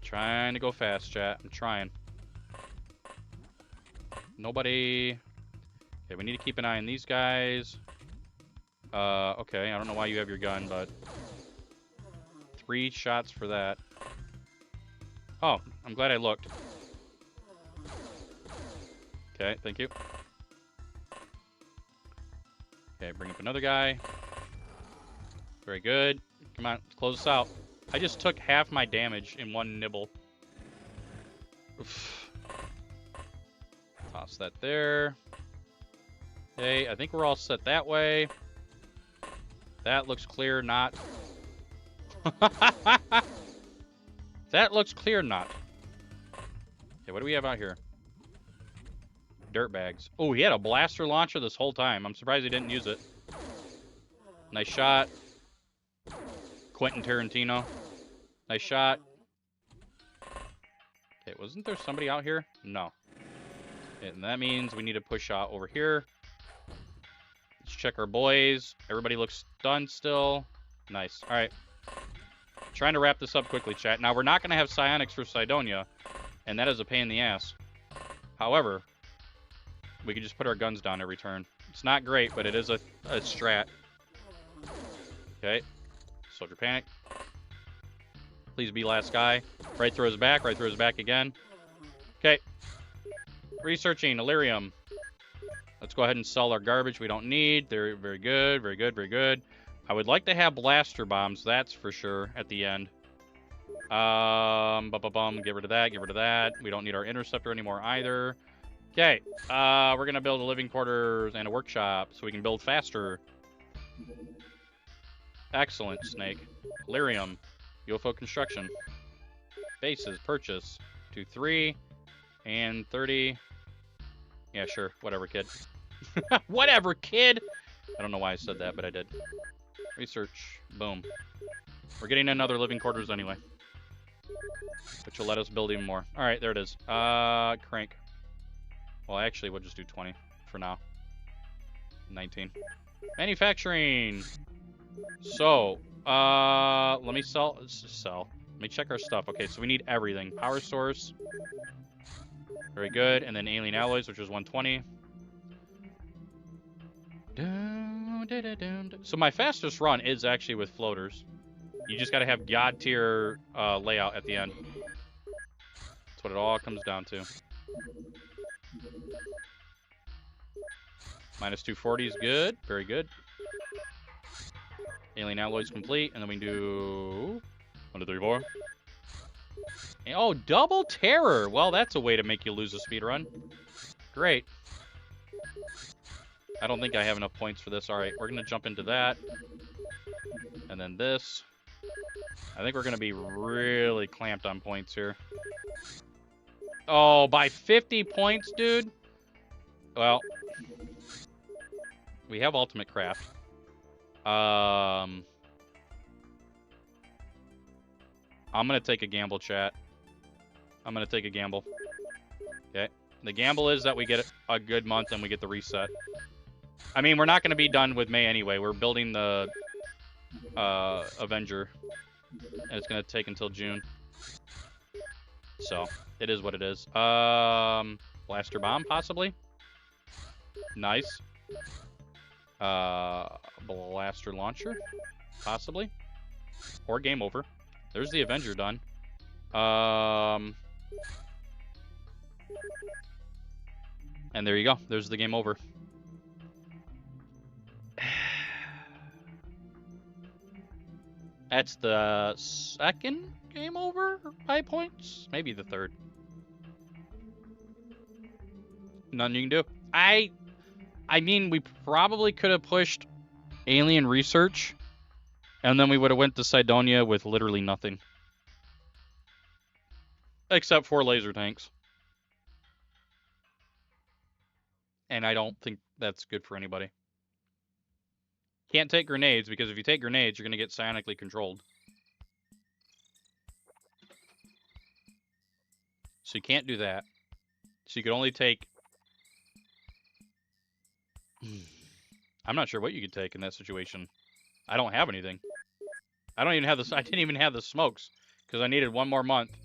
Trying to go fast, chat. I'm trying. Nobody. Okay, we need to keep an eye on these guys. Okay, I don't know why you have your gun, but 3 shots for that. Oh, I'm glad I looked. Okay, thank you. Okay, bring up another guy. Very good. Come on, close this out. I just took half my damage in one nibble. Oof. Toss that there. Okay, I think we're all set that way. That looks clear, not. That looks clear, not. Okay, what do we have out here? Dirt bags. Oh, he had a blaster launcher this whole time. I'm surprised he didn't use it. Nice shot. Quentin Tarantino. Nice shot. Okay, wasn't there somebody out here? No. And that means we need to push out over here. Let's check our boys. Everybody looks stunned still. Nice. All right. Trying to wrap this up quickly, chat. Now, we're not going to have psionics for Cydonia, and that is a pain in the ass. However, we can just put our guns down every turn. It's not great, but it is a strat. Okay. Soldier panic. Please be last guy. Right through his back. Right through his back again. Okay. Researching. Illyrium. Let's go ahead and sell our garbage we don't need. They're very good. Very good. Very good. I would like to have blaster bombs. That's for sure at the end. Get rid of that. Get rid of that. We don't need our interceptor anymore either. Okay. We're going to build a living quarters and a workshop so we can build faster. Excellent, Snake. Lyrium. UFO construction. Bases. Purchase. 2, 3. And 30. Yeah, sure. Whatever, kid. Whatever, kid! I don't know why I said that, but I did. Research. Boom. We're getting another living quarters anyway. Which will let us build even more. Alright, there it is. Crank. Well, actually, we'll just do 20 for now. 19. Manufacturing! So, let me sell. Let me check our stuff. Okay, so we need everything. Power source. Very good. And then alien alloys, which is 120. So my fastest run is actually with floaters. You just got to have God tier layout at the end. That's what it all comes down to. Minus 240 is good. Very good. Alien alloys complete. And then we can do 1, 2, 3, 4. And, oh, double terror. Well, that's a way to make you lose a speed run. Great. I don't think I have enough points for this. All right, we're going to jump into that. And then this. I think we're going to be really clamped on points here. Oh, by 50 points, dude? Well, we have Ultimate Craft. I'm going to take a gamble, chat. I'm going to take a gamble. Okay. The gamble is that we get a good month and we get the reset. I mean, we're not going to be done with May anyway. We're building the Avenger. And it's going to take until June. So, it is what it is. Blaster bomb, possibly? Nice. Blaster launcher? Possibly. Or game over. There's the Avenger done. And there you go. There's the game over. That's the second game over by points? Maybe the third. Nothing you can do. I mean, we probably could have pushed Alien Research, and then we would have went to Cydonia with literally nothing. Except for laser tanks. And I don't think that's good for anybody. Can't take grenades, because if you take grenades, you're going to get psionically controlled. So you can't do that. So you could only take... I'm not sure what you could take in that situation. I don't have anything. I don't even have this. I didn't even have the smokes, because I needed one more month.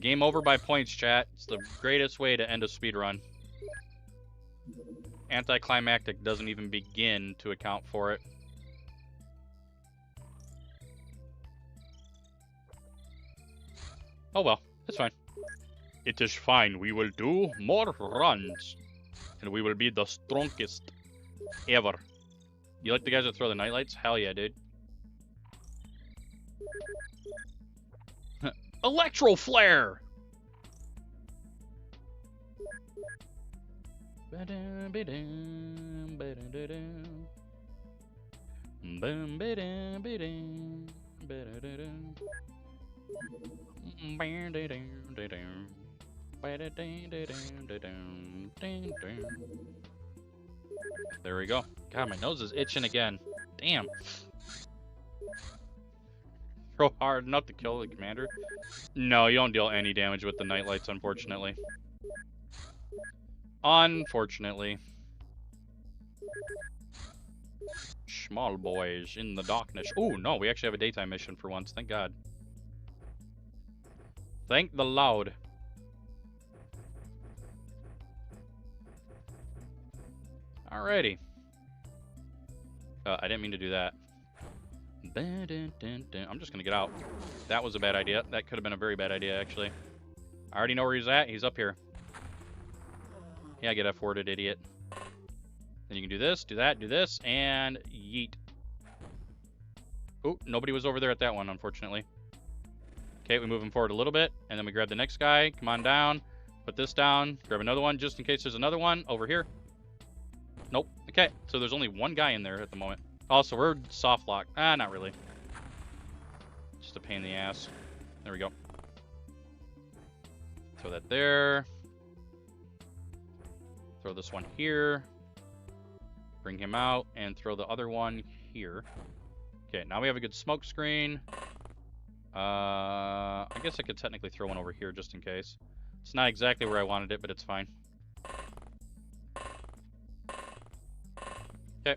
Game over by points, chat. It's the greatest way to end a speedrun. Anticlimactic doesn't even begin to account for it. Oh well, it's fine. It is fine. We will do more runs. And we will be the strongest ever. You like the guys that throw the nightlights? Hell yeah, dude. Electro flare! There we go. God, my nose is itching again. Damn. Throw hard enough to kill the commander. No, you don't deal any damage with the nightlights, unfortunately. Unfortunately. Small boys in the darkness. Oh, no, we actually have a daytime mission for once. Thank God. Thank the Lord. Alrighty. I didn't mean to do that. I'm just gonna get out. That was a bad idea. That could have been a very bad idea, actually. I already know where he's at. He's up here. Yeah, get F-worded, idiot. Then you can do this, do that, do this, and yeet. Oh, nobody was over there at that one, unfortunately. Okay, we move him forward a little bit, and then we grab the next guy. Come on down. Put this down. Grab another one, just in case there's another one over here. Nope. Okay, so there's only one guy in there at the moment. Also, we're soft lock. Ah, not really. Just a pain in the ass. There we go. Throw that there. Throw this one here. Bring him out and throw the other one here. Okay, now we have a good smoke screen. I guess I could technically throw one over here just in case. It's not exactly where I wanted it, but it's fine. Okay.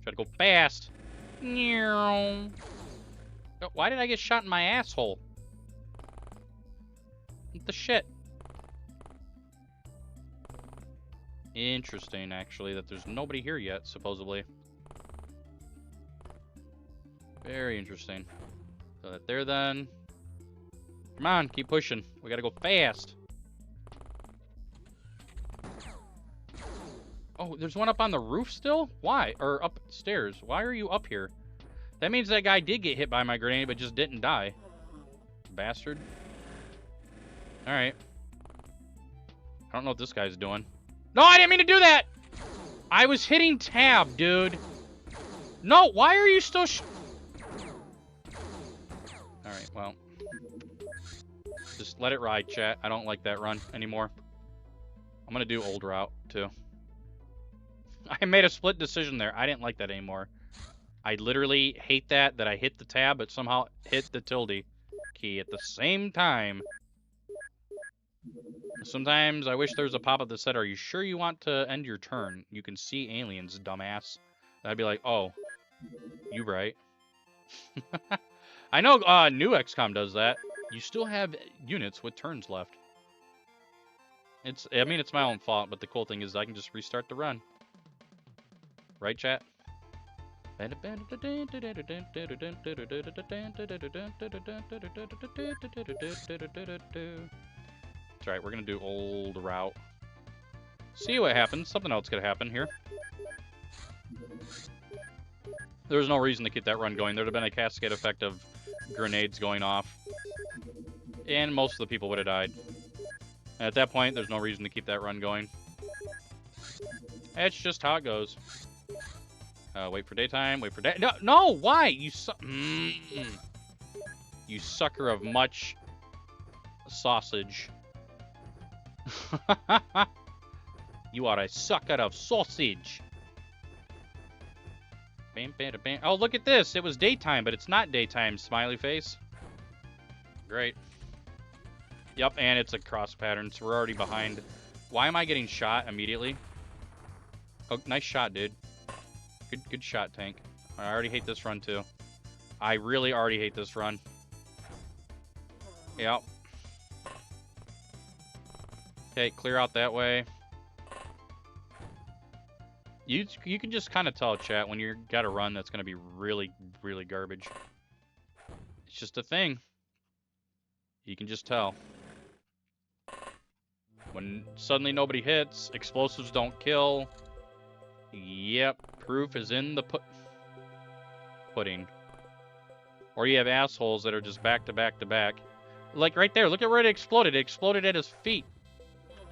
Try to go fast. Oh, why did I get shot in my asshole? What the shit? Interesting, actually, that there's nobody here yet, supposedly. Very interesting. So that there, then. Come on, keep pushing. We gotta go fast. Oh, there's one up on the roof still? Why? Or upstairs. Why are you up here? That means that guy did get hit by my grenade, but just didn't die. Bastard. Alright. I don't know what this guy's doing. No, I didn't mean to do that! I was hitting tab, dude. No, why are you still Alright, well. Just let it ride, chat. I don't like that run anymore. I'm gonna do old route, too. I made a split decision there. I didn't like that anymore. I literally hate that I hit the tab, but somehow hit the tilde key at the same time. Sometimes I wish there was a pop-up that said, "Are you sure you want to end your turn? You can see aliens, dumbass." And I'd be like, "Oh, you right." I know new XCOM does that. You still have units with turns left. I mean, it's my own fault, but the cool thing is I can just restart the run. Right, chat? That's right, we're gonna do old route. See what happens. Something else could happen here. There's no reason to keep that run going. There'd have been a cascade effect of grenades going off. And most of the people would have died. And at that point, there's no reason to keep that run going. That's just how it goes. Wait for daytime, wait for day. No, why? You You sucker of much sausage. You are a sucker of sausage. Bam, bam, bam. Oh, look at this. It was daytime, but it's not daytime, smiley face. Great. Yep, and it's a cross pattern, so we're already behind. Why am I getting shot immediately? Oh, nice shot, dude. Good shot, tank. I already hate this run, too. I really already hate this run. Yep. Okay, clear out that way. You can just kind of tell, chat, when you got a run that's going to be really, really garbage. It's just a thing. You can just tell. When suddenly nobody hits, explosives don't kill. Yep, proof is in the pudding. Or you have assholes that are just back to back to back. Like right there, look at where it exploded. It exploded at his feet.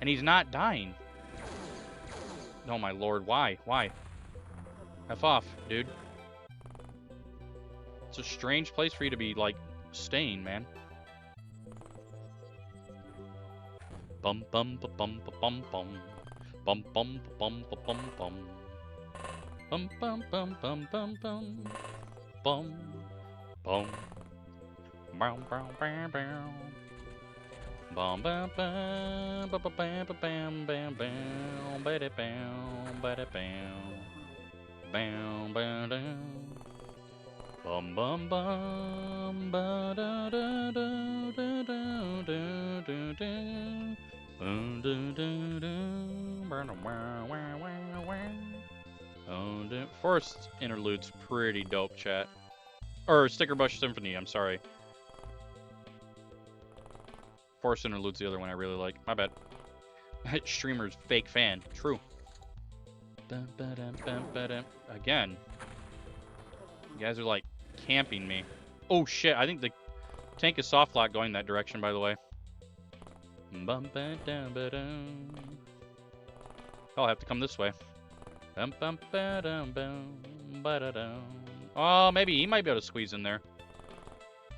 And he's not dying. Oh my lord, why? Why? F off, dude. It's a strange place for you to be, like, staying, man. Bum bum ba bum ba bum bum. Bum bum ba bum ba bum bum. Bum bum bum bum bum bum. Bum bum. Bow bow bow bow. Bum bum bum ba ba bam ba bam bam bam ba da bam ba da bam. Bam bam down. Bum bum bum ba da da da da da da da da. Bum da da da. Ba da wah wah wah wah. Oh, the Forest Interlude's pretty dope, chat. Or Sticker Bush Symphony, I'm sorry. Forest Interlude's the other one I really like. My bad. Streamer's fake fan. True. Again. You guys are like camping me. Oh shit, I think the tank is soft lock going that direction, by the way. I'll have to come this way. Oh, maybe he might be able to squeeze in there.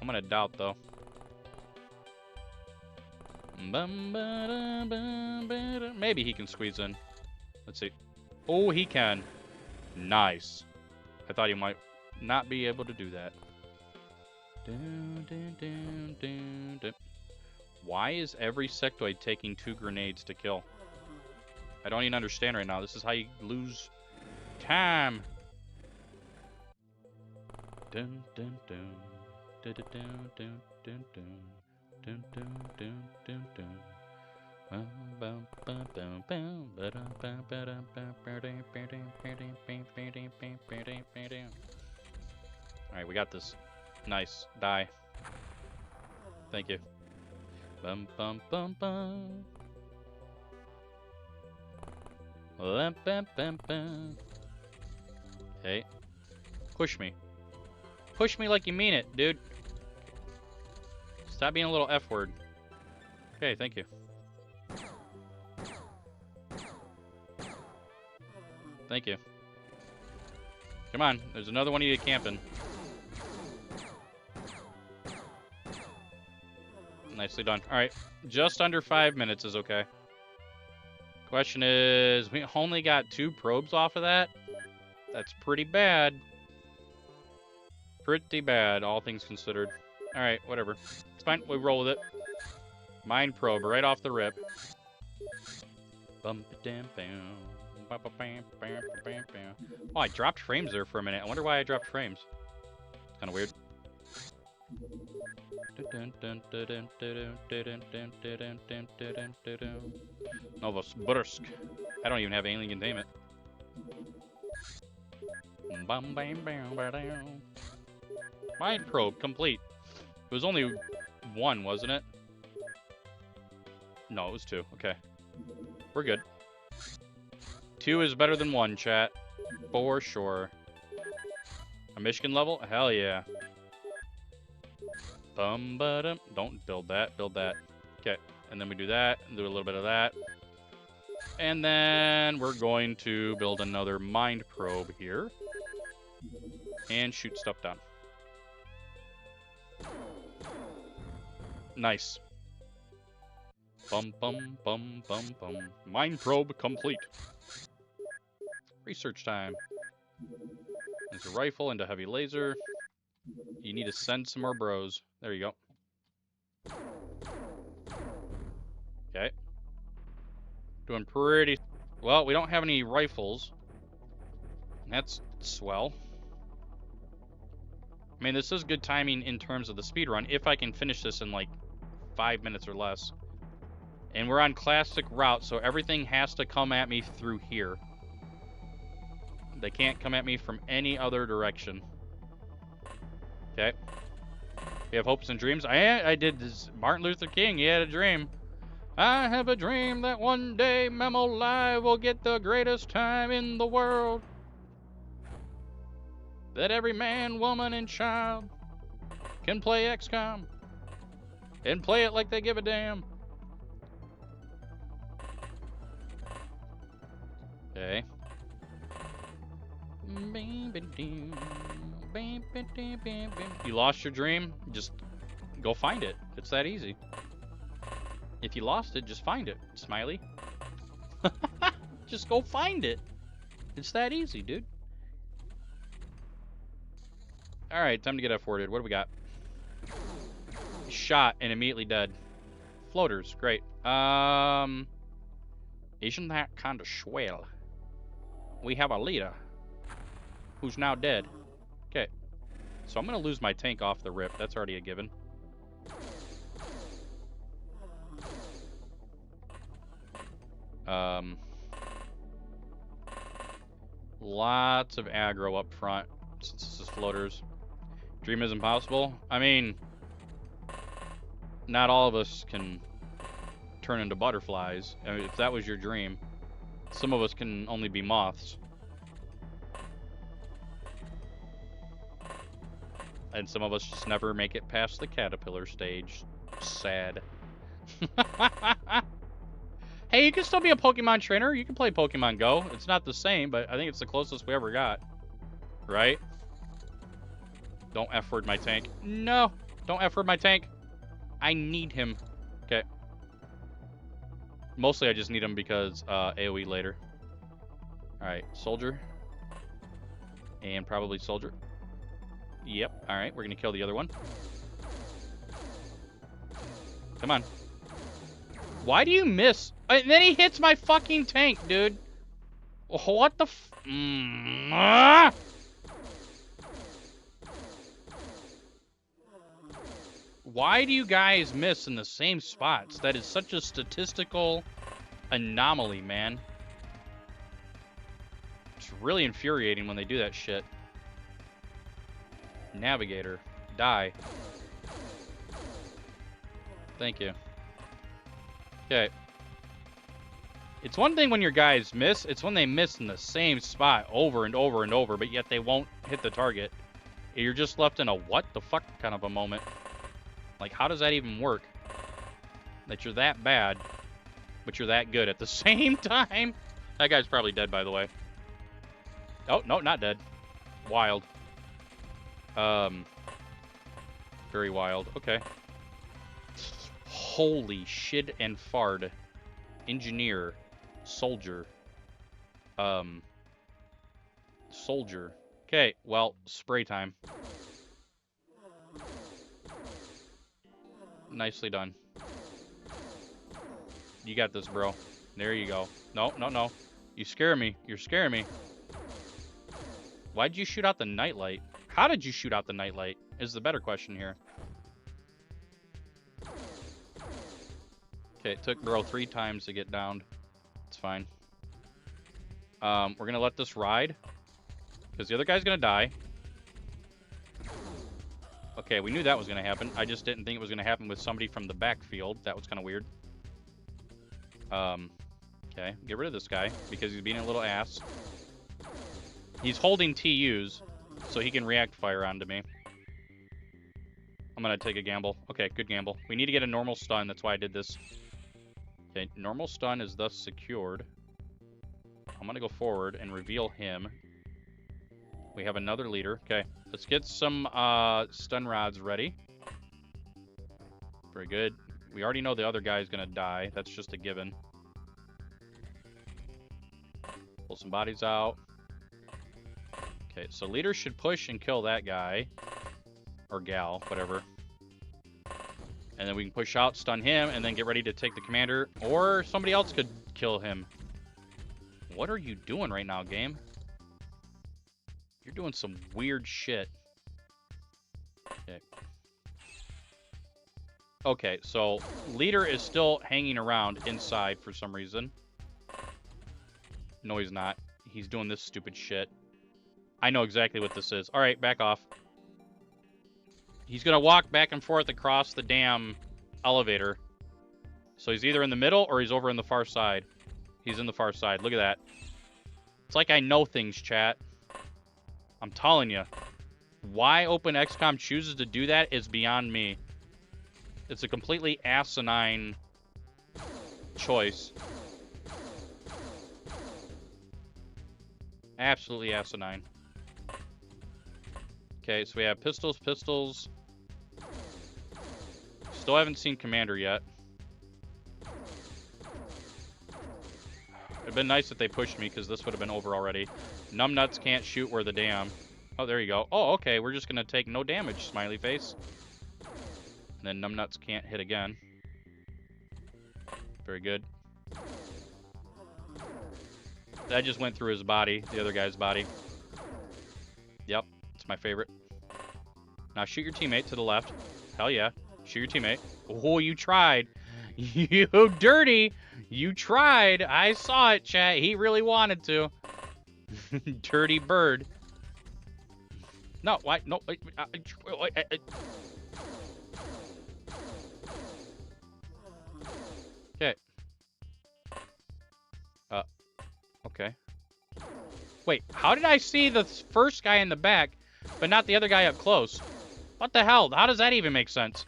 I'm gonna doubt though. Maybe he can squeeze in. Let's see. Oh, he can. Nice. I thought he might not be able to do that. Why is every sectoid taking 2 grenades to kill? I don't even understand right now. This is how you lose time. Dun dun dun dun dun dun dun dun dun dun dun dun. Alright, we got this. Nice. Die. Thank you. Bum bum bum bum. Bum bum bum bum. Okay. Push me. Push me like you mean it, dude. Stop being a little F word. Okay, thank you. Thank you. Come on, there's another one of you camping. Nicely done. Alright, just under 5 minutes is okay. Question is, we only got 2 probes off of that? That's pretty bad. Pretty bad, all things considered. Alright, whatever. It's fine, we roll with it. Mind probe, right off the rip. Bum bam bam. Oh, I dropped frames there for a minute. I wonder why I dropped frames. It's kind of weird. Novosibirsk. I don't even have alien containment. Mind probe complete. It was only 1, wasn't it? No, it was 2. Okay. We're good. 2 is better than 1, chat. For sure. A Michigan level? Hell yeah. Bum-ba-dum. Don't build that. Build that. Okay. And then we do that. And do a little bit of that. And then we're going to build another mind probe here. And shoot stuff down. Nice. Bum bum bum bum bum. Mind probe complete. Research time. There's a rifle and a heavy laser. You need to send some more bros. There you go. Okay. Doing pretty well. We don't have any rifles. That's swell. I mean, this is good timing in terms of the speed run if I can finish this in like 5 minutes or less. And we're on classic route, so everything has to come at me through here. They can't come at me from any other direction. Okay. We have hopes and dreams. I did this. Martin Luther King, he had a dream. I have a dream that one day Memo Live will get the greatest time in the world. That every man, woman, and child can play XCOM and play it like they give a damn. Okay. You lost your dream? Just go find it. It's that easy. If you lost it, just find it, Smiley. Just go find it. It's that easy, dude. Alright, time to get F-worded. What do we got? Shot and immediately dead. Floaters, great. Isn't that kind of swell? We have a leader who's now dead. Okay. So I'm going to lose my tank off the rip. That's already a given. Lots of aggro up front since this is floaters. Dream is impossible. I mean, not all of us can turn into butterflies. I mean, if that was your dream, some of us can only be moths. And some of us just never make it past the caterpillar stage. Sad. Hey, you can still be a Pokemon trainer. You can play Pokemon Go. It's not the same, but I think it's the closest we ever got. Right? Don't F-word my tank. No! Don't F-word my tank. I need him. Okay. Mostly I just need him because AoE later. Alright, soldier. And probably soldier. Yep, alright, we're gonna kill the other one. Come on. Why do you miss? And then he hits my fucking tank, dude. What the f... Why do you guys miss in the same spots? That is such a statistical anomaly, man. It's really infuriating when they do that shit. Navigator. Die. Thank you. Okay. It's one thing when your guys miss. It's when they miss in the same spot over and over and over, but yet they won't hit the target. You're just left in a what the fuck kind of a moment. Like, how does that even work? That you're that bad, but you're that good at the same time? That guy's probably dead, by the way. Oh, no, not dead. Wild. Very wild. Okay. Holy shit and fard. Engineer. Soldier. Soldier. Okay, well, spray time. Nicely done. You got this, bro. There you go. No, no, no. You scare me. You're scaring me. Why'd you shoot out the nightlight? How did you shoot out the nightlight? Is the better question here. Okay, it took bro 3 times to get downed. It's fine. We're gonna let this ride. Because the other guy's gonna die. Okay, we knew that was gonna happen. I just didn't think it was gonna happen with somebody from the backfield. That was kind of weird. Okay, get rid of this guy because he's being a little ass. He's holding TUs, so he can react fire onto me. I'm gonna take a gamble. Okay, good gamble. We need to get a normal stun, that's why I did this. Okay, normal stun is thus secured. I'm gonna go forward and reveal him. We have another leader. Okay, let's get some stun rods ready. Very good. We already know the other guy is gonna die. That's just a given. Pull some bodies out. Okay, so leader should push and kill that guy. Or gal, whatever. And then we can push out, stun him, and then get ready to take the commander. Or somebody else could kill him. What are you doing right now, game? You're doing some weird shit. Okay. Okay, so leader is still hanging around inside for some reason. No, he's not. He's doing this stupid shit. I know exactly what this is. Alright, back off. He's gonna walk back and forth across the damn elevator. So he's either in the middle or he's over in the far side. He's in the far side. Look at that. It's like I know things, chat. I'm telling you. Why OpenXCom chooses to do that is beyond me. It's a completely asinine choice. Absolutely asinine. Okay, so we have pistols, pistols. Still haven't seen Commander yet. It'd been nice if they pushed me, because this would have been over already. Numbnuts can't shoot where the damn. Oh, there you go. Oh, okay, we're just going to take no damage, smiley face. And then Numbnuts can't hit again. Very good. That just went through his body, the other guy's body. Yep, it's my favorite. Now shoot your teammate to the left. Hell yeah. Shoot your teammate. Oh, you tried. You dirty. You tried. I saw it, chat. He really wanted to. Dirty bird. No, why? No. Okay. Okay. Wait, how did I see the first guy in the back, but not the other guy up close? What the hell? How does that even make sense?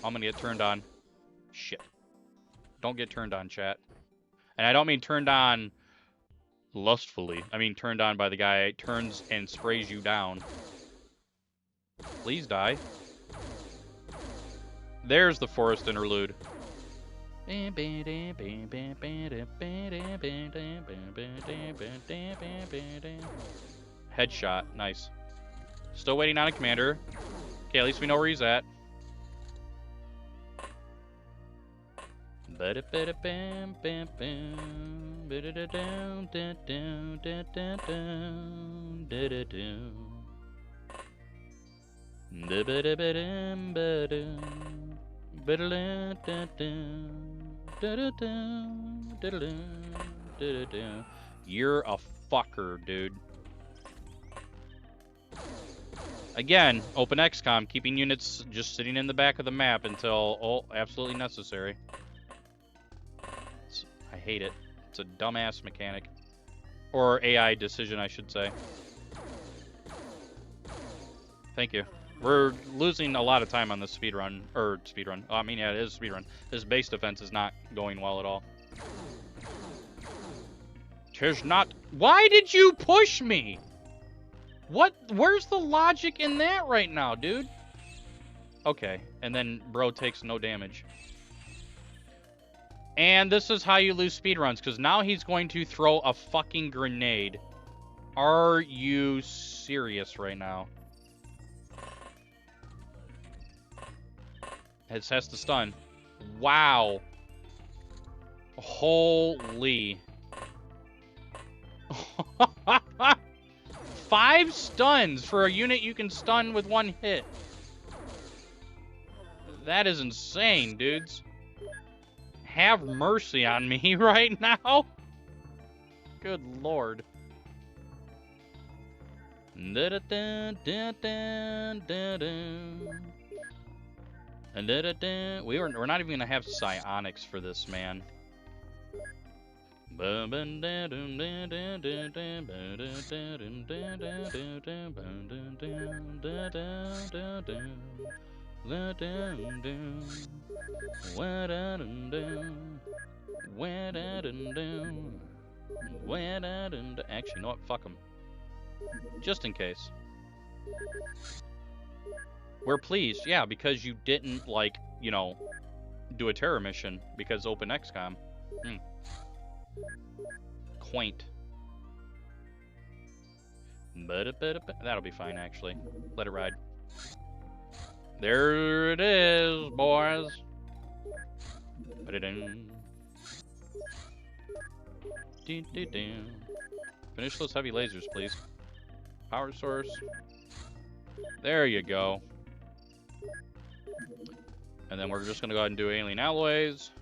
I'm gonna get turned on. Shit. Don't get turned on, chat. And I don't mean turned on lustfully. I mean turned on by the guy who turns and sprays you down. Please die. There's the forest interlude. Headshot. Nice. Still waiting on a commander. Okay, at least we know where he's at. You're a fucker, dude. Again, OpenXCom, keeping units just sitting in the back of the map until absolutely necessary. I hate it. It's a dumbass mechanic. Or AI decision, I should say. Thank you. We're losing a lot of time on this speedrun. Or speedrun. Oh, I mean, yeah, it is speedrun. This base defense is not going well at all. 'Tis not... Why did you push me? What? Where's the logic in that right now, dude? Okay, and then bro takes no damage. And this is how you lose speedruns, because now he's going to throw a fucking grenade. Are you serious right now? It has to stun. Wow. Holy. 5 stuns for a unit you can stun with 1 hit. That is insane, dudes. Have mercy on me right now. Good lord. We're not even gonna have psionics for this, man. Actually, you know what? Fuck them. Just in case. We're pleased, yeah, because you didn't, like, you know, do a terror mission because OpenXCom. Quaint. That'll be fine, actually. Let it ride. There it is, boys. Finish those heavy lasers, please. Power source. There you go. And then we're just gonna go ahead and do alien alloys.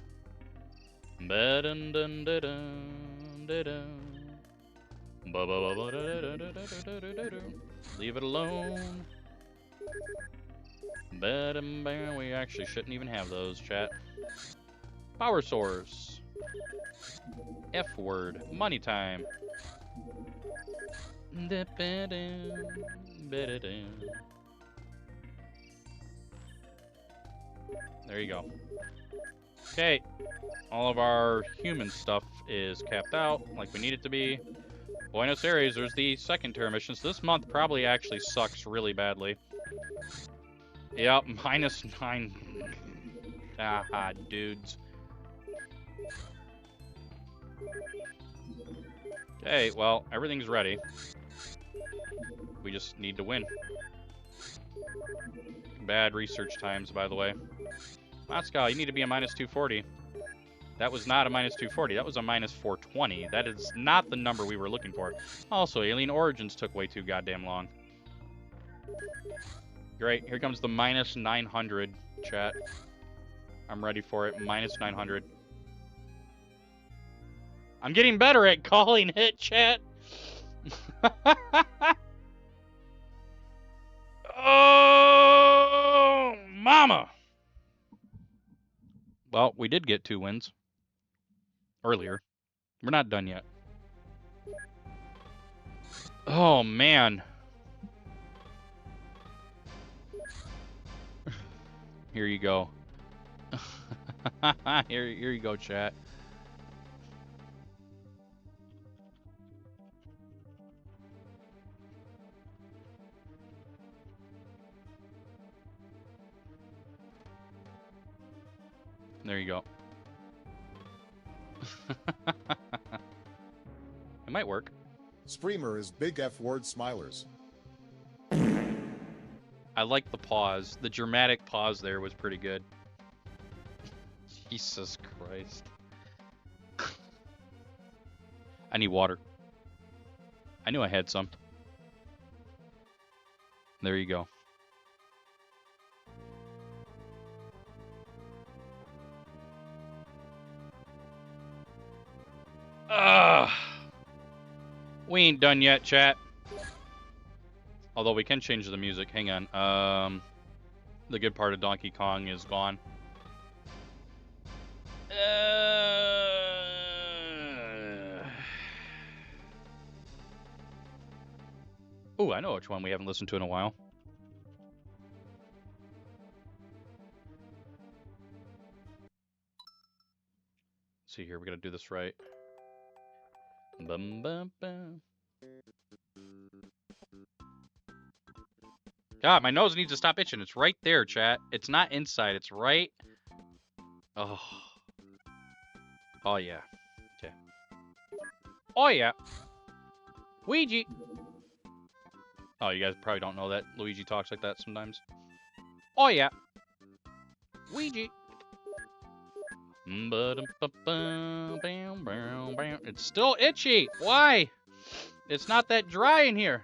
Leave it alone. We actually shouldn't even have those, chat. Power source. F word. Money time. There you go. Okay, all of our human stuff is capped out like we need it to be. Buenos Aires, there's the second tier mission. So this month probably actually sucks really badly. Yep, -9. Haha, dudes. Okay, well, everything's ready. We just need to win. Bad research times, by the way. Moscow, you need to be a -240. That was not a -240. That was a -420. That is not the number we were looking for. Also, Alien Origins took way too goddamn long. Great. Here comes the -900, chat. I'm ready for it. -900. I'm getting better at calling it, chat. Oh, mama. Well, we did get 2 wins earlier. We're not done yet. Oh, man. Here you go. Here you go, chat. There you go. It might work. Spreamer is big F word smilers. I like the pause. The dramatic pause there was pretty good. Jesus Christ. I need water. I knew I had some. There you go. We ain't done yet, chat. Although we can change the music. Hang on. The good part of Donkey Kong is gone. Oh, I know which one we haven't listened to in a while. Let's see here, we gotta do this right. Bum, bum, bum. God, my nose needs to stop itching. It's right there, chat. It's not inside. It's right. Oh. Oh, yeah. Okay. Oh, yeah. Luigi. Oh, you guys probably don't know that Luigi talks like that sometimes. Oh, yeah. Luigi. It's still itchy. Why? It's not that dry in here.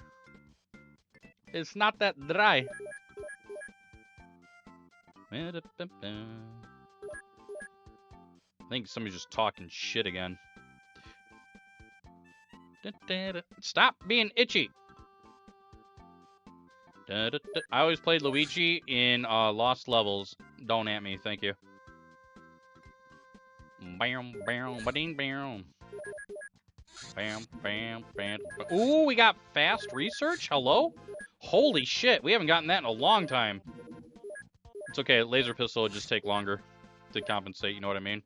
It's not that dry. I think somebody's just talking shit again. Stop being itchy. I always played Luigi in Lost Levels. Don't at me, thank you. Bam, bam, ba-ding, bam. Bam, bam, bam. Ooh, we got fast research? Hello? Holy shit, we haven't gotten that in a long time. It's okay, laser pistol will just take longer to compensate, you know what I mean?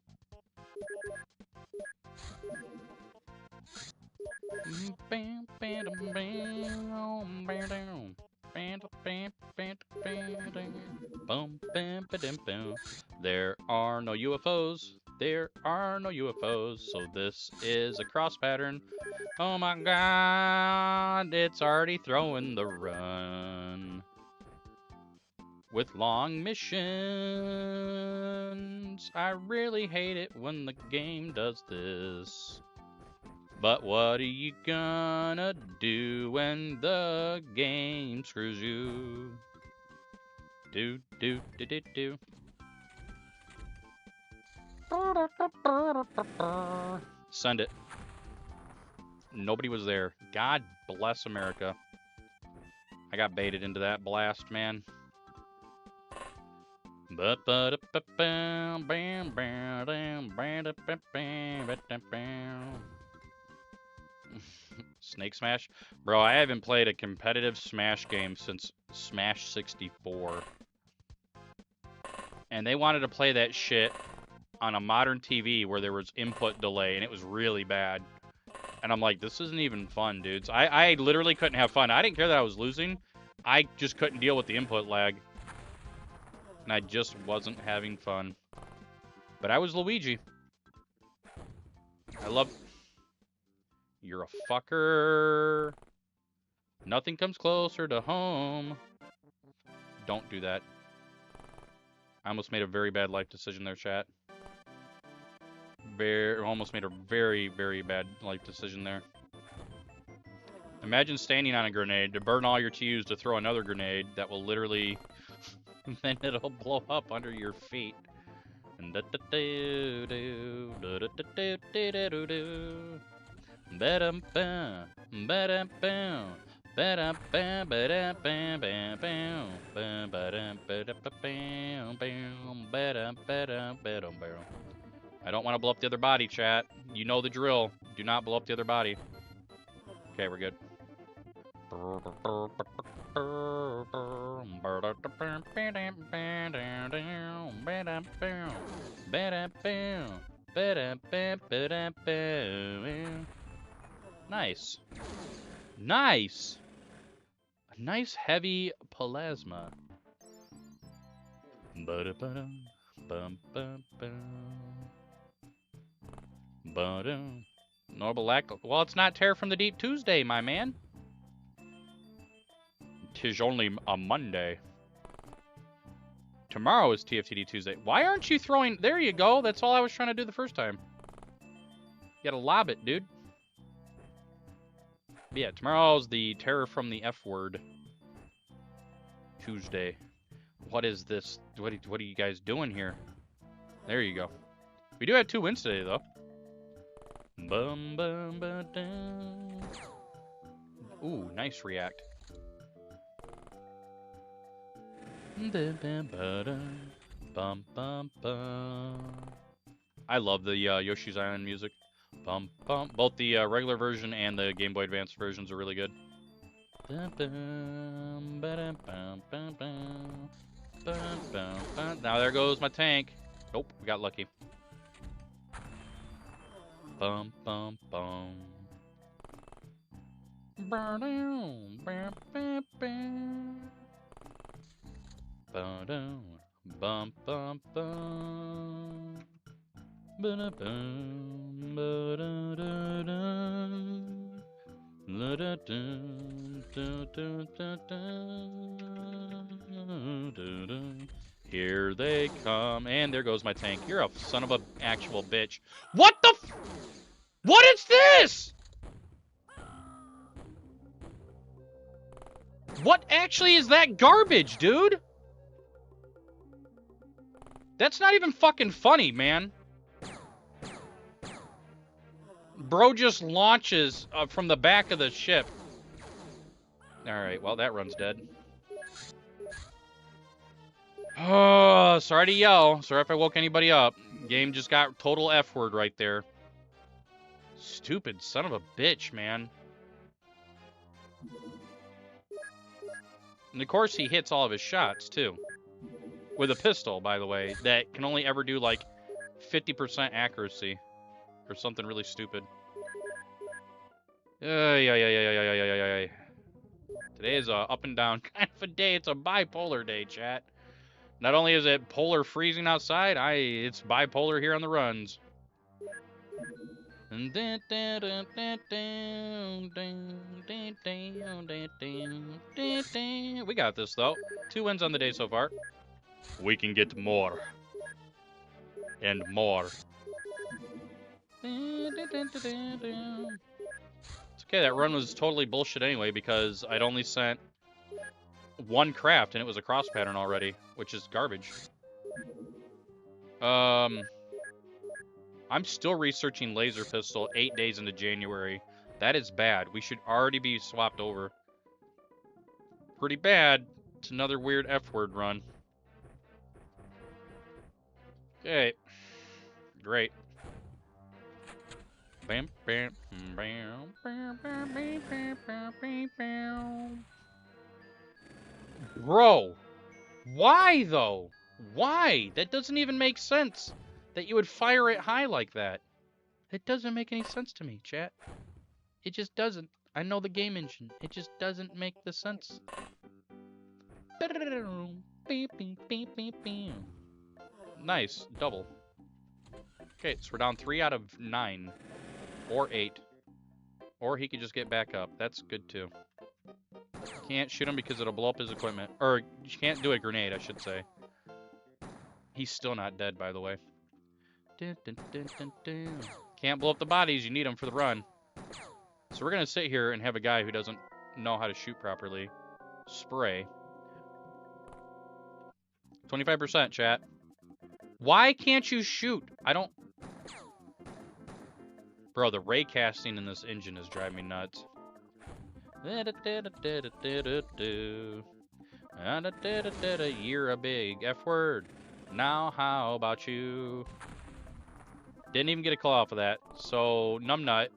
There are no UFOs. There are no UFOs. So this is a cross pattern. Oh my god, it's already throwing the run. With long missions. I really hate it when the game does this. But what are you gonna do when the game screws you? Do, do, do, do, do. Send it. Nobody was there. God bless America. I got baited into that blast, man. Snake Smash? Bro, I haven't played a competitive Smash game since Smash 64. And they wanted to play that shit on a modern TV where there was input delay, and it was really bad. And I'm like, this isn't even fun, dudes. I literally couldn't have fun. I didn't care that I was losing. I just couldn't deal with the input lag. And I just wasn't having fun. But I was Luigi. I love... You're a fucker. Nothing comes closer to home. Don't do that. I almost made a very bad life decision there, chat. Almost made a very, very bad life decision there. Imagine standing on a grenade to burn all your TUs to throw another grenade that will literally... then it'll blow up under your feet. I don't want to blow up the other body, chat. You know the drill. Do not blow up the other body. Okay, we're good. Nice. Nice. A nice heavy plasma. Normal lack. Well, it's not Terror from the Deep Tuesday, my man. 'Tis only a Monday. Tomorrow is TFTD Tuesday. Why aren't you throwing... There you go. That's all I was trying to do the first time. You gotta lob it, dude. But yeah, tomorrow's the Terror from the F Word Tuesday. What is this? What are you guys doing here? There you go. We do have 2 wins today, though. Bum, bum, ba, dum. Ooh, nice react. Bum, bum, bum. I love the Yoshi's Island music. Bum, bum. Both the regular version and the Game Boy Advance versions are really good. Now there goes my tank. Nope, we got lucky. Bum, bum, bum. Bum, bum, bum, bum. Here they come, and there goes my tank. You're a son of a actual bitch. What the f— What is this? What actually is that garbage, dude? That's not even fucking funny, man. Bro just launches from the back of the ship. Alright, well, that run's dead. Oh, sorry to yell. Sorry if I woke anybody up. Game just got total F word right there. Stupid son of a bitch, man. And of course he hits all of his shots, too. With a pistol, by the way, that can only ever do, like, 50% accuracy. Or something really stupid. Today is a up and down kind of a day. It's a bipolar day, chat. Not only is it polar freezing outside, it's bipolar here on the runs. We got this, though. 2 wins on the day so far. We can get more. And more. It's okay, that run was totally bullshit anyway, because I'd only sent 1 craft, and it was a cross pattern already, which is garbage. I'm still researching laser pistol 8 days into January. That is bad. We should already be swapped over. Pretty bad. It's another weird F-word run. Okay. Great. Bam, bam, bam, Bro, why though? Why? That doesn't even make sense. That you would fire it high like that. It doesn't make any sense to me, chat. It just doesn't. I know the game engine. It just doesn't make the sense. Nice. Double. Okay, so we're down 3 out of 9. Or 8. Or he could just get back up. That's good too. Can't shoot him because it'll blow up his equipment. Or, you can't do a grenade, I should say. He's still not dead, by the way. Can't blow up the bodies. You need them for the run. So we're going to sit here and have a guy who doesn't know how to shoot properly spray. 25% chat. Why can't you shoot? I don't... Bro, the ray casting in this engine is driving me nuts. You're a big F word. Now how about you? Didn't even get a call off of that. So, Numbnut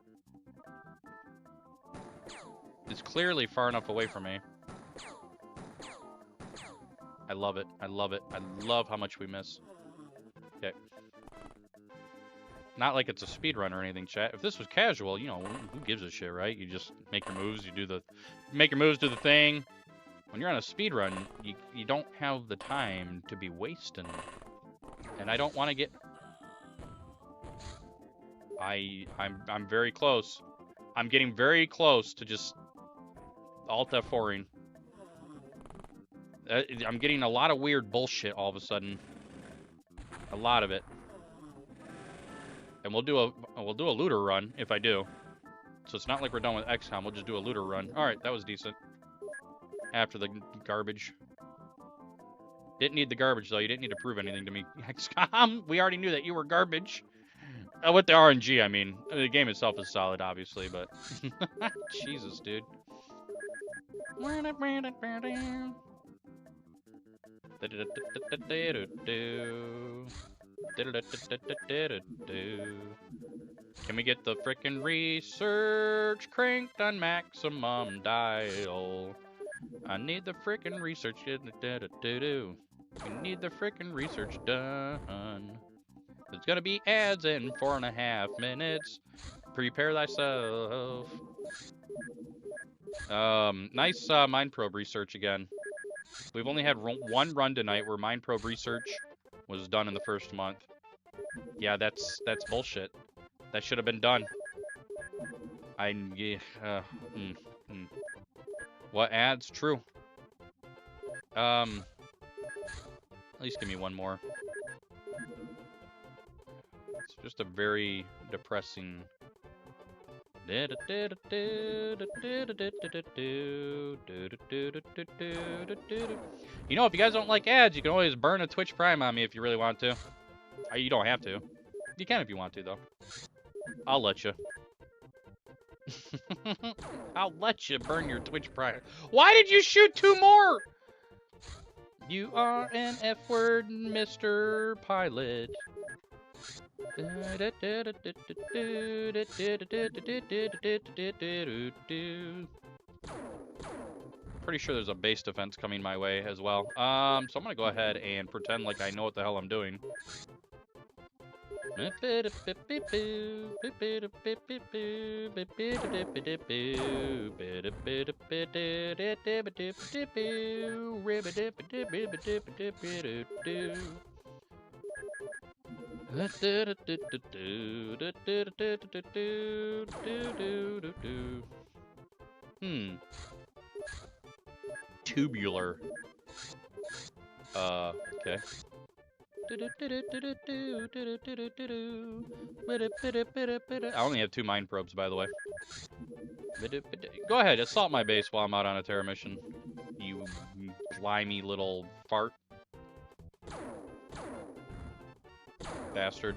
is clearly far enough away from me. I love it. I love it. I love how much we miss. Okay. Not like it's a speed run or anything, chat. If this was casual, you know, who gives a shit, right? You just make your moves, you do the... Make your moves, do the thing. When you're on a speed run, you don't have the time to be wasting. And I don't want to get... I'm very close. I'm getting very close to just Alt F4ing. I'm getting a lot of weird bullshit all of a sudden. A lot of it. And we'll do a looter run if I do. So it's not like we're done with XCOM. We'll just do a looter run. All right, that was decent. After the garbage. Didn't need the garbage though. You didn't need to prove anything to me, XCOM. We already knew that you were garbage. With the RNG, I mean, the game itself is solid, obviously, but Jesus, dude. Can we get the frickin' research cranked on maximum dial? I need the frickin' research. We need the frickin' research done. There's gonna be ads in 4.5 minutes. Prepare thyself. Nice Mind Probe research again. We've only had one run tonight where Mind Probe research was done in the first month. Yeah, that's bullshit. That should have been done. What ads? True. At least give me one more. It's just a very depressing. You know, if you guys don't like ads, you can always burn a Twitch Prime on me if you really want to. You don't have to. You can if you want to, though. I'll let you. I'll let you burn your Twitch Prime. Why did you shoot 2 more? You are an F-word, Mr. Pilot. Pretty sure there's a base defense coming my way as well. So I'm gonna go ahead and pretend like I know what the hell I'm doing. Tubular. Okay. I only have 2 mind probes, by the way. Go ahead, assault my base while I'm out on a terror mission. You slimy little fart. Bastard.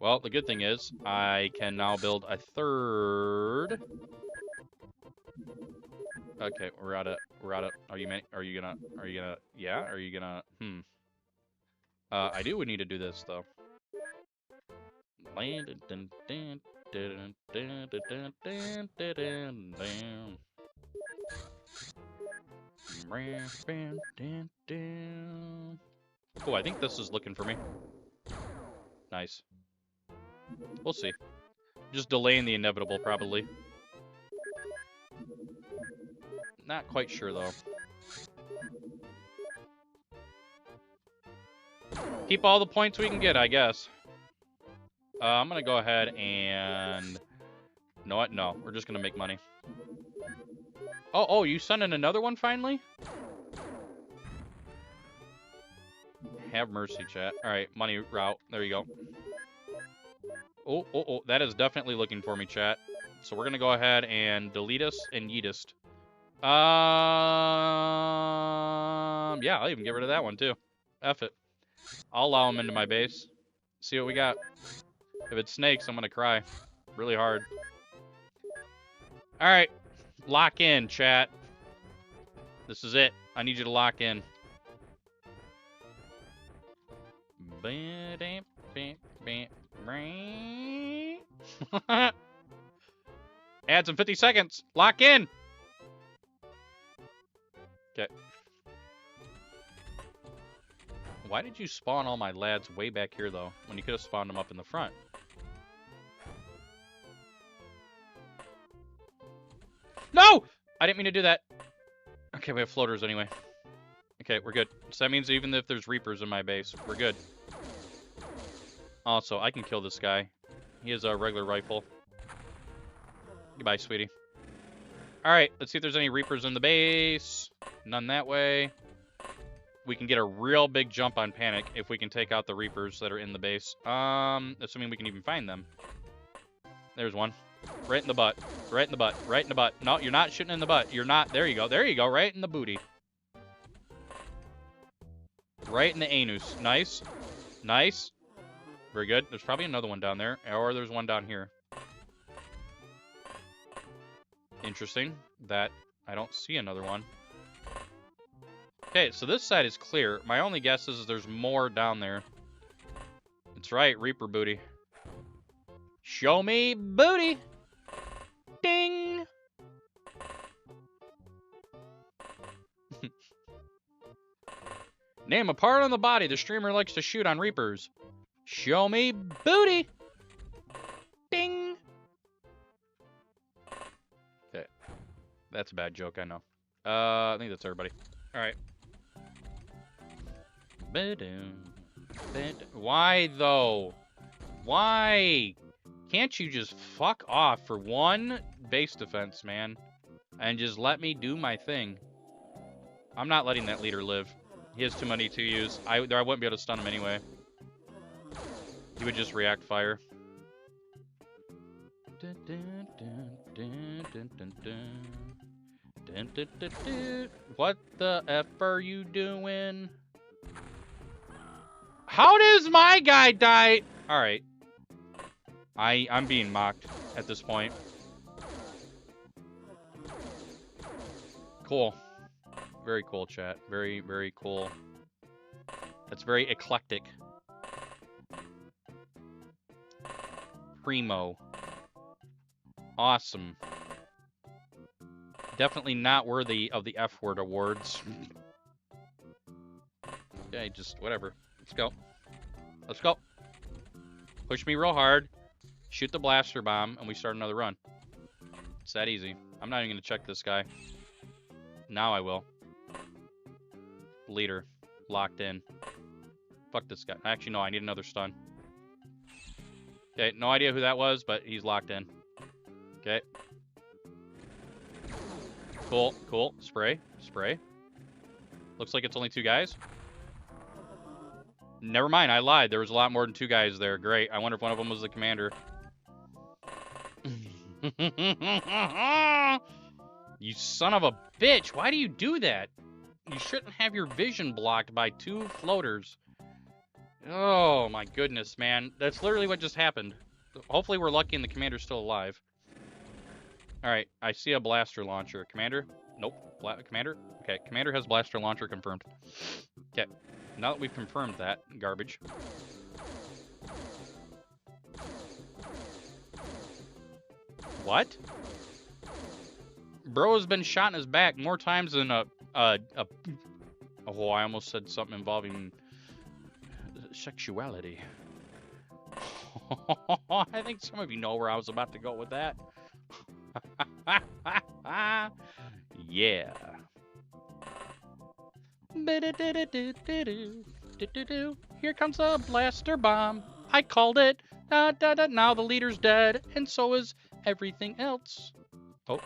Well, the good thing is, I can now build a 3rd. Okay, we're out of, are you gonna, yeah? Are you gonna, I do need to do this, though. Oh, I think this is looking for me. Nice. We'll see. Just delaying the inevitable, probably. Not quite sure, though. Keep all the points we can get, I guess. I'm going to go ahead and... You know what? No, we're just going to make money. Oh, you sent in another one, finally? Have mercy, chat. All right, money route. There you go. Oh, that is definitely looking for me, chat. So we're going to go ahead and delete us and yeet us. Yeah, I'll even get rid of that one, too. F it. I'll allow him into my base. See what we got. If it's snakes, I'm going to cry. Really hard. All right. Lock in, chat. This is it. I need you to lock in. Add some 50 seconds. Lock in. Okay. Why did you spawn all my lads way back here, though, when you could have spawned them up in the front? No! I didn't mean to do that. Okay, we have floaters anyway. Okay, we're good. So that means even if there's Reapers in my base, we're good. Also, I can kill this guy. He has a regular rifle. Goodbye, sweetie. Alright, let's see if there's any Reapers in the base. None that way. We can get a real big jump on Panic if we can take out the Reapers that are in the base. Assuming we can even find them. There's one. Right in the butt. Right in the butt. Right in the butt. No, you're not shooting in the butt. You're not. There you go. There you go. Right in the booty. Right in the anus. Nice. Nice. Very good. There's probably another one down there. Or there's one down here. Interesting that I don't see another one. Okay, so this side is clear. My only guess is there's more down there. That's right, Reaper booty. Show me booty! Ding! Name a part on the body the streamer likes to shoot on Reapers. Show me booty! Ding! Okay. That's a bad joke, I know. I think that's everybody. Alright. Why, though? Why? Can't you just fuck off for one base defense, man? And just let me do my thing. I'm not letting that leader live. He has too many to use. I wouldn't be able to stun him anyway. He would just react fire. What the F are you doing? How does my guy die? Alright. I'm being mocked at this point. Cool. Very cool, chat. Very, very cool. That's very eclectic. Primo. Awesome. Definitely not worthy of the F-word awards. Yeah, just whatever. Let's go. Let's go. Push me real hard. Shoot the blaster bomb, and we start another run. It's that easy. I'm not even going to check this guy. Now I will. Leader. Locked in. Fuck this guy. Actually, no, I need another stun. Okay, no idea who that was, but he's locked in. Okay. Cool, cool. Spray, spray. Looks like it's only 2 guys. Never mind, I lied. There was a lot more than 2 guys there. Great. I wonder if one of them was the commander. You son of a bitch. Why do you do that? You shouldn't have your vision blocked by 2 floaters. Oh, my goodness, man. That's literally what just happened. Hopefully we're lucky and the commander's still alive. Alright, I see a blaster launcher. Commander? Nope. Commander? Okay, commander has blaster launcher confirmed. Okay, now that we've confirmed that, garbage. What? Bro has been shot in his back more times than oh, I almost said something involving sexuality. I think some of you know where I was about to go with that. Yeah. Here comes a blaster bomb. I called it. Now the leader's dead, and so is everything else. Oh.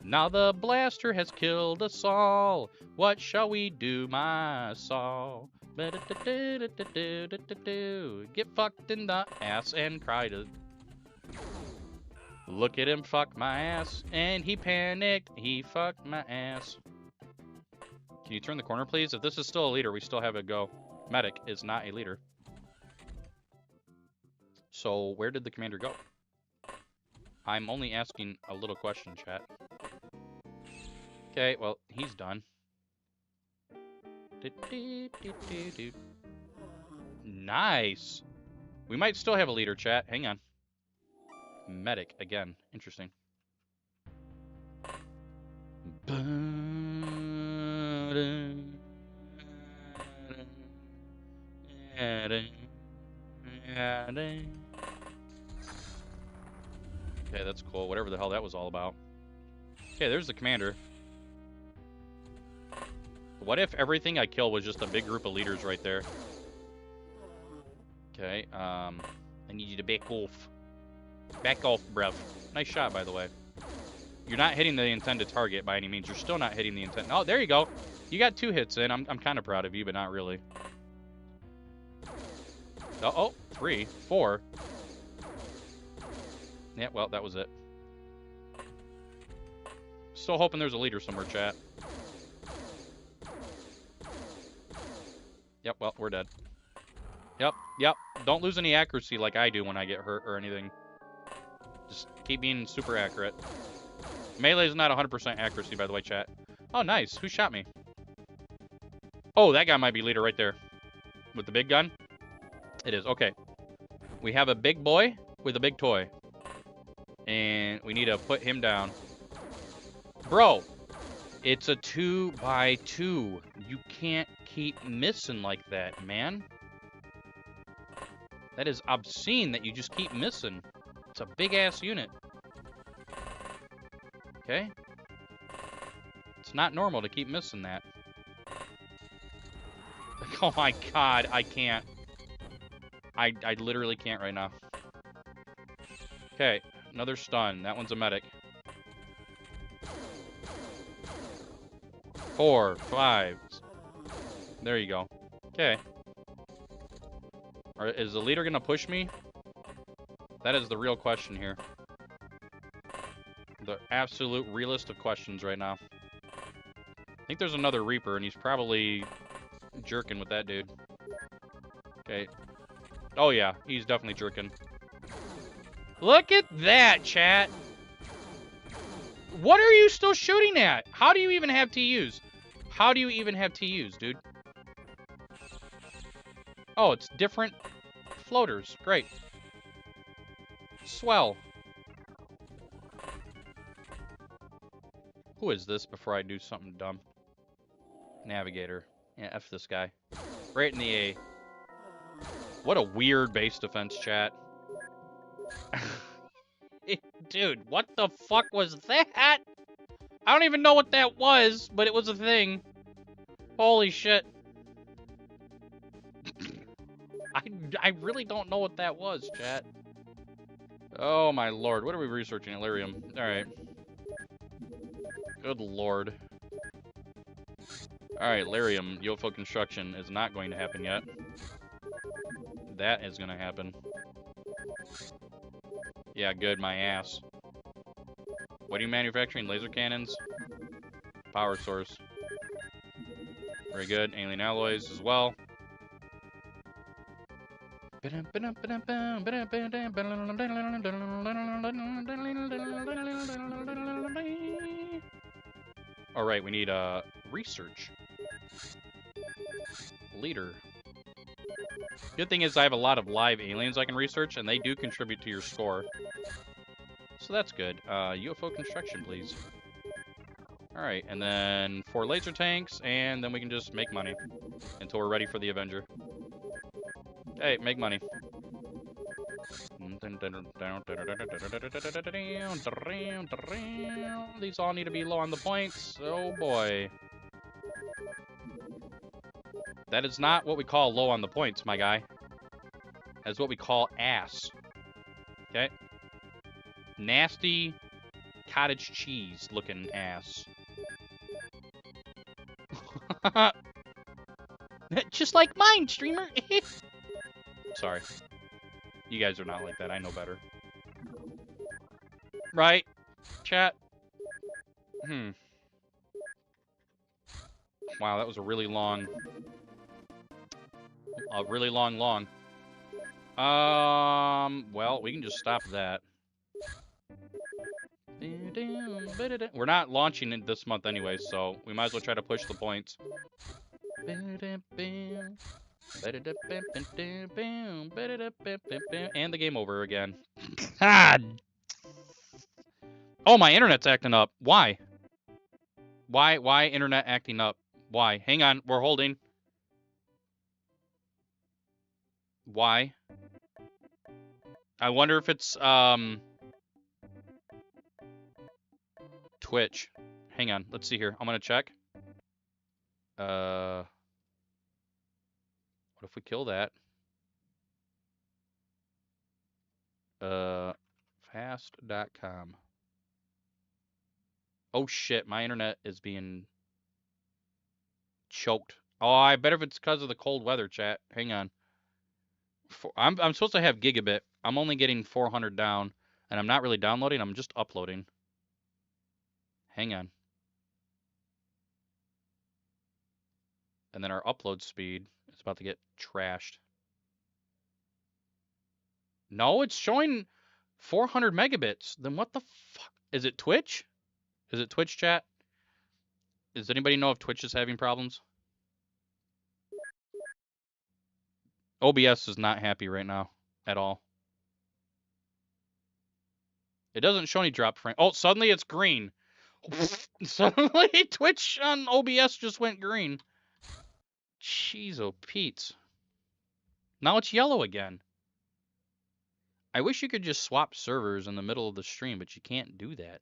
Now the blaster has killed us all. What shall we do, my Saul? Get fucked in the ass and cry to. Look at him fuck my ass, and he panicked. He fucked my ass. Can you turn the corner, please? If this is still a leader, we still have a go. Medic is not a leader. So where did the commander go? I'm only asking a little question, chat. Okay, well, he's done. Nice. We might still have a leader, chat. Hang on. Medic, again. Interesting. Okay, that's cool. Whatever the hell that was all about. Okay, there's the commander. What if everything I kill was just a big group of leaders right there? Okay, I need you to back off. Back off, bruv. Nice shot, by the way. You're not hitting the intended target by any means. You're still not hitting the intent. Oh, there you go. You got 2 hits in. I'm kind of proud of you, but not really. Oh, 3, 4. Yeah, well, that was it. Still hoping there's a leader somewhere, chat. Yep, well, we're dead. Yep. Don't lose any accuracy like I do when I get hurt or anything. Just keep being super accurate. Melee is not 100% accuracy, by the way, chat. Oh, nice. Who shot me? Oh, that guy might be leader right there. With the big gun? It is. Okay. We have a big boy with a big toy. And we need to put him down. Bro, it's a 2x2. You can't keep missing like that, man. That is obscene that you just keep missing. It's a big-ass unit. Okay? It's not normal to keep missing that. Oh my god, I can't. I literally can't right now. Okay, another stun. That one's a medic. 4, 5. There you go. Okay. Is the leader gonna push me? That is the real question here. The absolute realist of questions right now. I think there's another Reaper, and he's probably jerking with that dude. Okay. Oh yeah, he's definitely jerking. Look at that, chat! What are you still shooting at? How do you even have TUs? How do you even have TUs, dude? Oh, it's different floaters. Great. Swell. Who is this before I do something dumb? Navigator. Yeah, F this guy. Right in the A. What a weird base defense, chat. Dude, what the fuck was that? I don't even know what that was, but it was a thing. Holy shit. I really don't know what that was, chat. Oh my lord, what are we researching? Illyrium. Alright. Good lord. Alright, Lyrium, UFO construction is not going to happen yet. That is going to happen. Yeah, good, my ass. What are you manufacturing? Laser cannons? Power source. Very good. Alien alloys as well. Alright, we need research. Leader. Good thing is I have a lot of live aliens I can research, and they do contribute to your score. So that's good. UFO construction, please. Alright, and then 4 laser tanks, and then we can just make money until we're ready for the Avenger. Hey, make money. These all need to be low on the points. Oh boy. That is not what we call low on the points, my guy. That is what we call ass. Okay? Nasty cottage cheese looking ass. Just like mine, streamer. Sorry. You guys are not like that. I know better. Right? Chat? Wow, that was a really long... long. Well, we can just stop that. We're not launching it this month anyway, so we might as well try to push the points. And the game over again. God! Oh, my internet's acting up. Why? Why internet acting up? Why? Hang on, we're holding. Why? I wonder if it's, Twitch. Hang on, let's see here. I'm gonna check. What if we kill that? Fast.com. Oh shit, my internet is being choked. Oh, I bet if it's because of the cold weather, chat. Hang on. I'm supposed to have gigabit. I'm only getting 400 down, and I'm not really downloading. I'm just uploading. Hang on. And then our upload speed is about to get trashed. No, it's showing 400 megabits. Then what the fuck? Is it Twitch? Is it Twitch, chat? Does anybody know if Twitch is having problems? OBS is not happy right now at all. It doesn't show any drop frame. Oh, suddenly it's green. Suddenly Twitch on OBS just went green. Jeez, oh Pete's. Now it's yellow again. I wish you could just swap servers in the middle of the stream, but you can't do that.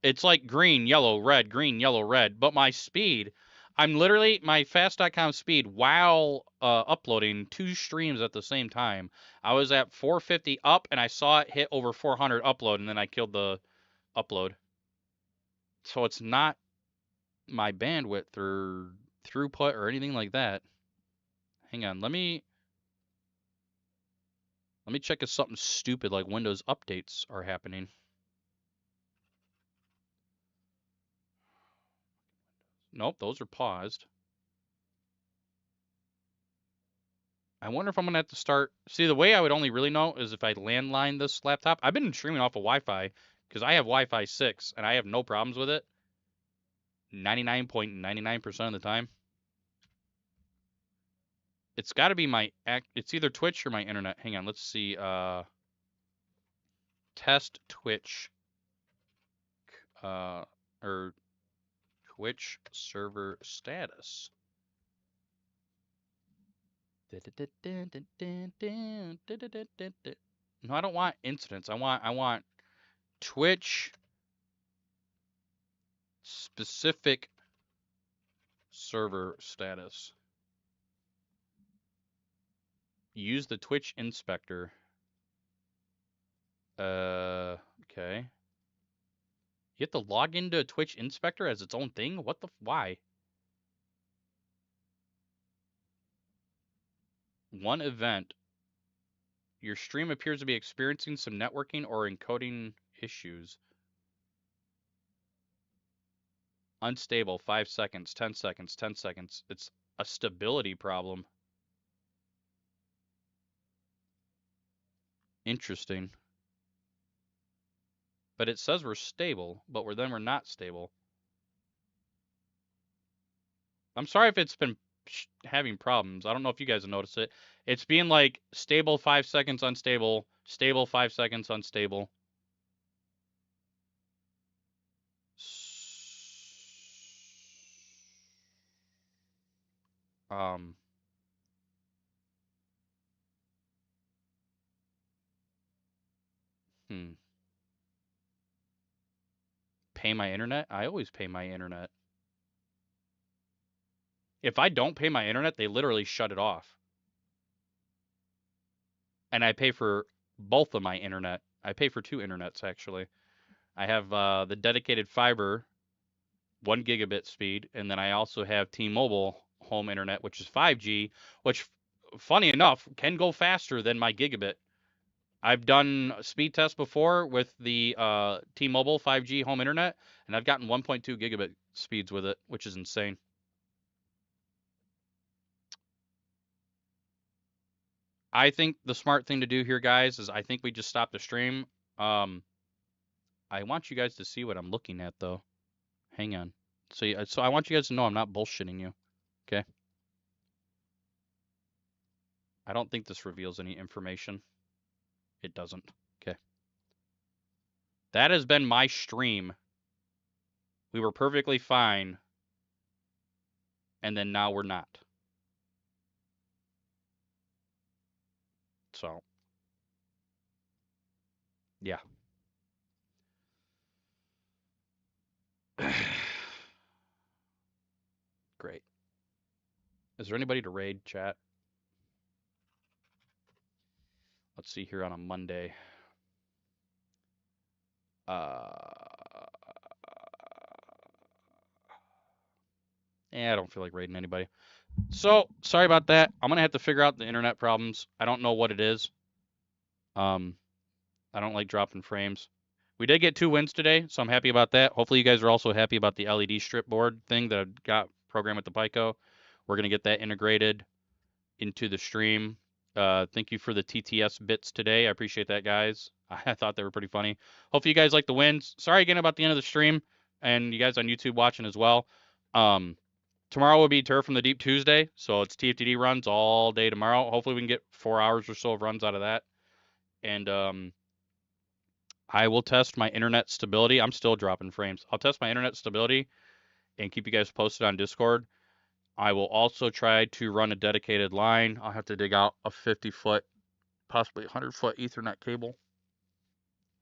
It's like green, yellow, red, green, yellow, red. But my speed, I'm literally, my fast.com speed while uploading 2 streams at the same time. I was at 450 up and I saw it hit over 400 upload and then I killed the upload. So it's not my bandwidth or throughput or anything like that. Hang on, let me check if something stupid like Windows updates are happening. Nope, those are paused. I wonder if I'm gonna have to start. See, the way I would only really know is if I landline this laptop. I've been streaming off of Wi-Fi because I have Wi-Fi 6 and I have no problems with it. 99.99% of the time. It's got to be my it's either Twitch or my internet. Hang on, let's see. Test Twitch. Or Twitch server status. No, I don't want incidents. I want Twitch specific server status. Use the Twitch inspector. Okay. You have to log into a Twitch inspector as its own thing? What the why? One event. Your stream appears to be experiencing some networking or encoding issues. Unstable, 5 seconds, 10 seconds, 10 seconds. It's a stability problem. Interesting. But it says we're stable, but we're not stable. I'm sorry if it's been having problems. I don't know if you guys have noticed it. It's being like stable 5 seconds, unstable, stable 5 seconds, unstable. Um, Pay my internet? I always pay my internet. If I don't pay my internet, they literally shut it off. And I pay for both of my internet. I pay for 2 internets, actually. I have the dedicated fiber 1 gigabit speed, and then I also have T-Mobile home internet, which is 5G, which, funny enough, can go faster than my gigabit. I've done speed tests before with the T-Mobile 5G home internet, and I've gotten 1.2 gigabit speeds with it, which is insane. I think the smart thing to do here, guys, is I think we just stop the stream. I want you guys to see what I'm looking at, though. Hang on. So I want you guys to know I'm not bullshitting you. Okay? I don't think this reveals any information. It doesn't. Okay. That has been my stream. We were perfectly fine. And then now we're not. So. Yeah. Great. Is there anybody to raid, chat? Let's see here on a Monday. I don't feel like raiding anybody. So, sorry about that. I'm going to have to figure out the internet problems. I don't know what it is. I don't like dropping frames. We did get 2 wins today, so I'm happy about that. Hopefully you guys are also happy about the LED strip board thing that I've got programmed with the Pico. We're going to get that integrated into the stream. Thank you for the TTS bits today. I appreciate that, guys. I thought they were pretty funny. Hopefully you guys like the wins. Sorry again about the end of the stream, and you guys on YouTube watching as well. Tomorrow will be Turf from the Deep Tuesday, so it's TFTD runs all day tomorrow. Hopefully we can get 4 hours or so of runs out of that. And I will test my internet stability. I'm still dropping frames. I'll test my internet stability and keep you guys posted on Discord. I will also try to run a dedicated line. I'll have to dig out a 50-foot, possibly 100-foot Ethernet cable.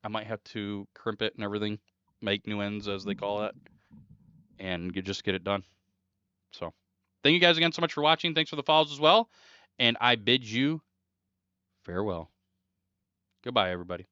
I might have to crimp it and everything, make new ends, as they call it, and just get it done. So, thank you guys again so much for watching. Thanks for the follows as well. And I bid you farewell. Goodbye, everybody.